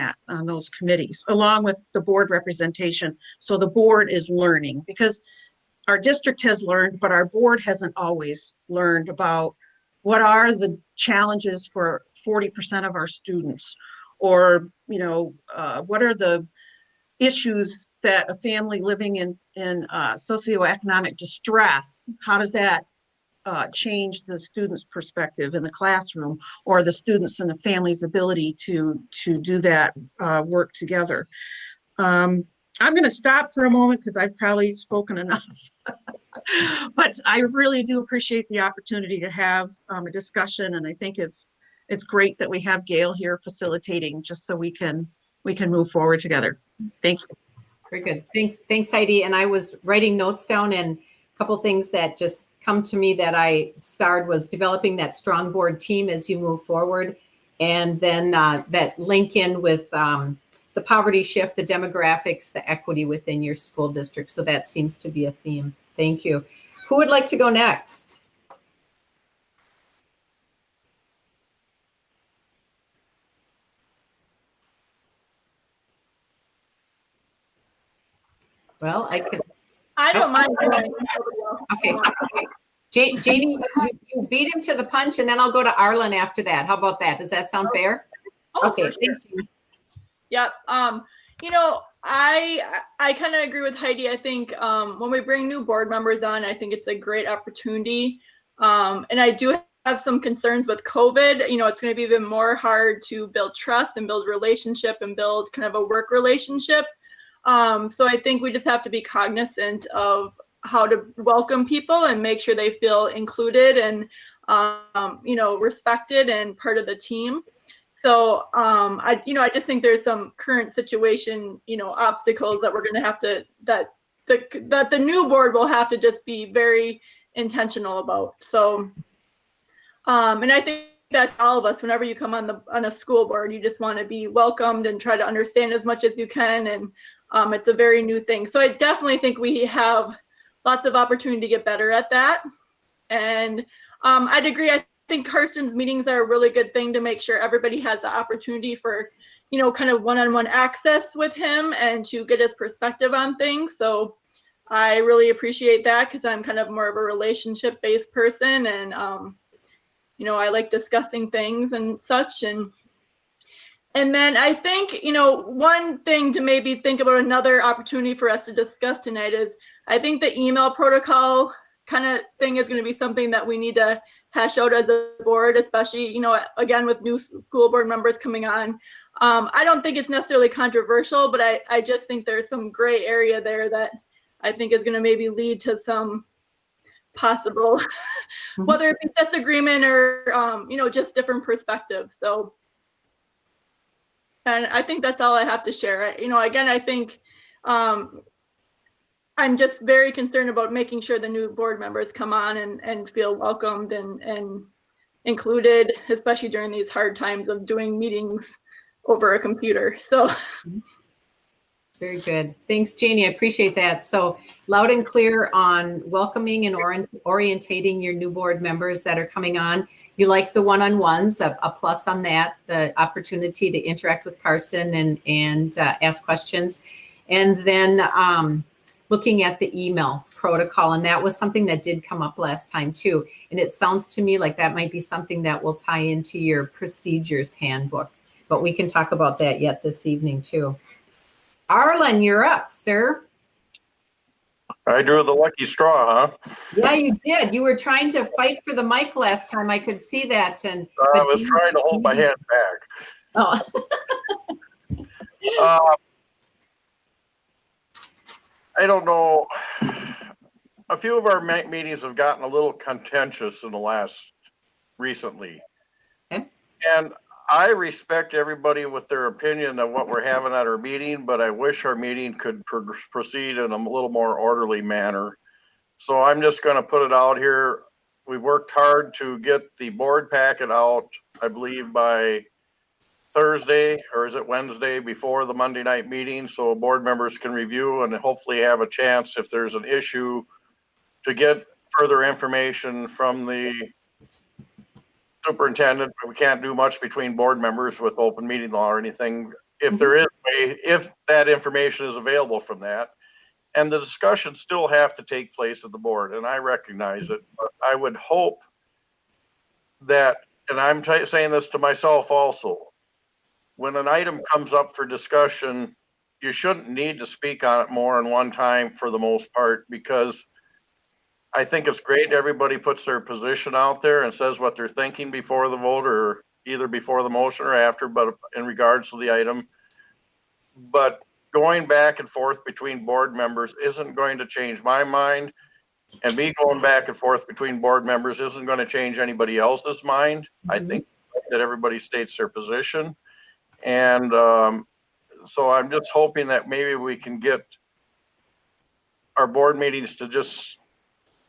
those committees, along with the board representation. So the board is learning, because our district has learned, but our board hasn't always learned about what are the challenges for 40% of our students? Or, what are the issues that a family living in socioeconomic distress, how does that change the student's perspective in the classroom, or the students and the family's ability to do that work together? I'm going to stop for a moment because I've probably spoken enough. But I really do appreciate the opportunity to have a discussion, and I think it's great that we have Gail here facilitating, just so we can move forward together. Thank you. Very good. Thanks, Heidi. And I was writing notes down, and a couple things that just come to me that I starred was developing that strong board team as you move forward, and then that link in with the poverty shift, the demographics, the equity within your school district. So that seems to be a theme. Thank you. Who would like to go next? Well, I don't mind. Okay. Jamie, you beat him to the punch, and then I'll go to Arlen after that. How about that? Does that sound fair? Okay, thanks. Yep. I kind of agree with Heidi. I think when we bring new board members on, I think it's a great opportunity. And I do have some concerns with COVID. It's going to be even more hard to build trust and build relationship and build kind of a work relationship. So I think we just have to be cognizant of how to welcome people and make sure they feel included and, respected and part of the team. So I just think there's some current situation, obstacles that we're going to have to, that the new board will have to just be very intentional about. So, and I think that all of us, whenever you come on a school board, you just want to be welcomed and try to understand as much as you can. And it's a very new thing. So I definitely think we have lots of opportunity to get better at that. And I'd agree. I think Karsten's meetings are a really good thing to make sure everybody has the opportunity for, kind of one-on-one access with him and to get his perspective on things. So I really appreciate that because I'm kind of more of a relationship-based person, and I like discussing things and such. And then I think, one thing to maybe think about, another opportunity for us to discuss tonight is, I think the email protocol kind of thing is going to be something that we need to hash out as a board, especially, again, with new school board members coming on. I don't think it's necessarily controversial, but I just think there's some gray area there that I think is going to maybe lead to some possible, whether it be disagreement or, just different perspectives. So, and I think that's all I have to share. Again, I think I'm just very concerned about making sure the new board members come on and feel welcomed and included, especially during these hard times of doing meetings over a computer. So. Very good. Thanks, Janie. I appreciate that. So loud and clear on welcoming and orientating your new board members that are coming on. You like the one-on-ones, a plus on that, the opportunity to interact with Karsten and ask questions. And then looking at the email protocol, and that was something that did come up last time too. And it sounds to me like that might be something that will tie into your procedures handbook, but we can talk about that yet this evening too. Arlen, you're up, sir. I drew the lucky straw, huh? Yeah, you did. You were trying to fight for the mic last time. I could see that. And I was trying to hold my hand back. Oh. I don't know. A few of our meetings have gotten a little contentious in the recently. Okay. And I respect everybody with their opinion of what we're having at our meeting, but I wish our meeting could proceed in a little more orderly manner. So I'm just going to put it out here. We worked hard to get the board packet out, I believe, by Thursday, or is it Wednesday, before the Monday night meeting, so board members can review and hopefully have a chance, if there's an issue, to get further information from the superintendent. We can't do much between board members with open meeting law or anything. If there is if that information is available from that, and the discussions still have to take place at the board, and I recognize it, but I would hope that, and I'm saying this to myself also, when an item comes up for discussion, you shouldn't need to speak on it more than one time for the most part, because I think it's great everybody puts their position out there and says what they're thinking before the vote, or either before the motion or after, but in regards to the item. But going back and forth between board members isn't going to change my mind. And me going back and forth between board members isn't going to change anybody else's mind. I think that everybody states their position. And so I'm just hoping that maybe we can get our board meetings to just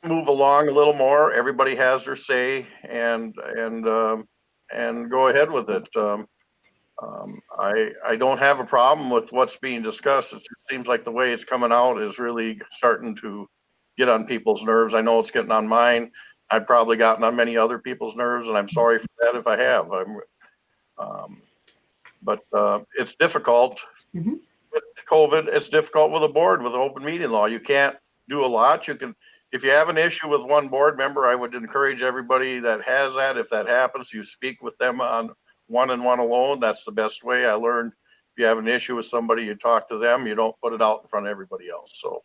move along a little more. Everybody has their say, and go ahead with it. I don't have a problem with what's being discussed. It just seems like the way it's coming out is really starting to get on people's nerves. I know it's getting on mine. I've probably gotten on many other people's nerves, and I'm sorry for that if I have. But it's difficult with COVID. It's difficult with a board with an open meeting law. You can't do a lot. You can, if you have an issue with one board member, I would encourage everybody that has that, if that happens, you speak with them on one-on-one alone. That's the best way. I learned if you have an issue with somebody, you talk to them. You don't put it out in front of everybody else. So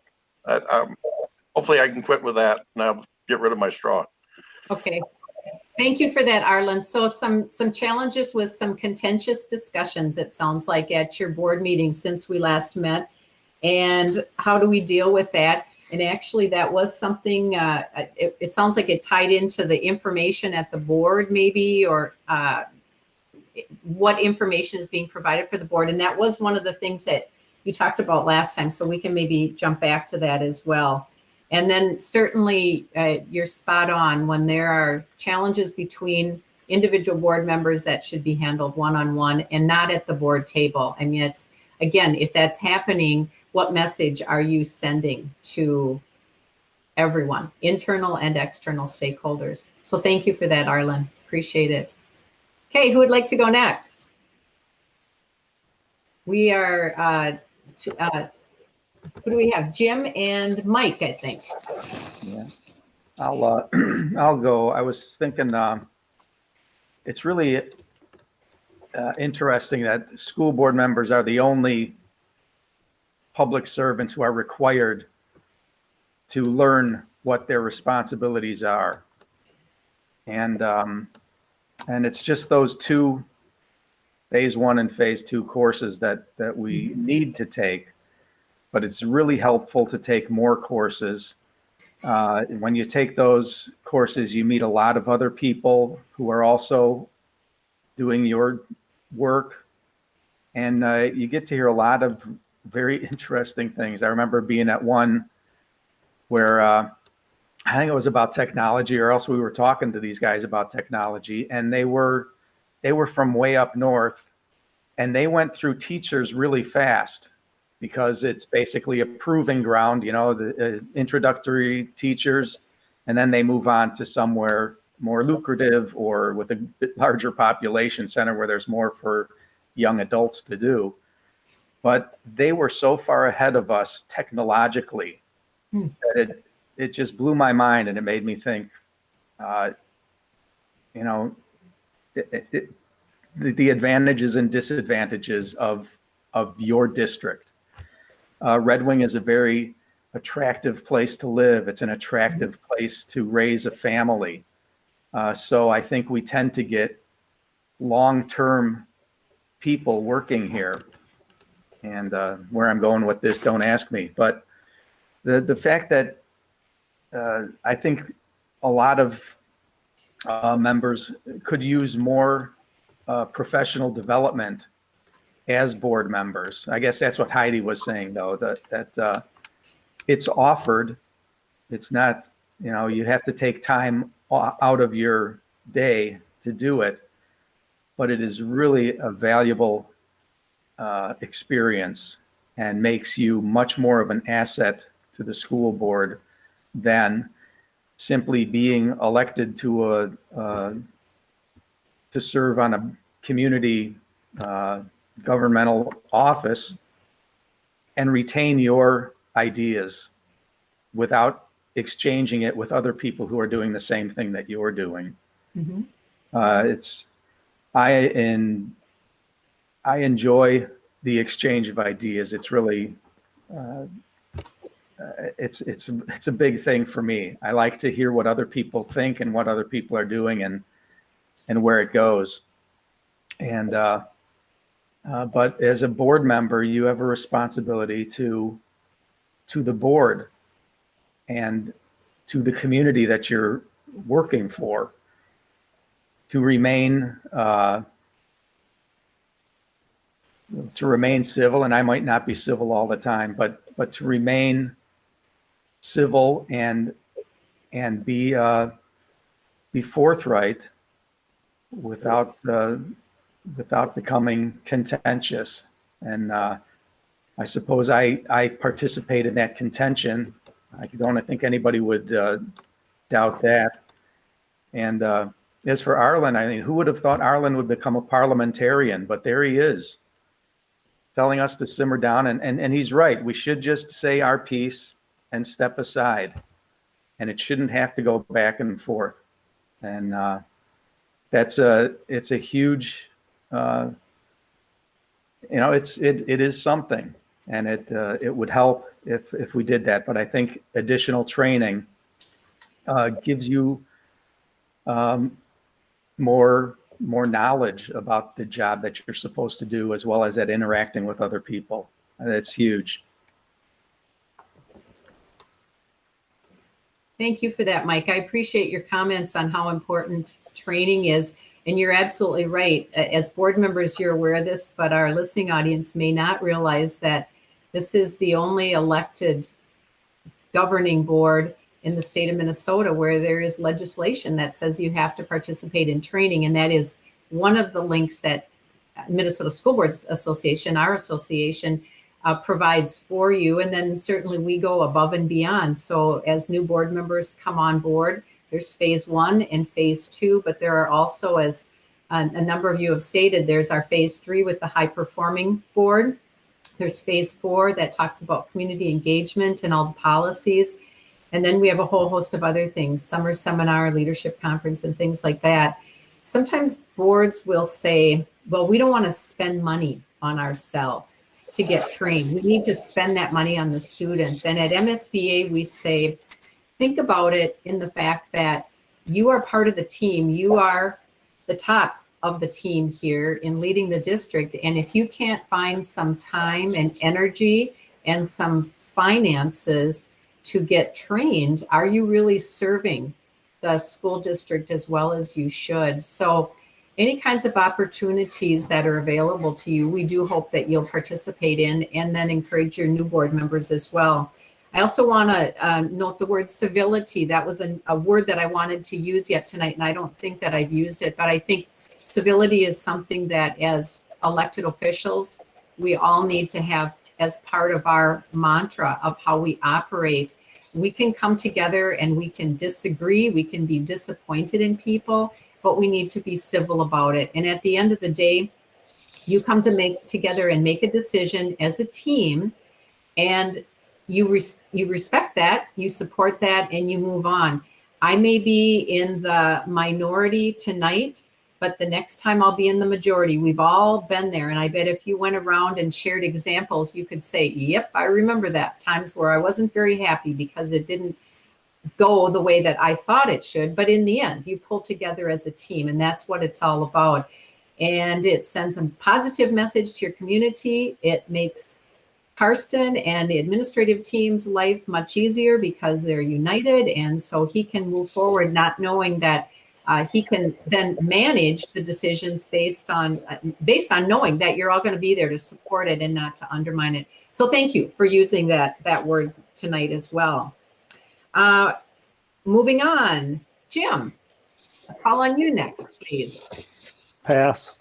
hopefully I can quit with that and I'll get rid of my straw. Okay. Thank you for that, Arlen. So some challenges with some contentious discussions, it sounds like, at your board meeting since we last met. And how do we deal with that? And actually, that was something, it sounds like it tied into the information at the board maybe, or what information is being provided for the board. And that was one of the things that you talked about last time. So we can maybe jump back to that as well. And then certainly you're spot on when there are challenges between individual board members that should be handled one-on-one and not at the board table. I mean, it's, again, if that's happening, what message are you sending to everyone, internal and external stakeholders? So thank you for that, Arlen. Appreciate it. Okay, who would like to go next? We are, who do we have? Jim and Mike, I think. Yeah, I'll go. I was thinking it's really interesting that school board members are the only public servants who are required to learn what their responsibilities are. And it's just those two phase 1 and phase 2 courses that we need to take. But it's really helpful to take more courses. When you take those courses, you meet a lot of other people who are also doing your work, and you get to hear a lot of very interesting things. I remember being at one where I think it was about technology, or else we were talking to these guys about technology, and they were from way up north, and they went through teachers really fast, because it's basically a proving ground, you know, the introductory teachers, and then they move on to somewhere more lucrative or with a bit larger population center where there's more for young adults to do. But they were so far ahead of us technologically that it just blew my mind, and it made me think, you know, the advantages and disadvantages of your district. Red Wing is a very attractive place to live. It's an attractive place to raise a family. So I think we tend to get long-term people working here. And where I'm going with this, don't ask me. But the fact that I think a lot of members could use more professional development as board members. I guess that's what Heidi was saying, though, that it's offered. It's not, you know, you have to take time out of your day to do it, but it is really a valuable experience and makes you much more of an asset to the school board than simply being elected to to serve on a community governmental office and retain your ideas without exchanging it with other people who are doing the same thing that you're doing. I enjoy the exchange of ideas. It's really, it's a big thing for me. I like to hear what other people think and what other people are doing and where it goes. And, but as a board member, you have a responsibility to the board and to the community that you're working for, to remain civil. And I might not be civil all the time, but to remain civil and be forthright without becoming contentious. And I suppose I participate in that contention. I don't think anybody would doubt that. And as for Arlen, I mean, who would have thought Arlen would become a parliamentarian? But there he is, telling us to simmer down. And he's right. We should just say our piece and step aside. And it shouldn't have to go back and forth. And it's a huge, it is something. And it would help if we did that. But I think additional training gives you more knowledge about the job that you're supposed to do, as well as that interacting with other people. That's huge. Thank you for that, Mike. I appreciate your comments on how important training is. And you're absolutely right. As board members, you're aware of this, but our listening audience may not realize that this is the only elected governing board in the state of Minnesota where there is legislation that says you have to participate in training. And that is one of the links that Minnesota School Boards Association, our association, provides for you. And then certainly we go above and beyond. So as new board members come on board, there's phase 1 and phase 2, but there are also, as a number of you have stated, there's our phase 3 with the high performing board. There's phase 4 that talks about community engagement and all the policies. And then we have a whole host of other things, summer seminar, leadership conference, and things like that. Sometimes boards will say, well, we don't want to spend money on ourselves to get trained. We need to spend that money on the students. And at MSBA, we say, think about it in the fact that you are part of the team. You are the top of the team here in leading the district. And if you can't find some time and energy and some finances to get trained, are you really serving the school district as well as you should? So any kinds of opportunities that are available to you, we do hope that you'll participate in, and then encourage your new board members as well. I also want to note the word civility. That was a word that I wanted to use yet tonight, and I don't think that I've used it, but I think civility is something that as elected officials, we all need to have as part of our mantra of how we operate. We can come together and we can disagree, we can be disappointed in people, but we need to be civil about it. And at the end of the day, you come together and make a decision as a team, and you respect that, you support that, and you move on. I may be in the minority tonight, but the next time I'll be in the majority. We've all been there. And I bet if you went around and shared examples, you could say, yep, I remember that. Times where I wasn't very happy because it didn't go the way that I thought it should. But in the end, you pull together as a team, and that's what it's all about. And it sends a positive message to your community. It makes Karsten and the administrative team's life much easier because they're united. And so he can move forward not knowing that he can then manage the decisions based on knowing that you're all going to be there to support it and not to undermine it. So thank you for using that word tonight as well. Moving on, Jim, I'll call on you next, please. Pass.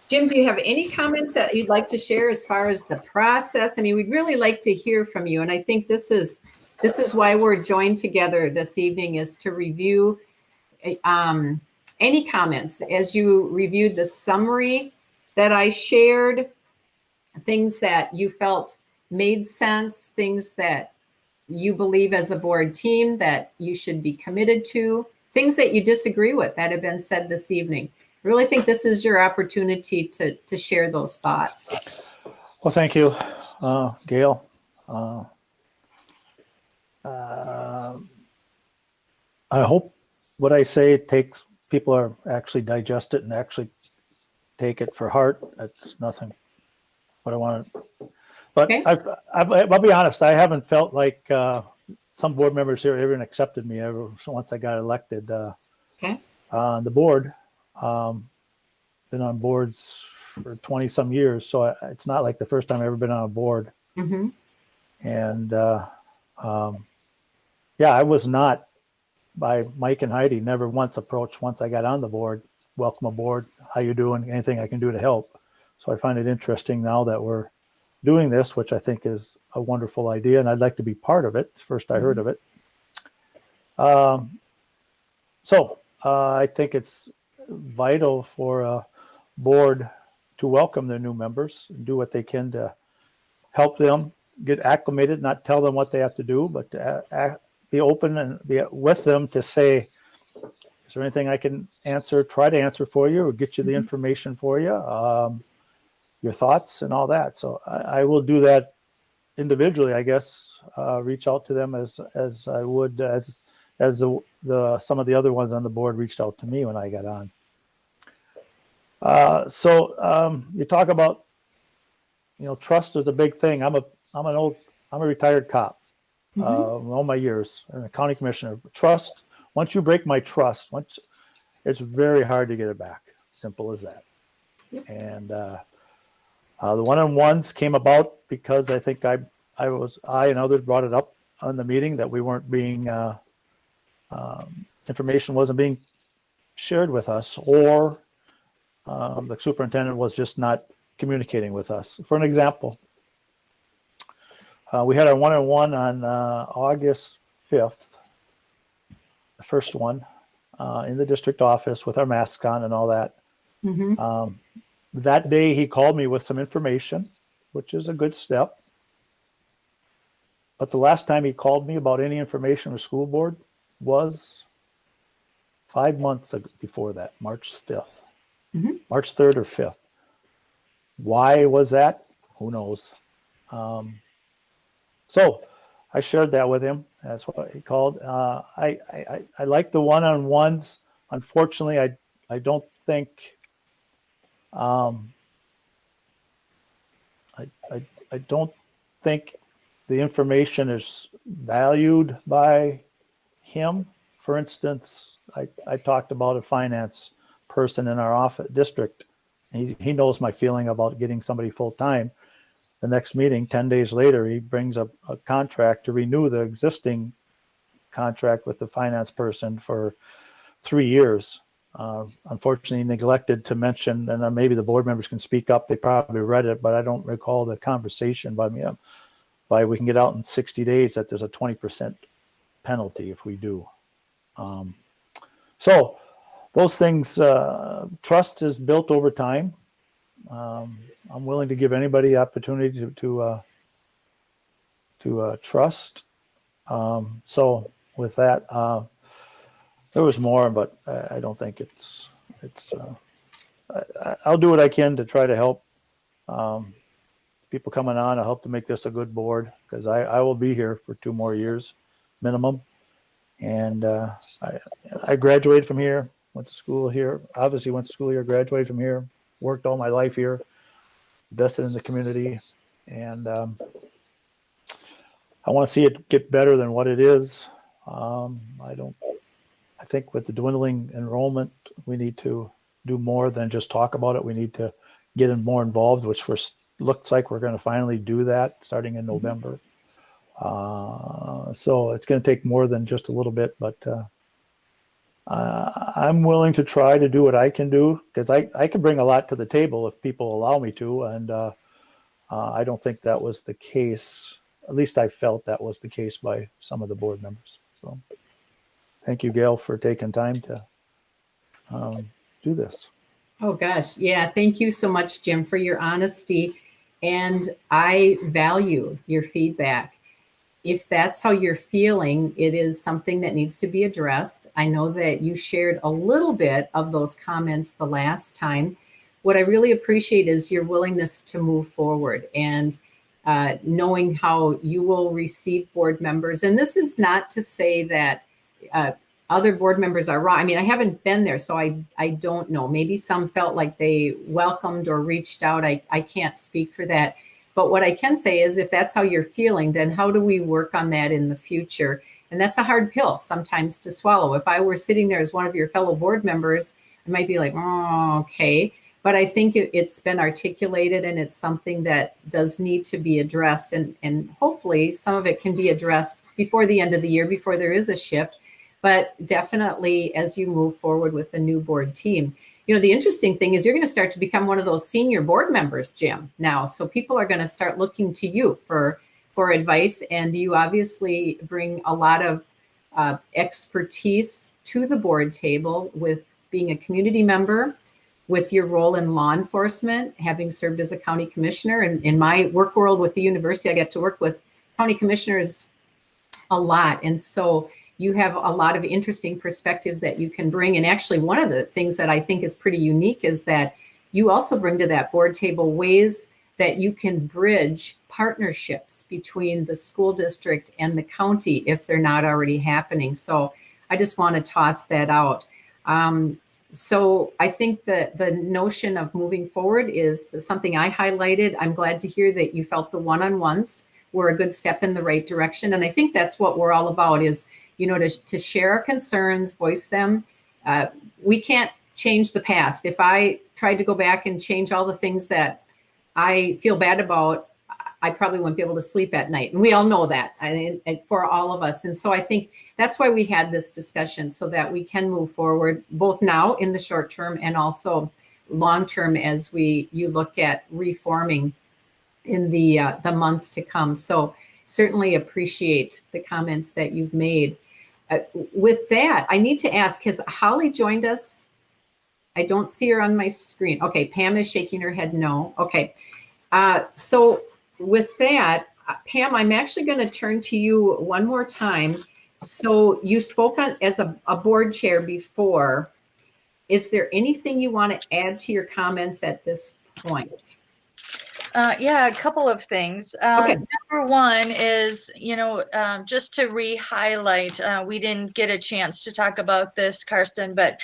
Jim, do you have any comments that you'd like to share as far as the process? I mean, we'd really like to hear from you. And I think this is why we're joined together this evening, is to review any comments as you reviewed the summary that I shared, things that you felt made sense, things that you believe as a board team that you should be committed to, things that you disagree with that have been said this evening. I really think this is your opportunity to share those thoughts. Well, thank you, Gail. I hope what I say people are actually digest it and actually take it for heart. That's nothing what I want to, but Okay. I'll be honest. I haven't felt like some board members here even accepted me once I got elected Okay. on the board. Been on boards for 20 some years. So it's not like the first time I've ever been on a board. Mm-hmm. And yeah, I was not by Mike and Heidi, never once approached once I got on the board. Welcome aboard. How you doing? Anything I can do to help. So I find it interesting now that we're doing this, which I think is a wonderful idea. And I'd like to be part of it. First I heard of it. So I think it's vital for a board to welcome their new members and do what they can to help them get acclimated, not tell them what they have to do, but to be open and be with them to say, is there anything I can answer, try to answer for you or get you the information for you, your thoughts and all that. So I will do that individually, I guess, reach out to them as I would, as some of the other ones on the board reached out to me when I got on. So you talk about, trust is a big thing. I'm a retired cop. All my years, and a county commissioner. Trust. Once you break my trust, it's very hard to get it back. Simple as that. Yep. And the one-on-ones came about because I think I and others brought it up on the meeting that we weren't being information wasn't being shared with us, or the superintendent was just not communicating with us. For an example, we had our one-on-one on August 5th, the first one, in the district office with our masks on and all that. Mm-hmm. That day he called me with some information, which is a good step. But the last time he called me about any information from the school board was 5 months before that, March 5th, March 3rd or 5th. Why was that? Who knows? So I shared that with him. That's what he called. I like the one-on-ones. Unfortunately, I don't think I don't think the information is valued by him. For instance, I talked about a finance person in our office district. He knows my feeling about getting somebody full-time. The next meeting, 10 days later, he brings up a contract to renew the existing contract with the finance person for 3 years. Unfortunately, neglected to mention, and maybe the board members can speak up. They probably read it, but I don't recall the conversation by me. By we can get out in 60 days that there's a 20% penalty if we do. So those things, trust is built over time. I'm willing to give anybody opportunity to trust. So with that, there was more, but I don't think it's. I'll do what I can to try to help people coming on. I'll help to make this a good board because I will be here for 2 more years minimum. And I graduated from here, went to school here, obviously went to school here, graduated from here, worked all my life here, invested in the community. And I want to see it get better than what it is. I think with the dwindling enrollment, we need to do more than just talk about it. We need to get more involved, which looks like we're going to finally do that starting in November. So it's going to take more than just a little bit, but I'm willing to try to do what I can do because I can bring a lot to the table if people allow me to. And I don't think that was the case. At least I felt that was the case by some of the board members. So thank you, Gail, for taking time to do this. Oh, gosh. Yeah. Thank you so much, Jim, for your honesty. And I value your feedback. if that's how you're feeling, it is something that needs to be addressed. I know that you shared a little bit of those comments the last time. What I really appreciate is your willingness to move forward and knowing how you will receive board members. And this is not to say that other board members are wrong. I mean, I haven't been there, so I don't know. Maybe some felt like they welcomed or reached out. I can't speak for that. But what I can say is if that's how you're feeling, then how do we work on that in the future? And that's a hard pill sometimes to swallow. If I were sitting there as one of your fellow board members, I might be like, oh, okay. But I think it's been articulated and it's something that does need to be addressed. And hopefully some of it can be addressed before the end of the year, before there is a shift. But definitely as you move forward with a new board team. You know, the interesting thing is you're going to start to become one of those senior board members, Jim, now. So people are going to start looking to you for advice. And you obviously bring a lot of expertise to the board table with being a community member, with your role in law enforcement, having served as a county commissioner. And in my work world with the university, I get to work with county commissioners a lot. And so you have a lot of interesting perspectives that you can bring. And actually, one of the things that I think is pretty unique is that you also bring to that board table ways that you can bridge partnerships between the school district and the county if they're not already happening. So I just want to toss that out. So I think that the notion of moving forward is something I highlighted. I'm glad to hear that you felt the one-on-ones were a good step in the right direction. And I think that's what we're all about is, you know, to share our concerns, voice them. We can't change the past. If I tried to go back and change all the things that I feel bad about, I probably wouldn't be able to sleep at night. And we all know that and for all of us. And so I think that's why we had this discussion so that we can move forward both now in the short term and also long term as you look at reforming in the months to come. So certainly appreciate the comments that you've made. With that, I need to ask, has Holly joined us? I don't see her on my screen. Okay, Pam is shaking her head no. Okay, so with that, Pam, I'm actually going to turn to you one more time. So you spoke on as a board chair before. Is there anything you want to add to your comments at this point? Yeah, a couple of things. Okay. Number one is, just to re-highlight, we didn't get a chance to talk about this, Karsten, but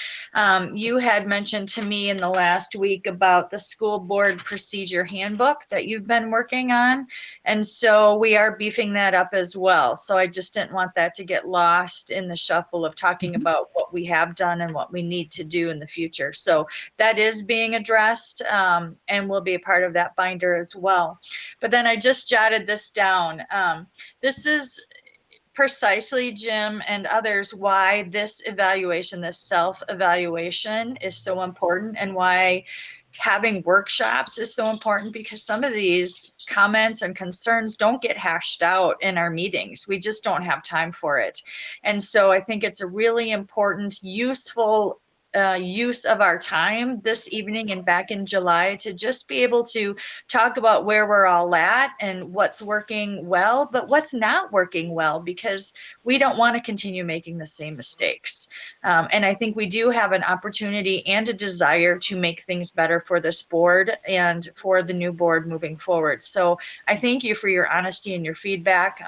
you had mentioned to me in the last week about the school board procedure handbook that you've been working on. And so we are beefing that up as well. So I just didn't want that to get lost in the shuffle of talking about what we have done and what we need to do in the future. So that is being addressed and will be a part of that binder as well. But then I just jotted this down. This is precisely, Jim and others, why this evaluation, this self-evaluation is so important and why having workshops is so important, because some of these comments and concerns don't get hashed out in our meetings. We just don't have time for it. And so I think it's a really important, useful use of our time this evening and back in July to just be able to talk about where we're all at and what's working well, but what's not working well, because we don't want to continue making the same mistakes. And I think we do have an opportunity and a desire to make things better for this board and for the new board moving forward. So I thank you for your honesty and your feedback.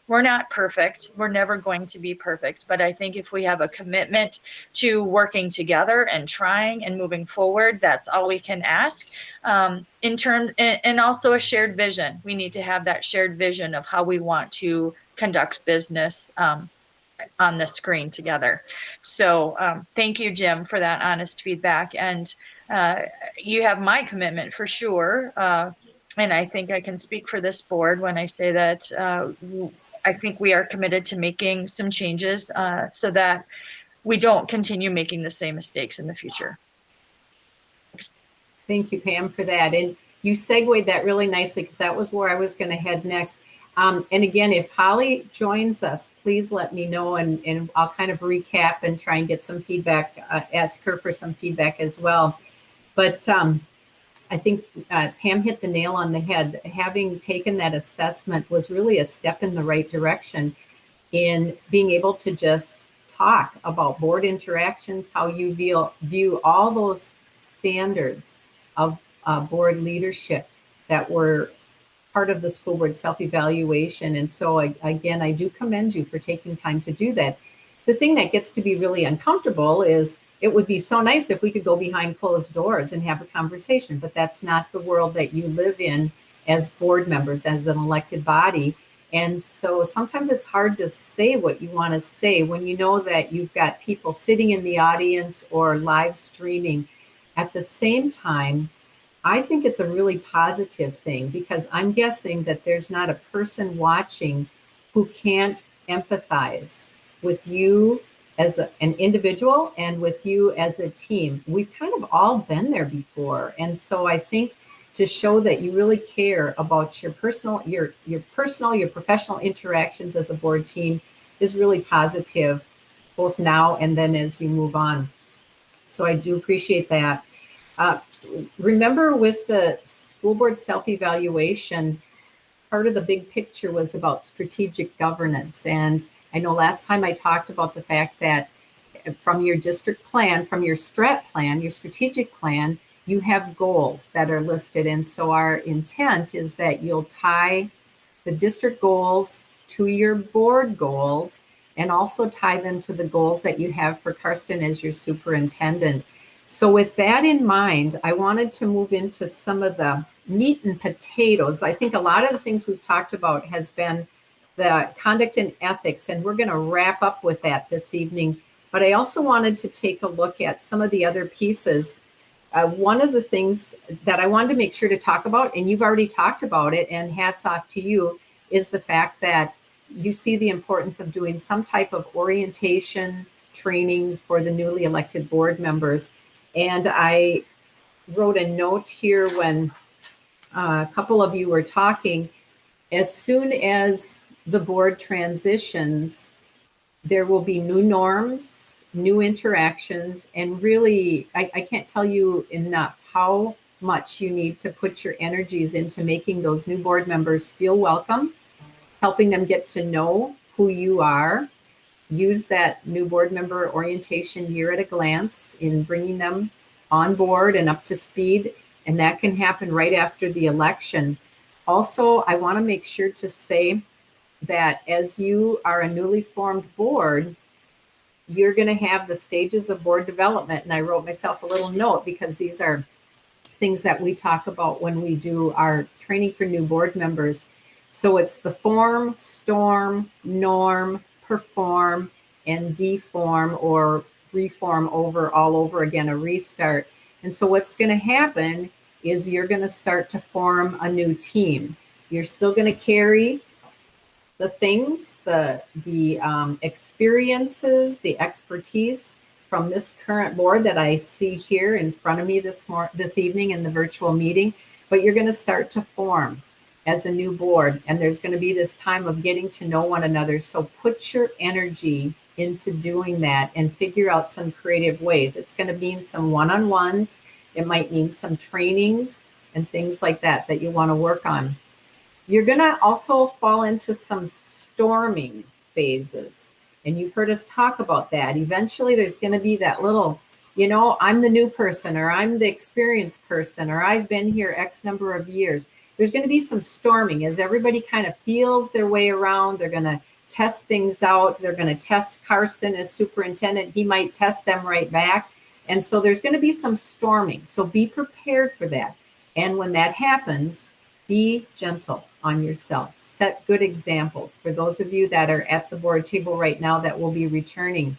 We're not perfect. We're never going to be perfect, but I think if we have a commitment to working together and trying and moving forward, that's all we can ask. In terms, and also a shared vision. We need to have that shared vision of how we want to conduct business on the screen together. So thank you, Jim, for that honest feedback. And you have my commitment for sure. And I think I can speak for this board when I say that I think we are committed to making some changes so that we don't continue making the same mistakes in the future. Thank you, Pam, for that. And you segued that really nicely because that was where I was going to head next. And again, if Holly joins us, please let me know and I'll kind of recap and try and get some feedback, ask her for some feedback as well. But I think Pam hit the nail on the head. Having taken that assessment was really a step in the right direction in being able to just talk about board interactions, how you view all those standards of board leadership that were part of the school board self-evaluation. And so again, I do commend you for taking time to do that. The thing that gets to be really uncomfortable is it would be so nice if we could go behind closed doors and have a conversation, but that's not the world that you live in as board members, as an elected body. And so sometimes it's hard to say what you want to say when you know that you've got people sitting in the audience or live streaming. At the same time, I think it's a really positive thing because I'm guessing that there's not a person watching who can't empathize with you as an individual and with you as a team. We've kind of all been there before. And so I think to show that you really care about your personal, your professional interactions as a board team is really positive, both now and then as you move on. So I do appreciate that. Remember with the school board self-evaluation, part of the big picture was about strategic governance. And I know last time I talked about the fact that from your district plan, from your strat plan, your strategic plan, you have goals that are listed. And so our intent is that you'll tie the district goals to your board goals and also tie them to the goals that you have for Karsten as your superintendent. So with that in mind, I wanted to move into some of the meat and potatoes. I think a lot of the things we've talked about has been the conduct and ethics, and we're going to wrap up with that this evening. But I also wanted to take a look at some of the other pieces. One of the things that I wanted to make sure to talk about, and you've already talked about it, and hats off to you, is the fact that you see the importance of doing some type of orientation training for the newly elected board members. And I wrote a note here when a couple of you were talking. As soon as the board transitions, there will be new norms, new interactions, and really, I can't tell you enough how much you need to put your energies into making those new board members feel welcome, helping them get to know who you are. Use that new board member orientation year at a glance in bringing them on board and up to speed, and that can happen right after the election. Also, I want to make sure to say that as you are a newly formed board, you're going to have the stages of board development. And I wrote myself a little note because these are things that we talk about when we do our training for new board members. So it's the form, storm, norm, perform, and deform or reform all over again, a restart. And so what's going to happen is you're going to start to form a new team. You're still going to carry the things, the experiences, the expertise from this current board that I see here in front of me this evening in the virtual meeting, but you're going to start to form as a new board, and there's going to be this time of getting to know one another. So put your energy into doing that and figure out some creative ways. It's going to mean some one-on-ones. It might mean some trainings and things like that you want to work on. You're going to also fall into some storming phases. And you've heard us talk about that. Eventually, there's going to be that little, I'm the new person, or I'm the experienced person, or I've been here X number of years. There's going to be some storming as everybody kind of feels their way around. They're going to test things out. They're going to test Karsten as superintendent. He might test them right back. And so there's going to be some storming. So be prepared for that. And when that happens, be gentle on yourself. Set good examples for those of you that are at the board table right now that will be returning.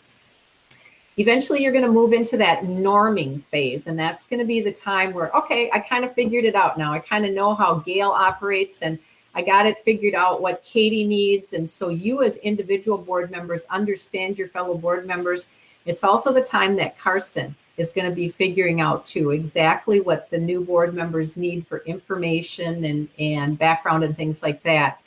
Eventually, you're going to move into that norming phase, and that's going to be the time where, okay, I kind of figured it out now. I kind of know how Gail operates, and I got it figured out what Katie needs. And so you as individual board members understand your fellow board members. It's also the time that Karsten is going to be figuring out too exactly what the new board members need for information and background and things like that.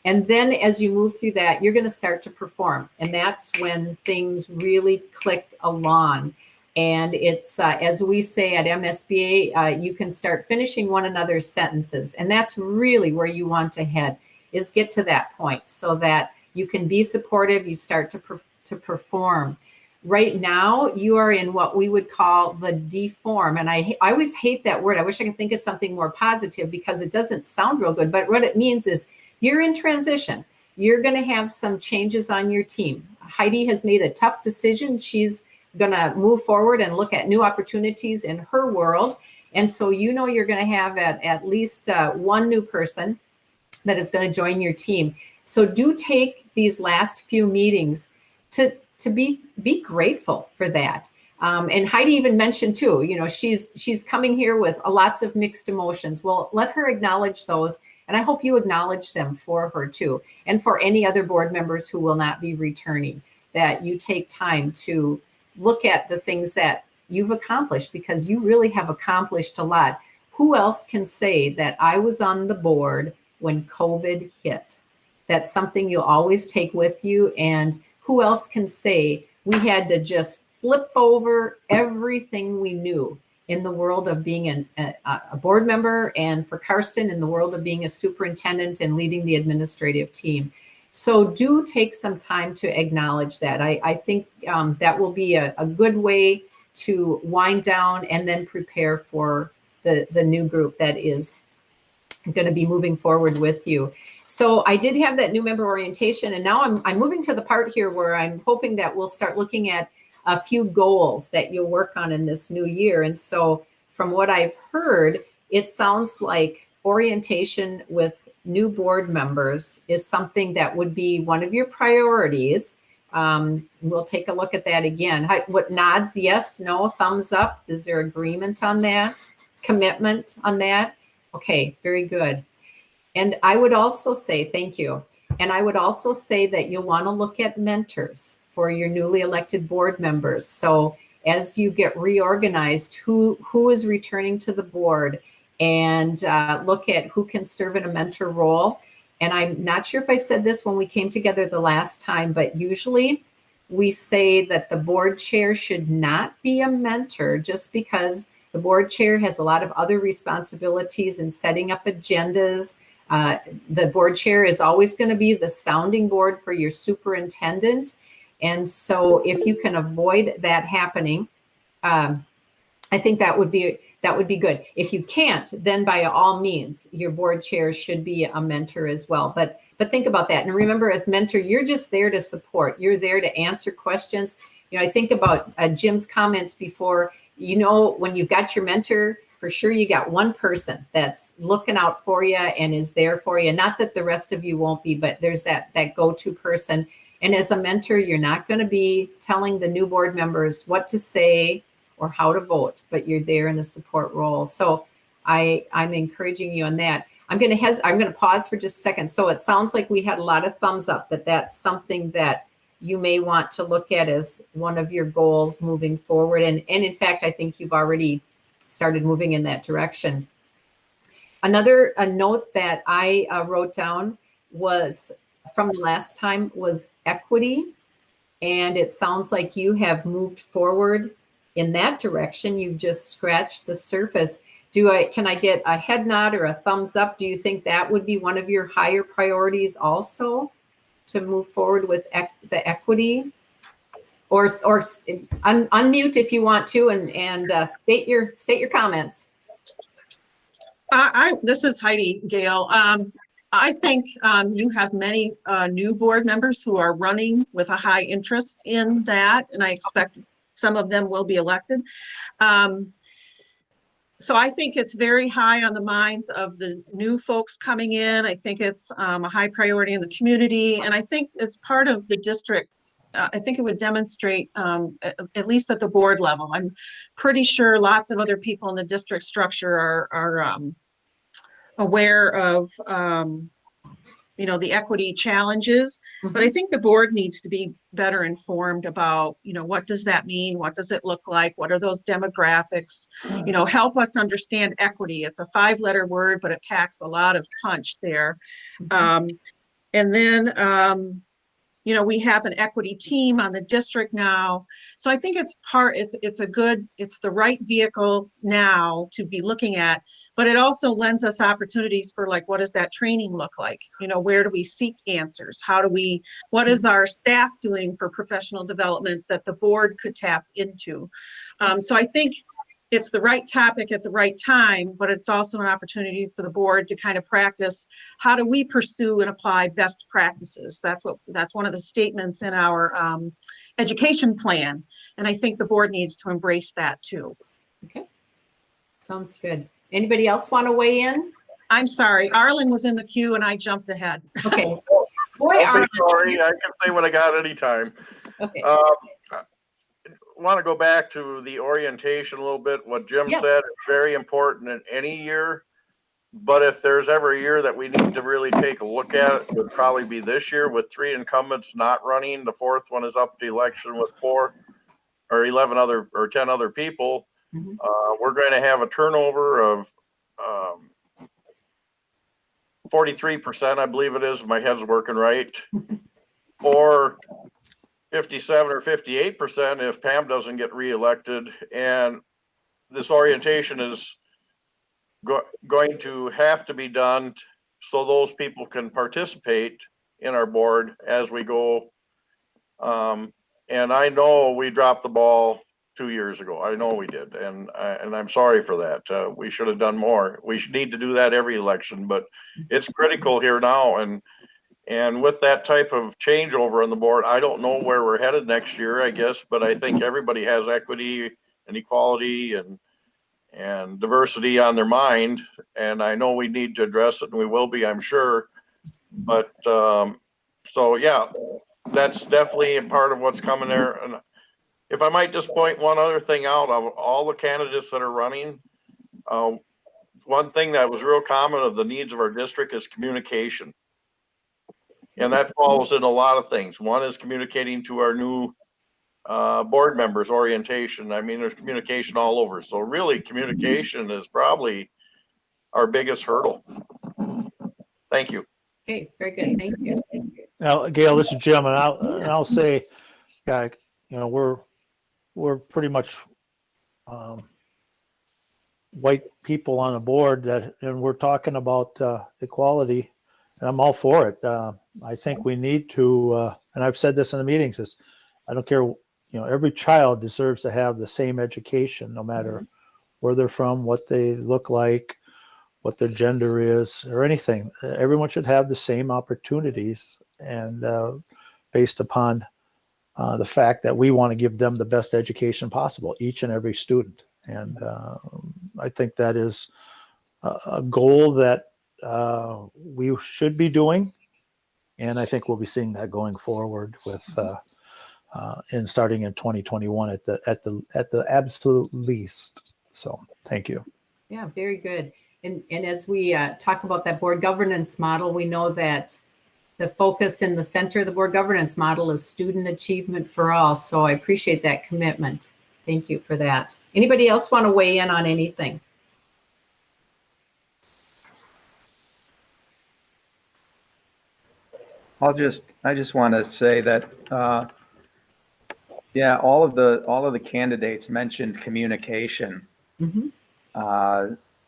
And then as you move through that, you're going to start to perform. And that's when things really click along. And it's, as we say at MSBA, you can start finishing one another's sentences. And that's really where you want to head, is get to that point so that you can be supportive, you start to perform. Right now, you are in what we would call the deform. And I always hate that word. I wish I could think of something more positive because it doesn't sound real good. But what it means is you're in transition. You're going to have some changes on your team. Heidi has made a tough decision. She's going to move forward and look at new opportunities in her world. And so you're going to have at least one new person that is going to join your team. So do take these last few meetings to be grateful for that. And Heidi even mentioned too, she's coming here with lots of mixed emotions. Well, let her acknowledge those. And I hope you acknowledge them for her too. And for any other board members who will not be returning, that you take time to look at the things that you've accomplished, because you really have accomplished a lot. Who else can say that I was on the board when COVID hit? That's something you'll always take with you. And who else can say we had to just flip over everything we knew in the world of being a board member, and for Karsten in the world of being a superintendent and leading the administrative team. So do take some time to acknowledge that. I think that will be a good way to wind down and then prepare for the new group that is going to be moving forward with you. So I did have that new member orientation, and now I'm moving to the part here where I'm hoping that we'll start looking at a few goals that you'll work on in this new year. And so from what I've heard, it sounds like orientation with new board members is something that would be one of your priorities. We'll take a look at that again. What nods? Yes, no, thumbs up? Is there agreement on that? Commitment on that? Okay, very good. And I would also say, thank you. And I would also say that you'll want to look at mentors for your newly elected board members. So as you get reorganized, who is returning to the board, and look at who can serve in a mentor role. And I'm not sure if I said this when we came together the last time, but usually we say that the board chair should not be a mentor, just because the board chair has a lot of other responsibilities in setting up agendas. The board chair is always going to be the sounding board for your superintendent. And so if you can avoid that happening, I think that would be good. If you can't, then by all means, your board chair should be a mentor as well. But think about that. And remember, as mentor, you're just there to support. You're there to answer questions. I think about Jim's comments before. When you've got your mentor, for sure you got one person that's looking out for you and is there for you. Not that the rest of you won't be, but there's that go-to person. And as a mentor, you're not going to be telling the new board members what to say or how to vote, but you're there in a support role. So I'm encouraging you on that. I'm going to pause for just a second. So it sounds like we had a lot of thumbs up, that's something that you may want to look at as one of your goals moving forward. And in fact, I think you've already started moving in that direction. A note that I wrote down was from the last time was equity. And it sounds like you have moved forward in that direction. You've just scratched the surface. Can I get a head nod or a thumbs up? Do you think that would be one of your higher priorities also, to move forward with the equity? Or unmute if you want to, and state your comments. This is Heidi, Gail. I think you have many new board members who are running with a high interest in that, and I expect some of them will be elected. So I think it's very high on the minds of the new folks coming in. I think it's a high priority in the community, and I think as part of the district, I think it would demonstrate, at least at the board level. I'm pretty sure lots of other people in the district structure are aware of, the equity challenges, but I think the board needs to be better informed about, what does that mean? What does it look like? What are those demographics? Help us understand equity. It's a 5-letter word, but it packs a lot of punch there. And then, You know, we have an equity team on the district now. So I think it's the right vehicle now to be looking at, but it also lends us opportunities for like, what does that training look like? You know, where do we seek answers? What is our staff doing for professional development that the board could tap into? So I think it's the right topic at the right time, but it's also an opportunity for the board to kind of practice, how do we pursue and apply best practices? That's one of the statements in our education plan. And I think the board needs to embrace that too. Okay. Sounds good. Anybody else want to weigh in? I'm sorry, Arlen was in the queue and I jumped ahead. Okay. Boy, Don't Arlen. be sorry, I can say what I got anytime. Okay. Want to go back to the orientation a little bit. What Jim said is very important in any year. But if there's ever a year that we need to really take a look at, it would probably be this year with 3 incumbents not running. The 4th one is up to election with 4 or 11 other or 10 other people. Mhm. We're going to have a turnover of 43%, I believe it is, if my head's working right, or 57 or 58% if Pam doesn't get reelected. And this orientation is going to have to be done so those people can participate in our board as we go. And I know we dropped the ball 2 years ago. I know we did. And I'm sorry for that. We should have done more. We should need to do that every election, but it's critical here now. And with that type of changeover on the board, I don't know where we're headed next year, I guess, but I think everybody has equity and equality and diversity on their mind. And I know we need to address it, and we will be, I'm sure. But so, yeah, that's definitely a part of what's coming there. And if I might just point one other thing out, of all the candidates that are running, one thing that was real common of the needs of our district is communication. And that falls in a lot of things. One is communicating to our new board members, orientation. I mean, there's communication all over. So really, communication is probably our biggest hurdle. Thank you. Okay, very good. Thank you. Now, Gail, this is Jim, and I'll say, yeah, you know, we're pretty much white people on the board and we're talking about equality, and I'm all for it. I think we need to, and I've said this in the meetings, is I don't care, you know, every child deserves to have the same education, no matter where they're from, what they look like, what their gender is, or anything. Everyone should have the same opportunities, and based upon the fact that we want to give them the best education possible, each and every student. And I think that is a goal that we should be doing. And I think we'll be seeing that going forward with in starting in 2021 at the absolute least. So thank you. Yeah, very good. And as we talk about that board governance model, we know that the focus in the center of the board governance model is student achievement for all. So I appreciate that commitment. Thank you for that. Anybody else want to weigh in on anything? I just want to say that, yeah, all of the candidates mentioned communication. Mm-hmm.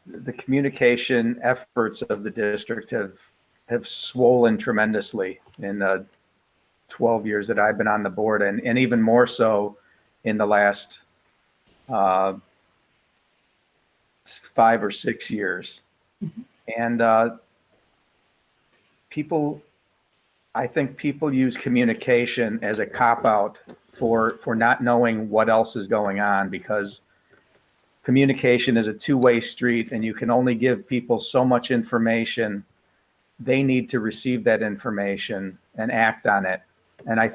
The communication efforts of the district have swollen tremendously in the 12 years that I've been on the board, and even more so in the last 5 or 6 years. Mm-hmm. And I think people use communication as a cop-out for not knowing what else is going on, because communication is a two-way street, and you can only give people so much information. They need to receive that information and act on it. And I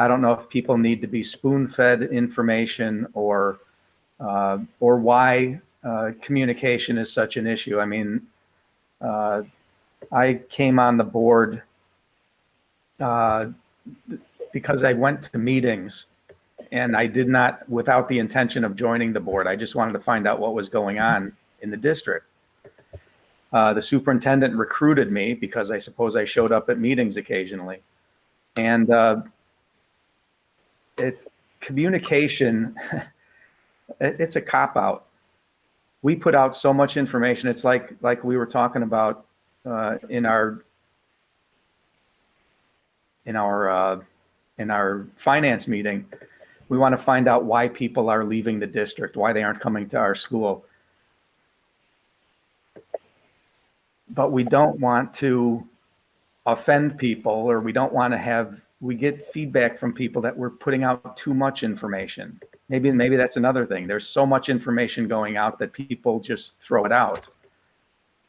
don't know if people need to be spoon-fed information or why communication is such an issue. I mean, I came on the board because I went to meetings, and I did not, without the intention of joining the board. I just wanted to find out what was going on in the district. The superintendent recruited me because I suppose I showed up at meetings occasionally. And it's communication. It's a cop out. We put out so much information. It's like we were talking about in our finance meeting. We want to find out why people are leaving the district, why they aren't coming to our school. But we don't want to offend people, or we don't want to have, we get feedback from people that we're putting out too much information. Maybe that's another thing. There's so much information going out that people just throw it out.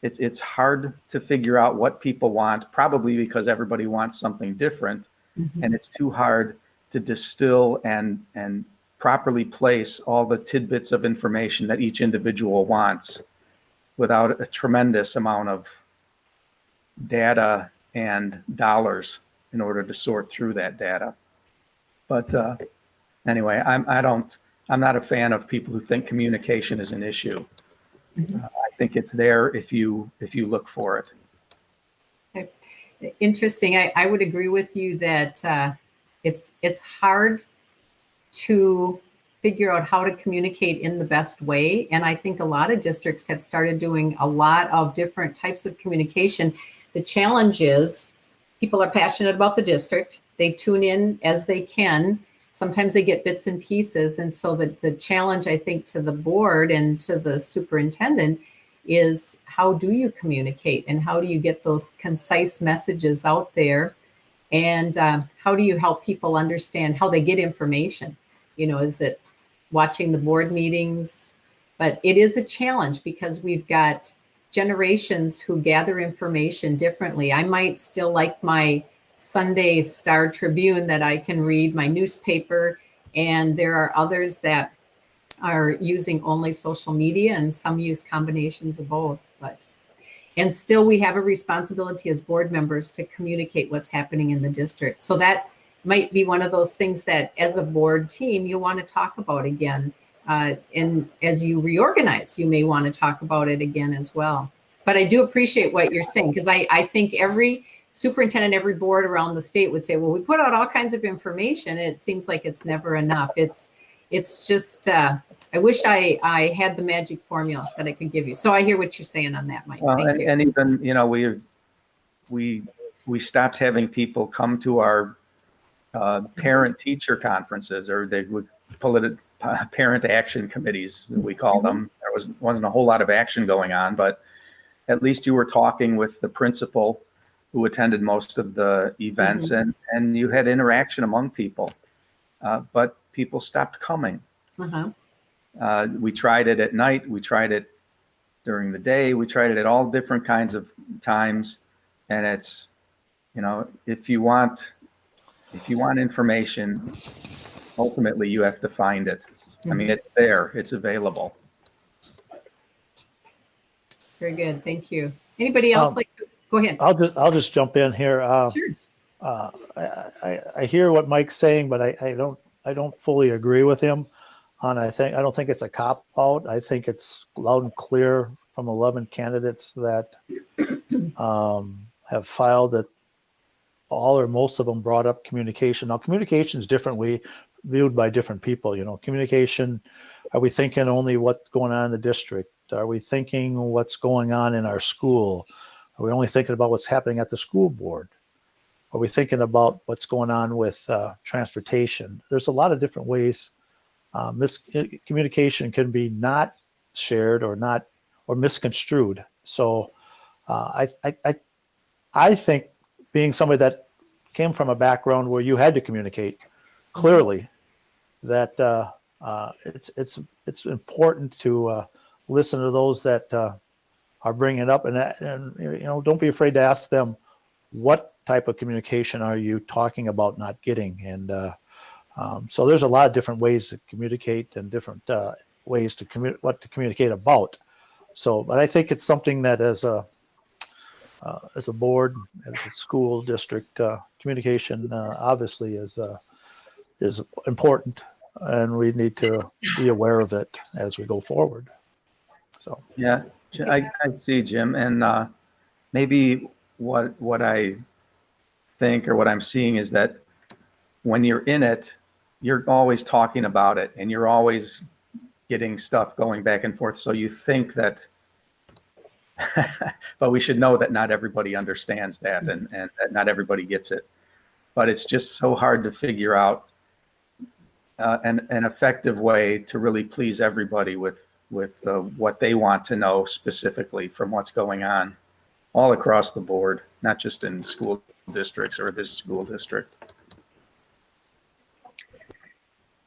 It's hard to figure out what people want, probably because everybody wants something different. Mhm. And it's too hard to distill and properly place all the tidbits of information that each individual wants without a tremendous amount of data and dollars in order to sort through that data. But anyway, I'm not a fan of people who think communication is an issue. I think it's there if you look for it. Interesting. I would agree with you that it's hard to figure out how to communicate in the best way. And I think a lot of districts have started doing a lot of different types of communication. The challenge is people are passionate about the district. They tune in as they can. Sometimes they get bits and pieces. And so the challenge, I think, to the board and to the superintendent is how do you communicate and how do you get those concise messages out there? And how do you help people understand how they get information? Is it watching the board meetings? But it is a challenge because we've got generations who gather information differently. I might still like my Sunday Star Tribune that I can read, my newspaper, and there are others that are using only social media, and some use combinations of both. And still we have a responsibility as board members to communicate what's happening in the district. So that might be one of those things that as a board team, you want to talk about again. And as you reorganize, you may want to talk about it again as well. But I do appreciate what you're saying, because I think every superintendent, every board around the state would say, well, we put out all kinds of information. It seems like it's never enough. It's just, I wish I had the magic formula that I could give you. So I hear what you're saying on that, Mike. Well, Thank you. and even, we stopped having people come to our parent-teacher conferences, or they would pull it parent action committees, we call them. There wasn't a whole lot of action going on, but at least you were talking with the principal who attended most of the events, and you had interaction among people. But people stopped coming. We tried it at night. We tried it during the day. We tried it at all different kinds of times. And it's, if you want information, ultimately you have to find it. I mean, it's there, it's available. Very good. Thank you. Anybody else like to go ahead? I'll just jump in here. Sure. I hear what Mike's saying, but I don't fully agree with him. I don't think it's a cop out. I think it's loud and clear from 11 candidates that have filed that all or most of them brought up communication. Now, communication is differently viewed by different people. Communication, are we thinking only what's going on in the district? Are we thinking what's going on in our school? Are we only thinking about what's happening at the school board? Are we thinking about what's going on with transportation? There's a lot of different ways. Communication can be not shared or misconstrued. So I think, being somebody that came from a background where you had to communicate clearly, that it's important to listen to those that are bringing it up, and don't be afraid to ask them, what type of communication are you talking about not getting? And so there's a lot of different ways to communicate and different ways to what to communicate about. So, but I think it's something that as a board, as a school district, communication obviously is important, and we need to be aware of it as we go forward. So yeah, I see, Jim, and maybe what I think, or what I'm seeing, is that when you're in it, you're always talking about it and you're always getting stuff going back and forth. So you think that, but we should know that not everybody understands that and that not everybody gets it. But it's just so hard to figure out an effective way to really please everybody with what they want to know specifically from what's going on all across the board, not just in school districts or this school district.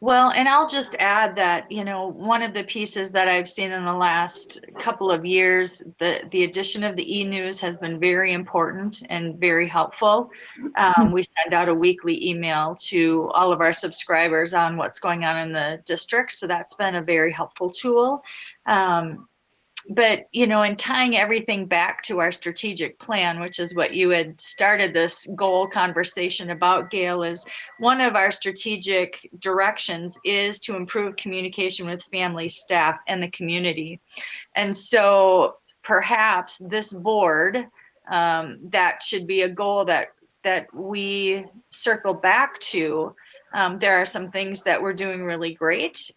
Well, and I'll just add that, one of the pieces that I've seen in the last couple of years, the addition of the e-news has been very important and very helpful. We send out a weekly email to all of our subscribers on what's going on in the district. So that's been a very helpful tool. But, in tying everything back to our strategic plan, which is what you had started this goal conversation about, Gail, is one of our strategic directions is to improve communication with families, staff, and the community. And so perhaps this board, that should be a goal that we circle back to. There are some things that we're doing really great.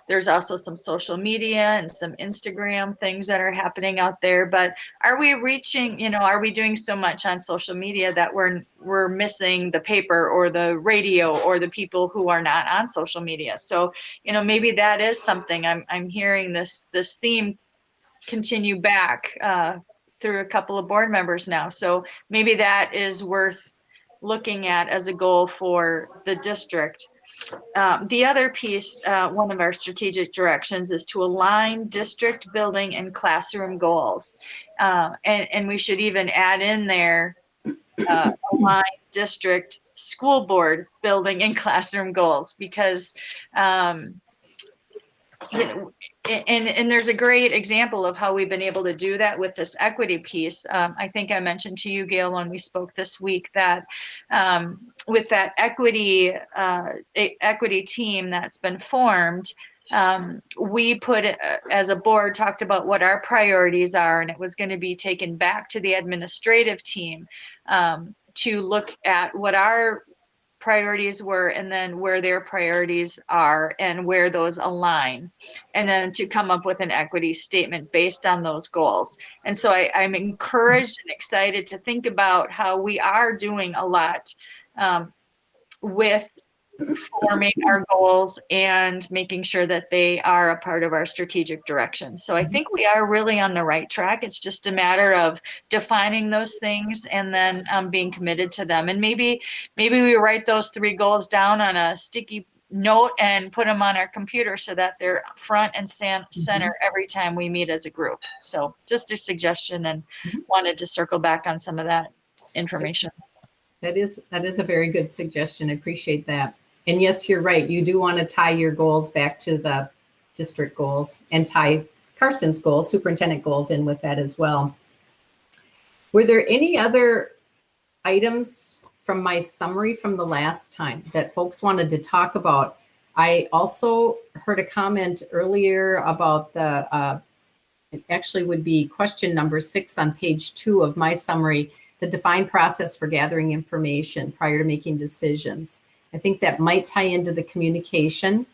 There's also some social media and some Instagram things that are happening out there, but are we reaching, are we doing so much on social media that we're missing the paper or the radio or the people who are not on social media? So, maybe that is something I'm hearing this theme continue back through a couple of board members now. So maybe that is worth looking at as a goal for the district. The other piece, one of our strategic directions, is to align district building and classroom goals. And we should even add in there, align district school board building and classroom goals, because and there's a great example of how we've been able to do that with this equity piece. I think I mentioned to you, Gail, when we spoke this week, that with that equity team that's been formed, we put, as a board, talked about what our priorities are, and it was going to be taken back to the administrative team to look at what our priorities were, and then where their priorities are and where those align, and then to come up with an equity statement based on those goals. And so I'm encouraged and excited to think about how we are doing a lot with forming our goals and making sure that they are a part of our strategic direction. So I think we are really on the right track. It's just a matter of defining those things and then being committed to them. And maybe we write those 3 goals down on a sticky note and put them on our computer so that they're front and center every time we meet as a group. So just a suggestion, and wanted to circle back on some of that information. That is a very good suggestion. I appreciate that. And yes, you're right. You do want to tie your goals back to the district goals and tie Karsten's goals, superintendent goals, in with that as well. Were there any other items from my summary from the last time that folks wanted to talk about? I also heard a comment earlier about it actually would be question number 6 on page 2 of my summary, the defined process for gathering information prior to making decisions. I think that might tie into the communication,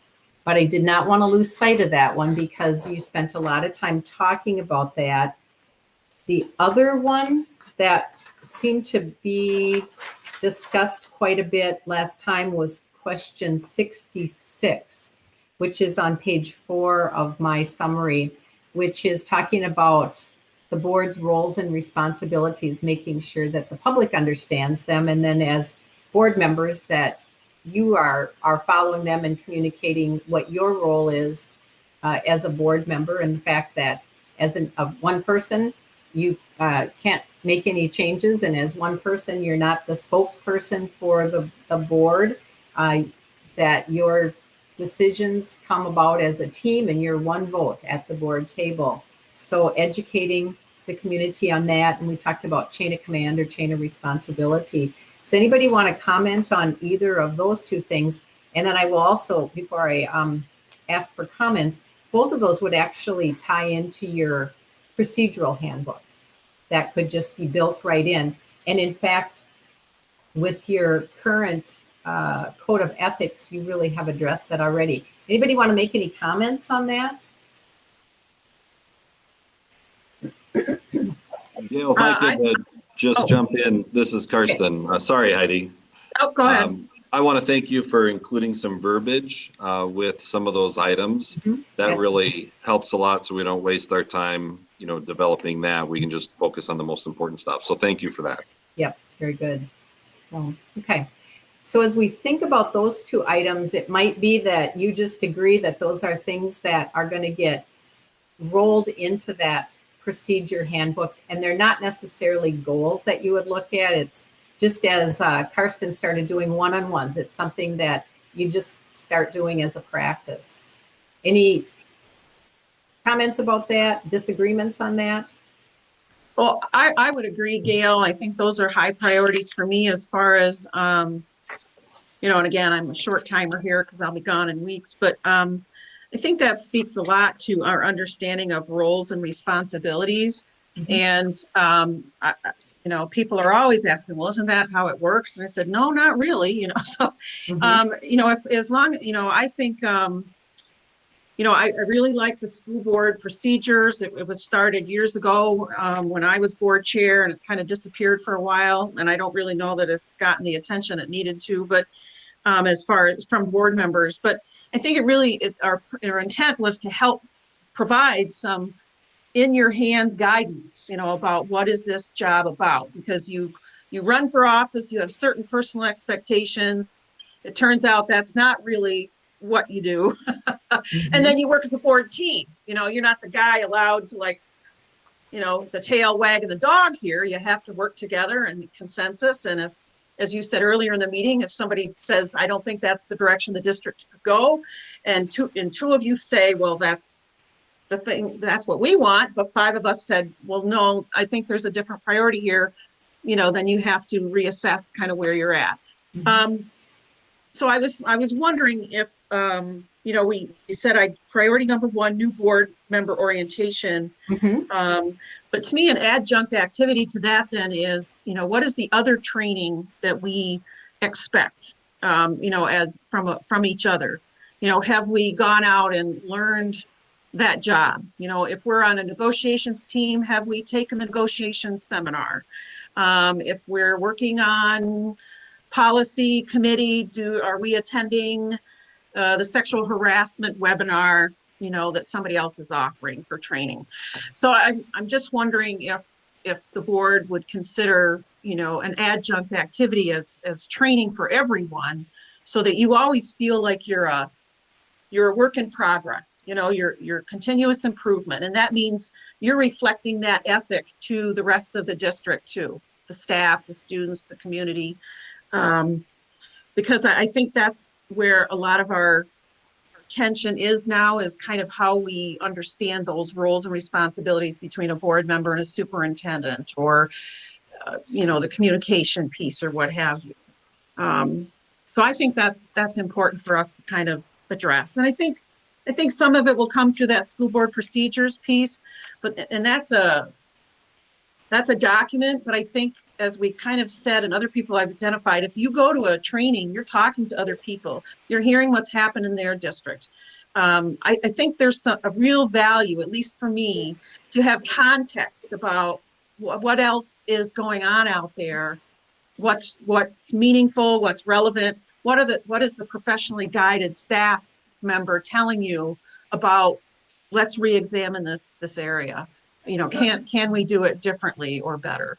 but I did not want to lose sight of that one because you spent a lot of time talking about that. The other one that seemed to be discussed quite a bit last time was question 66, which is on page 4 of my summary, which is talking about the board's roles and responsibilities, making sure that the public understands them, and then as board members that you are following them and communicating what your role is as a board member, and the fact that as one person, you can't make any changes, and as one person, you're not the spokesperson for the board, that your decisions come about as a team and you're one vote at the board table. So educating the community on that, and we talked about chain of command or chain of responsibility. Does anybody want to comment on either of those 2 things? And then I will also, before I ask for comments, both of those would actually tie into your procedural handbook. That could just be built right in. And in fact, with your current code of ethics, you really have addressed that already. Anybody want to make any comments on that? Gail, if I could just jump in, this is Karsten. Sorry, Heidi. Oh, go ahead. I want to thank you for including some verbiage with some of those items. That Yes. really helps a lot, so we don't waste our time, developing that. We can just focus on the most important stuff. So thank you for that. Yep, very good. So, okay. So as we think about those two items, it might be that you just agree that those are things that are going to get rolled into that procedure handbook, and they're not necessarily goals that you would look at. It's just as Karsten started doing one-on-ones, it's something that you just start doing as a practice. Any comments about that? Disagreements on that? Well, I would agree, Gail. I think those are high priorities for me as far as, and again, I'm a short timer here because I'll be gone in weeks, but I think that speaks a lot to our understanding of roles and responsibilities. And, people are always asking, well, isn't that how it works? And I said, no, not really, so, if, as long, I think, I really like the school board procedures. It was started years ago when I was board chair, and it's kind of disappeared for a while. And I don't really know that it's gotten the attention it needed to, but as far as from board members. But I think our intent was to help provide some in your hand guidance, about what is this job about? Because you run for office, you have certain personal expectations. It turns out that's not really what you do. And then you work as a board team. You're not the guy allowed to the tail wagging the dog here. You have to work together and consensus. And if, as you said earlier in the meeting, if somebody says, I don't think that's the direction the district could go, and two of you say, well, that's the thing, that's what we want, but 5 of us said, well, no, I think there's a different priority here, then you have to reassess kind of where you're at. So I was wondering if, we said priority number 1, new board member orientation. But to me, an adjunct activity to that then is, what is the other training that we expect, as from each other? Have we gone out and learned that job? If we're on a negotiations team, have we taken a negotiations seminar? If we're working on policy committee, are we attending the sexual harassment webinar, that somebody else is offering for training? So I'm just wondering if the board would consider, an adjunct activity as training for everyone, so that you always feel like you're a work in progress, your continuous improvement. And that means you're reflecting that ethic to the rest of the district too, the staff, the students, the community. Because I think that's where a lot of our tension is now, is kind of how we understand those roles and responsibilities between a board member and a superintendent, or, the communication piece or what have you. So I think that's important for us to kind of address. And I think some of it will come through that school board procedures piece, and that's a document. But I think, as we've kind of said, and other people I've identified, if you go to a training, you're talking to other people, you're hearing what's happened in their district. I think there's a real value, at least for me, to have context about what else is going on out there, what's meaningful, what's relevant, what is the professionally guided staff member telling you about, let's re-examine this area. Can we do it differently or better?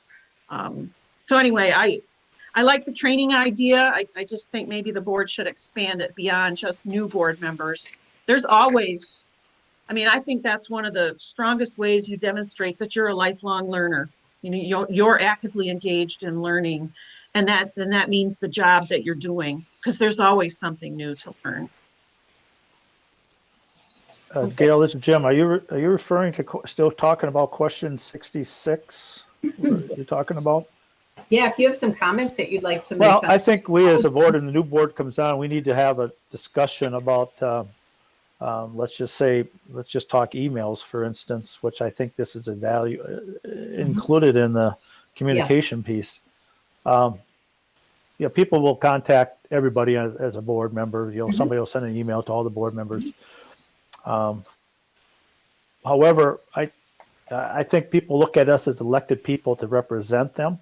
So anyway, I like the training idea. I just think maybe the board should expand it beyond just new board members. There's always, I think that's one of the strongest ways you demonstrate that you're a lifelong learner. You're actively engaged in learning, and that means the job that you're doing, because there's always something new to learn. Gail, this is Jim. Are you referring to still talking about question 66? You're talking about? Yeah, if you have some comments that you'd like to make. Well, I think we as a board, and the new board comes on, we need to have a discussion about, let's just talk emails, for instance, which I think this is a value included in the communication piece. people will contact everybody as a board member. Somebody will send an email to all the board members. However, I think people look at us as elected people to represent them.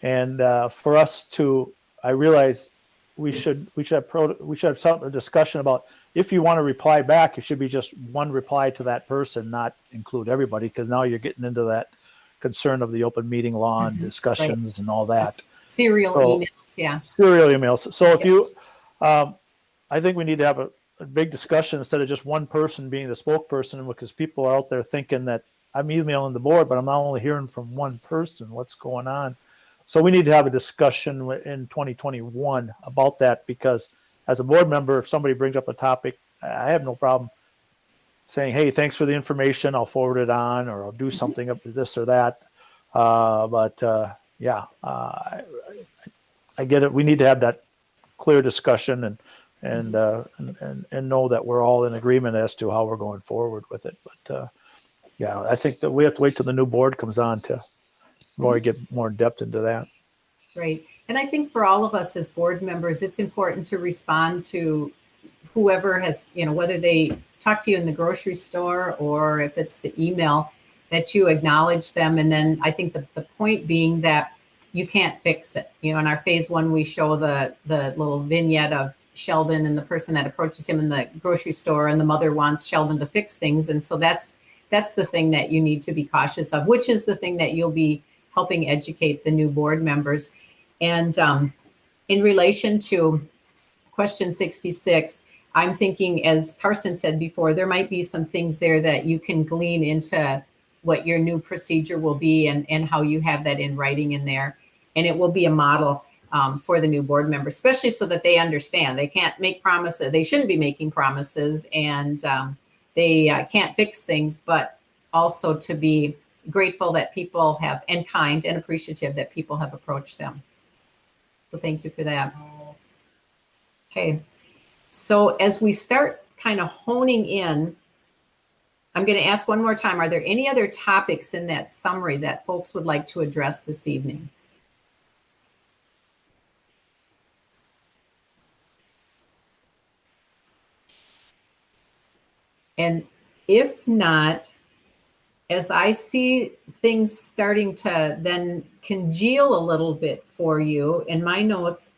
And for us to, I realize we should have a discussion about, if you want to reply back, it should be just one reply to that person, not include everybody, because now you're getting into that concern of the open meeting law and discussions and all that. Serial emails, yeah. Serial emails. So if you, I think we need to have a big discussion instead of just one person being the spokesperson, because people are out there thinking that I'm emailing the board, but I'm not only hearing from one person. What's going on? So we need to have a discussion in 2021 about that, because as a board member, if somebody brings up a topic, I have no problem saying, hey, thanks for the information. I'll forward it on, or I'll do something up to this or that. I get it. We need to have that clear discussion and know that we're all in agreement as to how we're going forward with it. But I think that we have to wait till the new board comes on to get more depth into that. Right. And I think for all of us as board members, it's important to respond to whoever has, whether they talk to you in the grocery store or if it's the email, that you acknowledge them. And then I think the point being that you can't fix it. In our phase 1, we show the little vignette of Sheldon and the person that approaches him in the grocery store, and the mother wants Sheldon to fix things. And so that's the thing that you need to be cautious of, which is the thing that you'll be helping educate the new board members. And in relation to question 66, I'm thinking, as Karsten said before, there might be some things there that you can glean into what your new procedure will be and how you have that in writing in there. And it will be a model for the new board members, especially so that they understand they can't make promises. They shouldn't be making promises, and they can't fix things, but also to be grateful that people have, and kind and appreciative that people have approached them. So thank you for that. Okay. So as we start kind of honing in, I'm going to ask one more time, are there any other topics in that summary that folks would like to address this evening? And if not, as I see things starting to then congeal a little bit for you, in my notes,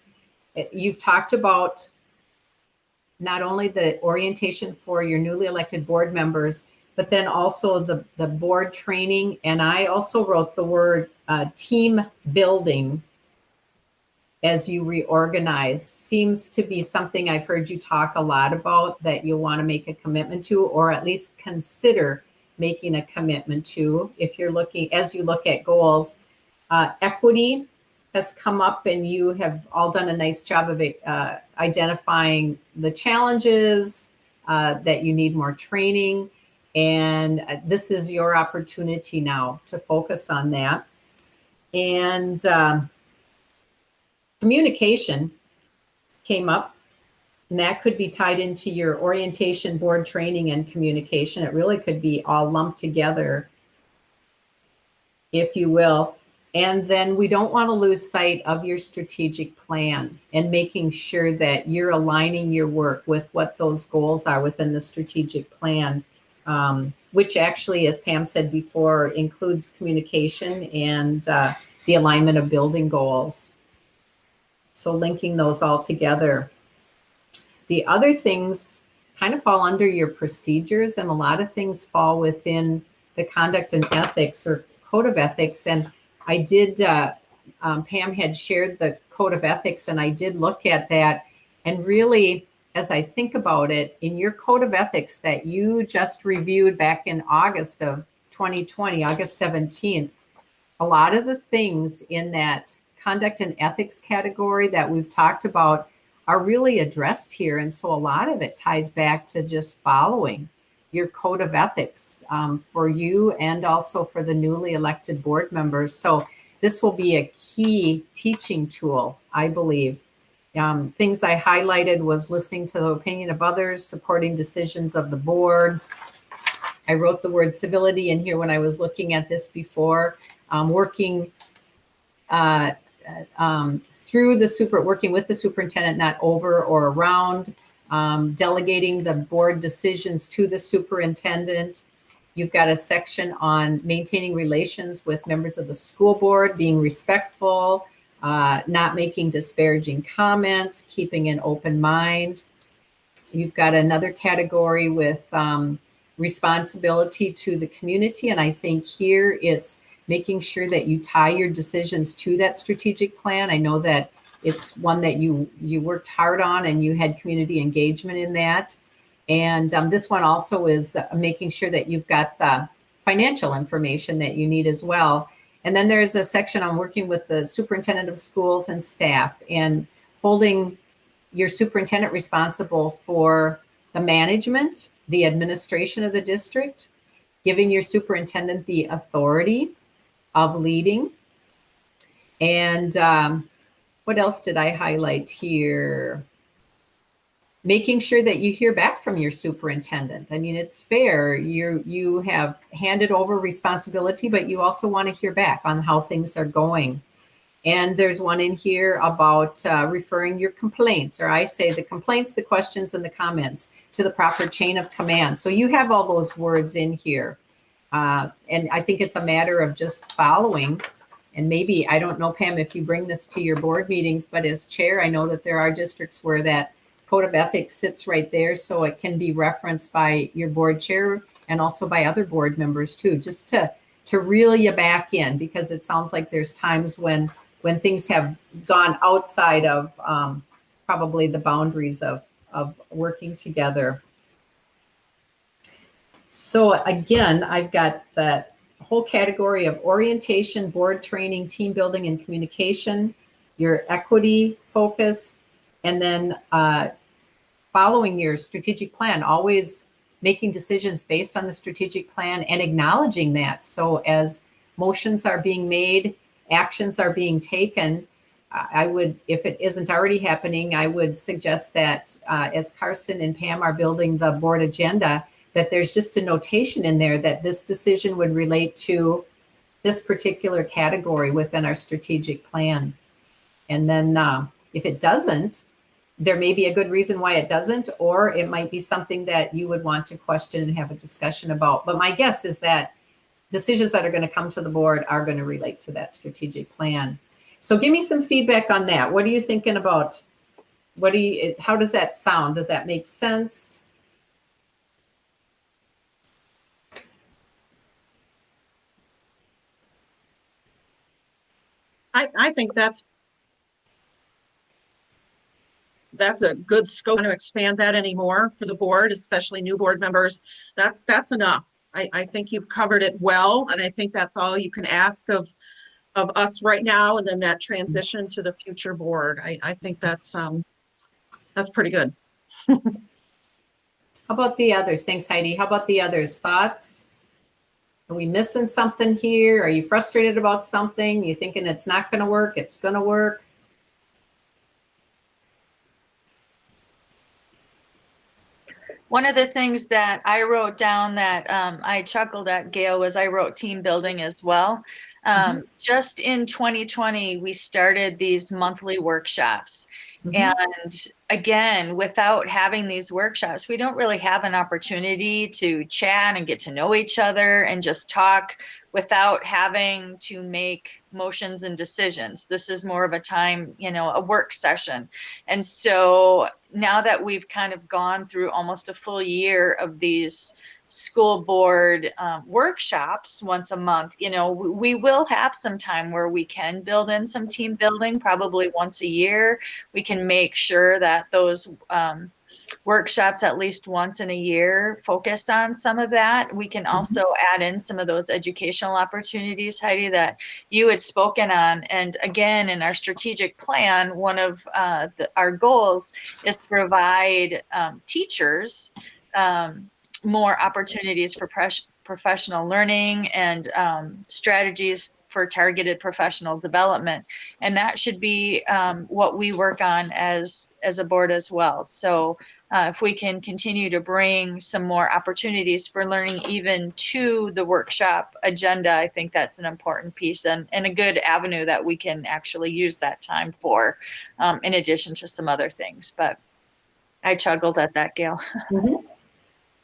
you've talked about not only the orientation for your newly elected board members, but then also the board training. And I also wrote the word team building as you reorganize. Seems to be something I've heard you talk a lot about, that you'll want to make a commitment to, or at least consider making a commitment to, if you're looking, as you look at goals. Equity has come up, and you have all done a nice job of identifying the challenges, that you need more training. And this is your opportunity now to focus on that. And communication came up, and that could be tied into your orientation, board training, and communication. It really could be all lumped together, if you will. And then we don't want to lose sight of your strategic plan and making sure that you're aligning your work with what those goals are within the strategic plan, which actually, as Pam said before, includes communication and the alignment of building goals. So linking those all together. The other things kind of fall under your procedures, and a lot of things fall within the conduct and ethics or code of ethics. And I did, Pam had shared the code of ethics, and I did look at that. And really, as I think about it, in your code of ethics that you just reviewed back in August of 2020, August 17th, a lot of the things in that conduct and ethics category that we've talked about are really addressed here. And so a lot of it ties back to just following your code of ethics for you and also for the newly elected board members. So this will be a key teaching tool, I believe. Things I highlighted was listening to the opinion of others, supporting decisions of the board. I wrote the word civility in here when I was looking at this before. Working through working with the superintendent, not over or around, delegating the board decisions to the superintendent. You've got a section on maintaining relations with members of the school board, being respectful, not making disparaging comments, keeping an open mind. You've got another category with responsibility to the community. And I think here it's making sure that you tie your decisions to that strategic plan. I know that it's one that you worked hard on and you had community engagement in that. And this one also is making sure that you've got the financial information that you need as well. And then there's a section on working with the superintendent of schools and staff and holding your superintendent responsible for the management, the administration of the district, giving your superintendent the authority of leading. And what else did I highlight here? Making sure that you hear back from your superintendent. I mean, it's fair. You have handed over responsibility, but you also want to hear back on how things are going. And there's one in here about referring your complaints, or I say the complaints, the questions, and the comments to the proper chain of command. So you have all those words in here. And I think it's a matter of just following. And maybe, I don't know, Pam, if you bring this to your board meetings, but as chair, I know that there are districts where that code of ethics sits right there, so it can be referenced by your board chair and also by other board members too, just to reel you back in, because it sounds like there's times when things have gone outside of probably the boundaries of working together. So again, I've got that whole category of orientation, board training, team building, and communication, your equity focus, and then following your strategic plan, always making decisions based on the strategic plan and acknowledging that. So as motions are being made, actions are being taken, I would, if it isn't already happening, I would suggest that as Karsten and Pam are building the board agenda, that there's just a notation in there that this decision would relate to this particular category within our strategic plan. And then if it doesn't, there may be a good reason why it doesn't, or it might be something that you would want to question and have a discussion about. But my guess is that decisions that are going to come to the board are going to relate to that strategic plan. So give me some feedback on that. What are you thinking about? How does that sound? Does that make sense? I think that's a good scope to expand that anymore for the board, especially new board members. That's enough. I think you've covered it well, and I think that's all you can ask of us right now, and then that transition to the future board. I think that's pretty good. How about the others? Thanks, Heidi. How about the others? Thoughts? Are we missing something here? Are you frustrated about something? You thinking it's not going to work? It's going to work? One of the things that I wrote down that I chuckled at, Gail, was I wrote team building as well. Just in 2020, we started these monthly workshops. And again, without having these workshops, we don't really have an opportunity to chat and get to know each other and just talk without having to make motions and decisions. This is more of a time, a work session. And so now that we've kind of gone through almost a full year of these school board workshops once a month, we will have some time where we can build in some team building, probably once a year. We can make sure that those workshops at least once in a year focus on some of that. We can also add in some of those educational opportunities, Heidi, that you had spoken on. And again, in our strategic plan, one of our goals is to provide teachers more opportunities for professional learning and strategies for targeted professional development. And that should be what we work on as a board as well. So if we can continue to bring some more opportunities for learning even to the workshop agenda, I think that's an important piece and a good avenue that we can actually use that time for, in addition to some other things. But I chuckled at that, Gail.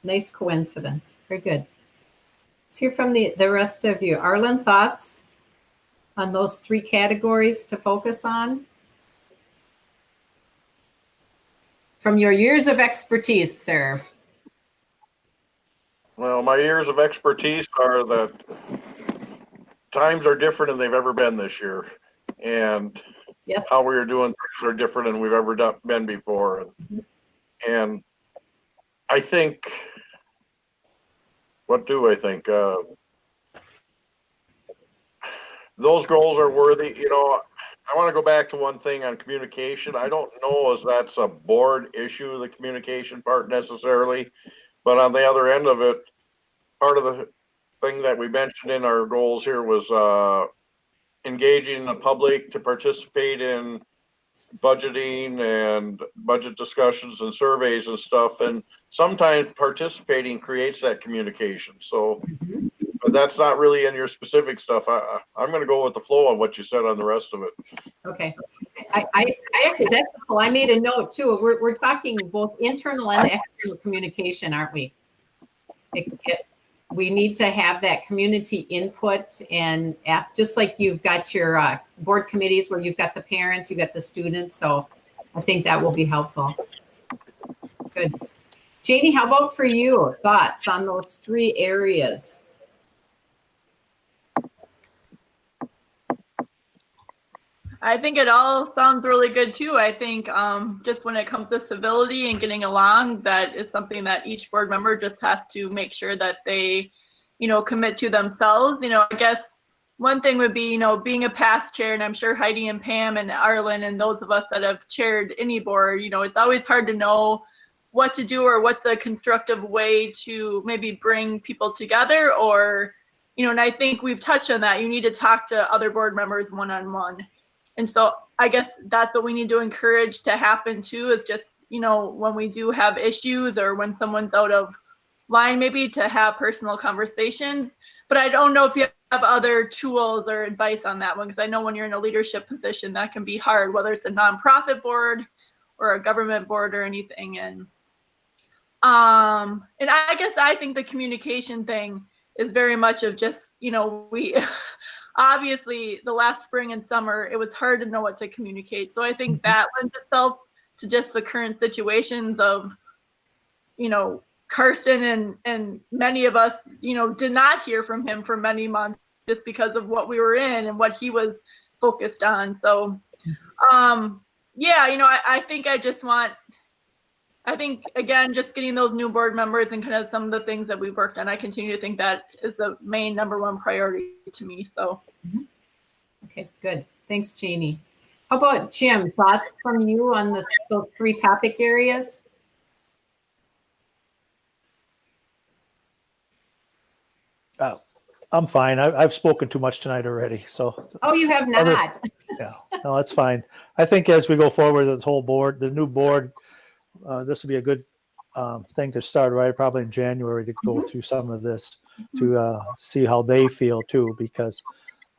Nice coincidence. Very good. Let's hear from the rest of you. Arlen, thoughts on those 3 categories to focus on? From your years of expertise, sir. Well, my years of expertise are that times are different than they've ever been this year. And Yes. how we are doing things are different than we've ever been before. And I think, what do I think? Those goals are worthy. You know, I want to go back to one thing on communication. I don't know if that's a board issue, the communication part necessarily, but on the other end of it, part of the thing that we mentioned in our goals here was engaging the public to participate in budgeting and budget discussions and surveys and stuff. And sometimes participating creates that communication. So, but that's not really in your specific stuff. I'm going to go with the flow on what you said on the rest of it. Okay. I actually, that's cool. I made a note too. We're talking both internal and external communication, aren't we? We need to have that community input, and just like you've got your board committees where you've got the parents, you've got the students. So I think that will be helpful. Good. Janie, how about for you? Thoughts on those 3 areas? I think it all sounds really good too. I think just when it comes to civility and getting along, that is something that each board member just has to make sure that they, commit to themselves. I guess one thing would be, being a past chair, and I'm sure Heidi and Pam and Arlen and those of us that have chaired any board, it's always hard to know what to do or what's a constructive way to maybe bring people together, or, and I think we've touched on that. You need to talk to other board members one-on-one. And so I guess that's what we need to encourage to happen too, is just, when we do have issues or when someone's out of line, maybe to have personal conversations. But I don't know if you have other tools or advice on that one, because I know when you're in a leadership position, that can be hard, whether it's a nonprofit board or a government board or anything. And I guess I think the communication thing is very much of just, we obviously the last spring and summer, it was hard to know what to communicate. So I think that lends itself to just the current situations of, Karsten and many of us, did not hear from him for many months just because of what we were in and what he was focused on. So, I think, again, just getting those new board members and kind of some of the things that we've worked on, I continue to think that is the main #1 priority to me. So. Okay, good. Thanks, Janie. How about Jim? Thoughts from you on the 3 topic areas? I'm fine. I've spoken too much tonight already. So. Oh, you have not. Yeah, no, that's fine. I think as we go forward, this whole board, the new board, this would be a good thing to start right probably in January to go through some of this to see how they feel too, because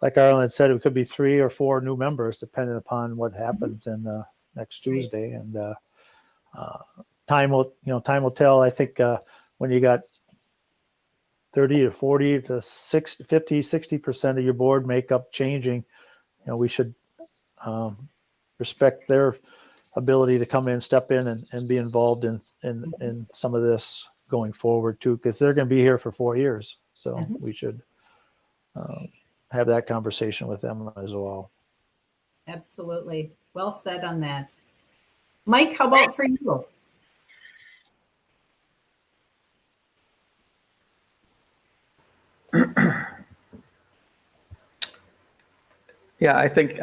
like Arlen said, it could be 3 or 4 new members depending upon what happens in next Tuesday, and time will tell. I think when you got 30 to 40 to 60, 50, 60% of your board makeup changing, we should respect their ability to come in, step in and be involved in some of this going forward too, because they're going to be here for 4 years. So we should have that conversation with them as well. Absolutely. Well said on that. Mike, how about for you? Yeah, I think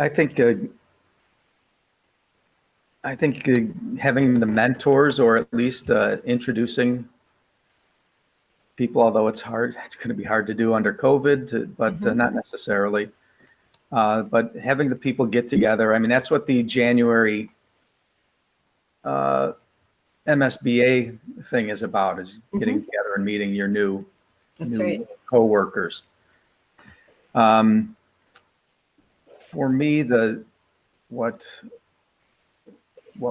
having the mentors, or at least introducing people, although it's hard, it's going to be hard to do under COVID, but not necessarily. But having the people get together, I mean, that's what the January MSBA thing is about, is getting together and meeting your new That's right. coworkers. For me, what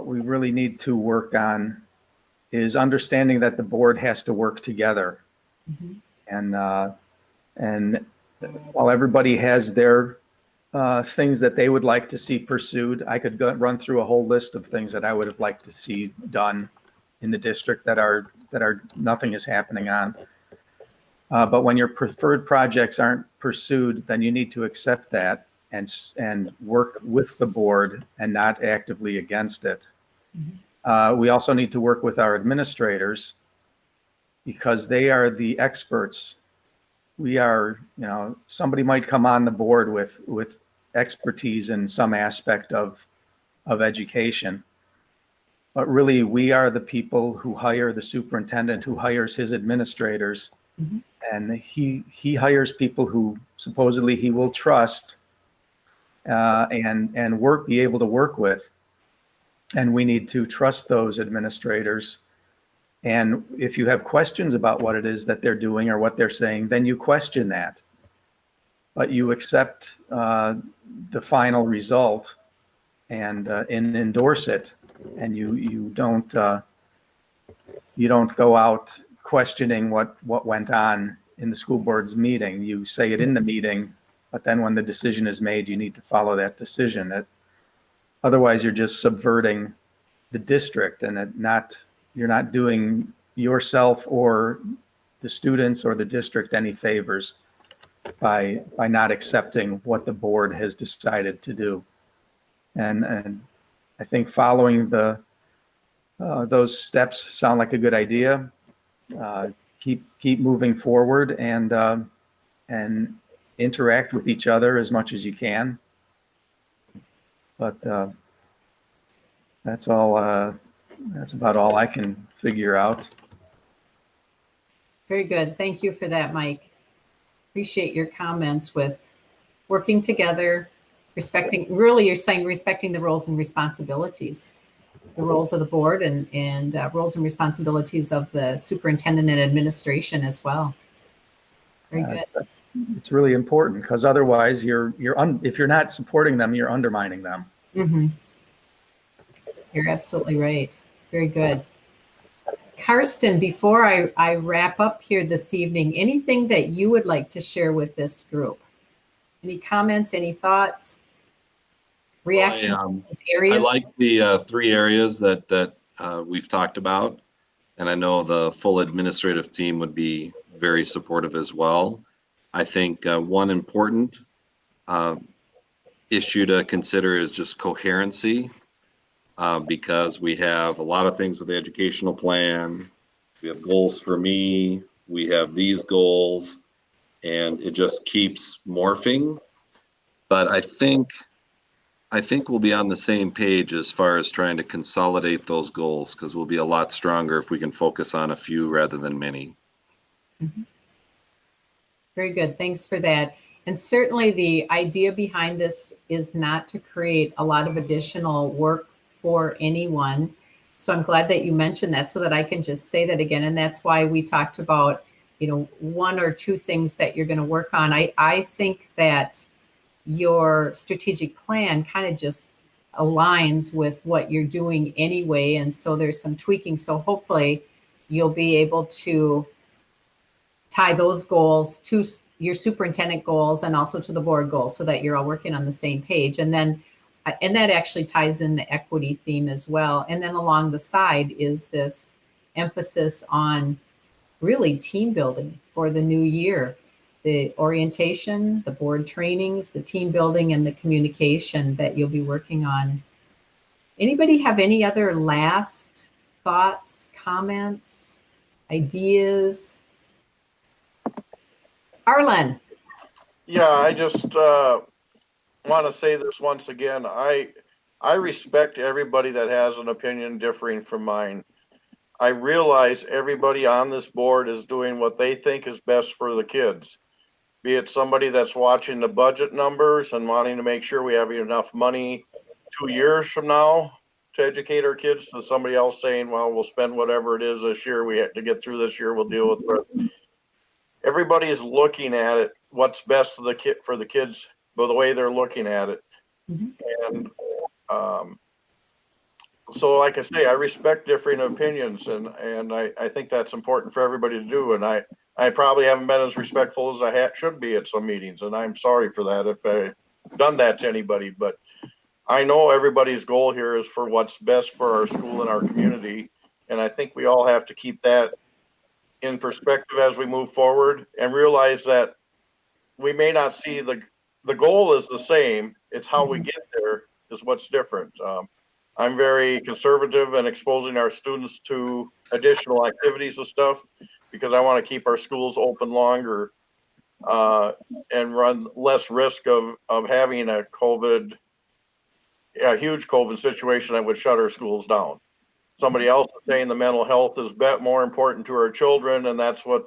we really need to work on is understanding that the board has to work together. And while everybody has their things that they would like to see pursued, I could run through a whole list of things that I would have liked to see done in the district that are nothing is happening on. But when your preferred projects aren't pursued, then you need to accept that and work with the board and not actively against it. We also need to work with our administrators because they are the experts. We are, somebody might come on the board with expertise in some aspect of education. But really, we are the people who hire the superintendent, who hires his administrators. And he hires people who supposedly he will trust and be able to work with. And we need to trust those administrators. And if you have questions about what it is that they're doing or what they're saying, then you question that. But you accept the final result and endorse it. And you don't go out questioning what went on in the school board's meeting. You say it in the meeting, but then when the decision is made, you need to follow that decision. Otherwise, you're just subverting the district, and you're not doing yourself or the students or the district any favors by not accepting what the board has decided to do. And I think following those steps sound like a good idea. Keep moving forward and interact with each other as much as you can. But that's all. That's about all I can figure out. Very good. Thank you for that, Mike. Appreciate your comments with working together, you're saying respecting the roles and responsibilities, the roles of the board and roles and responsibilities of the superintendent and administration as well. Very good. It's really important because otherwise if you're not supporting them, you're undermining them. You're absolutely right. Very good. Karsten, before I wrap up here this evening, anything that you would like to share with this group? Any comments, any thoughts, reactions to these areas? I like the 3 areas that we've talked about, and I know the full administrative team would be very supportive as well. I think one important issue to consider is just coherency. Because we have a lot of things with the educational plan. We have goals for me. We have these goals, and it just keeps morphing. But I think we'll be on the same page as far as trying to consolidate those goals, because we'll be a lot stronger if we can focus on a few rather than many. Very good. Thanks for that. And certainly the idea behind this is not to create a lot of additional work for anyone. So I'm glad that you mentioned that so that I can just say that again. And that's why we talked about, 1 or 2 things that you're going to work on. I think that your strategic plan kind of just aligns with what you're doing anyway. And so there's some tweaking. So hopefully you'll be able to tie those goals to your superintendent goals and also to the board goals so that you're all working on the same page. And that actually ties in the equity theme as well. And then along the side is this emphasis on really team building for the new year. The orientation, the board trainings, the team building, and the communication that you'll be working on. Anybody have any other last thoughts, comments, ideas? Arlen. Yeah, I just want to say this once again. I respect everybody that has an opinion differing from mine. I realize everybody on this board is doing what they think is best for the kids. Be it somebody that's watching the budget numbers and wanting to make sure we have enough money 2 years from now, to educate our kids to somebody else saying, well, we'll spend whatever it is this year. We have to get through this year. We'll deal with it. Everybody is looking at it, what's best for the kids, by the way they're looking at it. And so like I say, I respect differing opinions, and I think that's important for everybody to do. And I probably haven't been as respectful as I should be at some meetings, and I'm sorry for that if I've done that to anybody. But I know everybody's goal here is for what's best for our school and our community, and I think we all have to keep that in perspective as we move forward and realize that we may not see the goal is the same. It's how we get there is what's different. I'm very conservative in exposing our students to additional activities and stuff because I want to keep our schools open longer and run less risk of having a huge COVID situation that would shut our schools down. Somebody else is saying the mental health is more important to our children, and that's what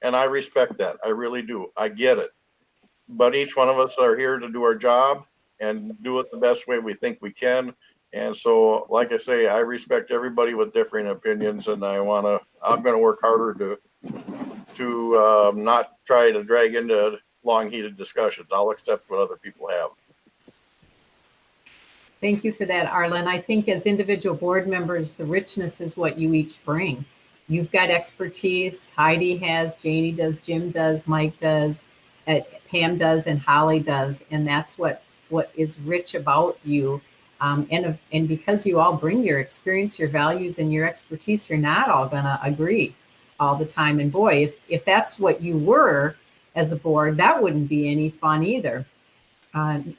and I respect that. I really do. I get it. But each one of us are here to do our job and do it the best way we think we can. And so, like I say, I respect everybody with differing opinions, and I'm going to work harder to not try to drag into long heated discussions. I'll accept what other people have. Thank you for that, Arlen. I think as individual board members, the richness is what you each bring. You've got expertise. Heidi has, Janie does, Jim does, Mike does, Pam does, and Holly does. And that's what is rich about you. And because you all bring your experience, your values, and your expertise, you're not all going to agree all the time. And boy, if that's what you were as a board, that wouldn't be any fun either.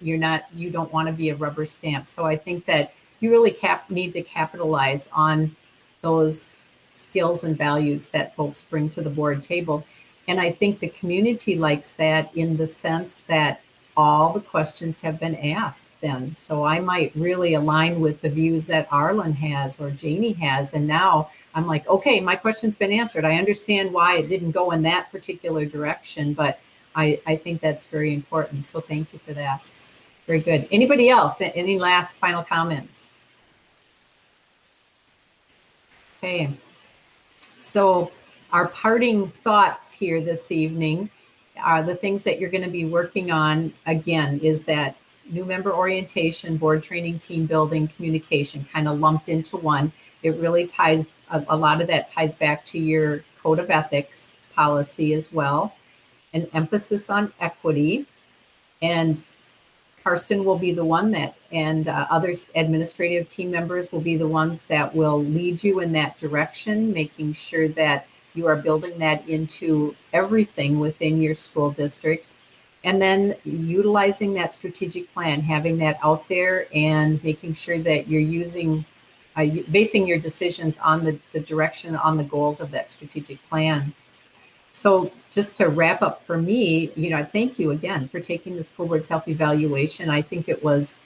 You don't want to be a rubber stamp. So I think that you really need to capitalize on those skills and values that folks bring to the board table. And I think the community likes that in the sense that all the questions have been asked then. So I might really align with the views that Arlen has or Janie has. And now I'm like, okay, my question's been answered. I understand why it didn't go in that particular direction, but I think that's very important. So thank you for that. Very good. Anybody else? Any last final comments? Okay. So our parting thoughts here this evening are the things that you're going to be working on. Again, is that new member orientation, board training, team building, communication, kind of lumped into one. It really ties, a lot of that ties back to your code of ethics policy as well. An emphasis on equity, and Karsten will be the one that, and other administrative team members will be the ones that will lead you in that direction, making sure that you are building that into everything within your school district. And then utilizing that strategic plan, having that out there and making sure that you're basing your decisions on the direction, on the goals of that strategic plan. So just to wrap up for me, thank you again for taking the school board's health evaluation. I think it was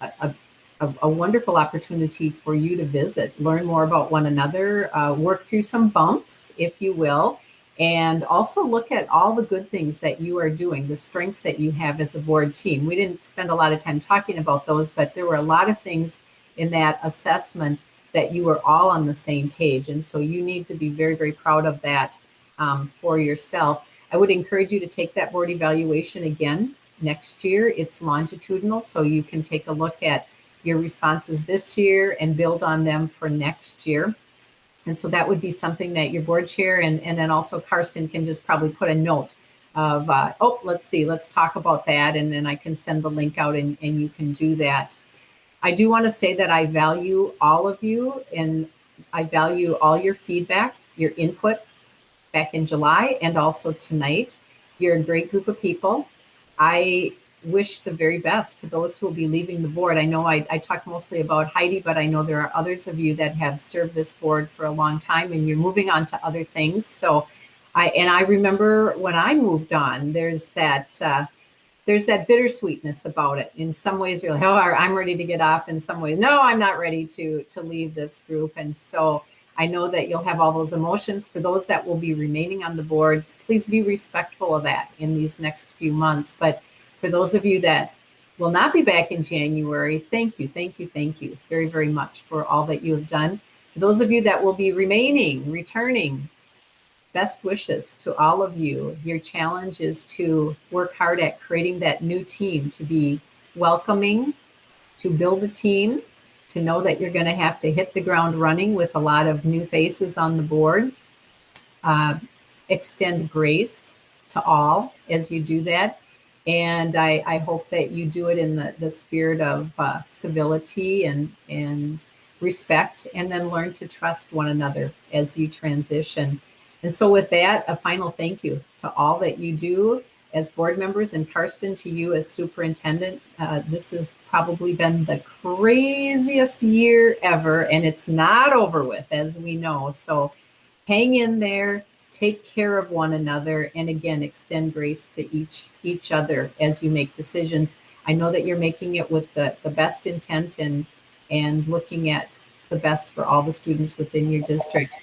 a wonderful opportunity for you to visit, learn more about one another, work through some bumps, if you will, and also look at all the good things that you are doing, the strengths that you have as a board team. We didn't spend a lot of time talking about those, but there were a lot of things in that assessment that you were all on the same page. And so you need to be very, very proud of that. For yourself. I would encourage you to take that board evaluation again next year. It's longitudinal, so you can take a look at your responses this year and build on them for next year. And so that would be something that your board chair and then also Karsten can just probably put a note of, let's talk about that. And then I can send the link out and you can do that. I do want to say that I value all of you and I value all your feedback, your input, back in July and also tonight. You're a great group of people. I wish the very best to those who will be leaving the board. I know I talk mostly about Heidi, but I know there are others of you that have served this board for a long time and you're moving on to other things. So I remember when I moved on, there's that bittersweetness about it. In some ways you're like, oh, I'm ready to get off. In some ways, no, I'm not ready to leave this group. And so I know that you'll have all those emotions. For those that will be remaining on the board, please be respectful of that in these next few months. But for those of you that will not be back in January, thank you, thank you, thank you very, very much for all that you have done. For those of you that will be returning, best wishes to all of you. Your challenge is to work hard at creating that new team, to be welcoming, to build a team, to know that you're going to have to hit the ground running with a lot of new faces on the board. Extend grace to all as you do that. And I hope that you do it in the spirit of civility and respect, and then learn to trust one another as you transition. And so with that, a final thank you to all that you do as board members, and Karsten, to you as superintendent. This has probably been the craziest year ever, and it's not over with, as we know. So hang in there, take care of one another, and again, extend grace to each other as you make decisions. I know that you're making it with the best intent and looking at the best for all the students within your district.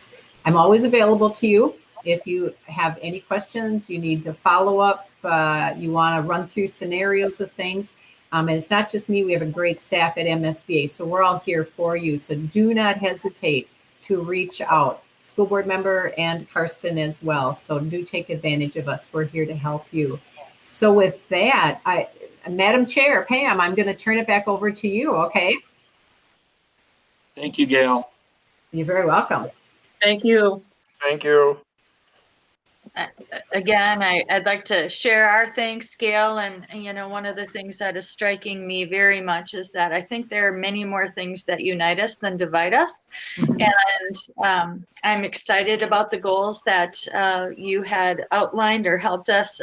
I'm always available to you. If you have any questions, you need to follow up, you want to run through scenarios of things. And it's not just me, we have a great staff at MSBA, so we're all here for you. So do not hesitate to reach out. School board member and Karsten as well. So do take advantage of us. We're here to help you. So with that, Madam Chair, Pam, I'm going to turn it back over to you, okay? Thank you, Gail. You're very welcome. Thank you. Thank you. Again, I'd like to share our thanks, Gail. And, one of the things that is striking me very much is that I think there are many more things that unite us than divide us. And I'm excited about the goals that you had outlined or helped us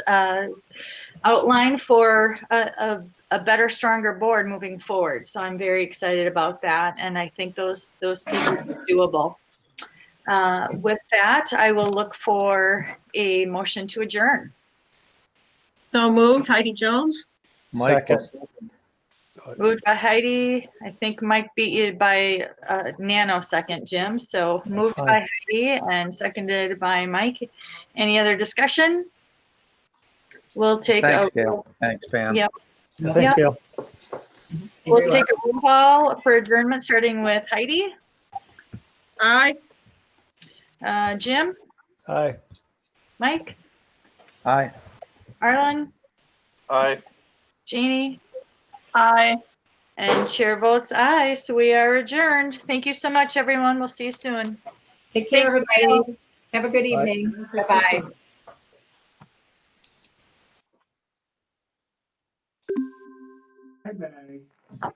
outline for a better, stronger board moving forward. So I'm very excited about that. And I think those pieces are doable. With that, I will look for a motion to adjourn. So moved, Heidi Jones. Michael, Moved by Heidi. I think Mike beat you by a nanosecond, Jim. So moved by Heidi and seconded by Mike. Any other discussion? We'll take thanks, Gail. Thanks, Pam. Yep. Thanks, Gail. We'll take a roll call for adjournment, starting with Heidi. Aye. Jim? Aye. Mike? Aye. Arlen? Aye. Janie? Aye. And chair votes aye, so we are adjourned. Thank you so much, everyone. We'll see you soon. Take care, everybody. Have a good Bye. evening. Bye-bye. Bye-bye.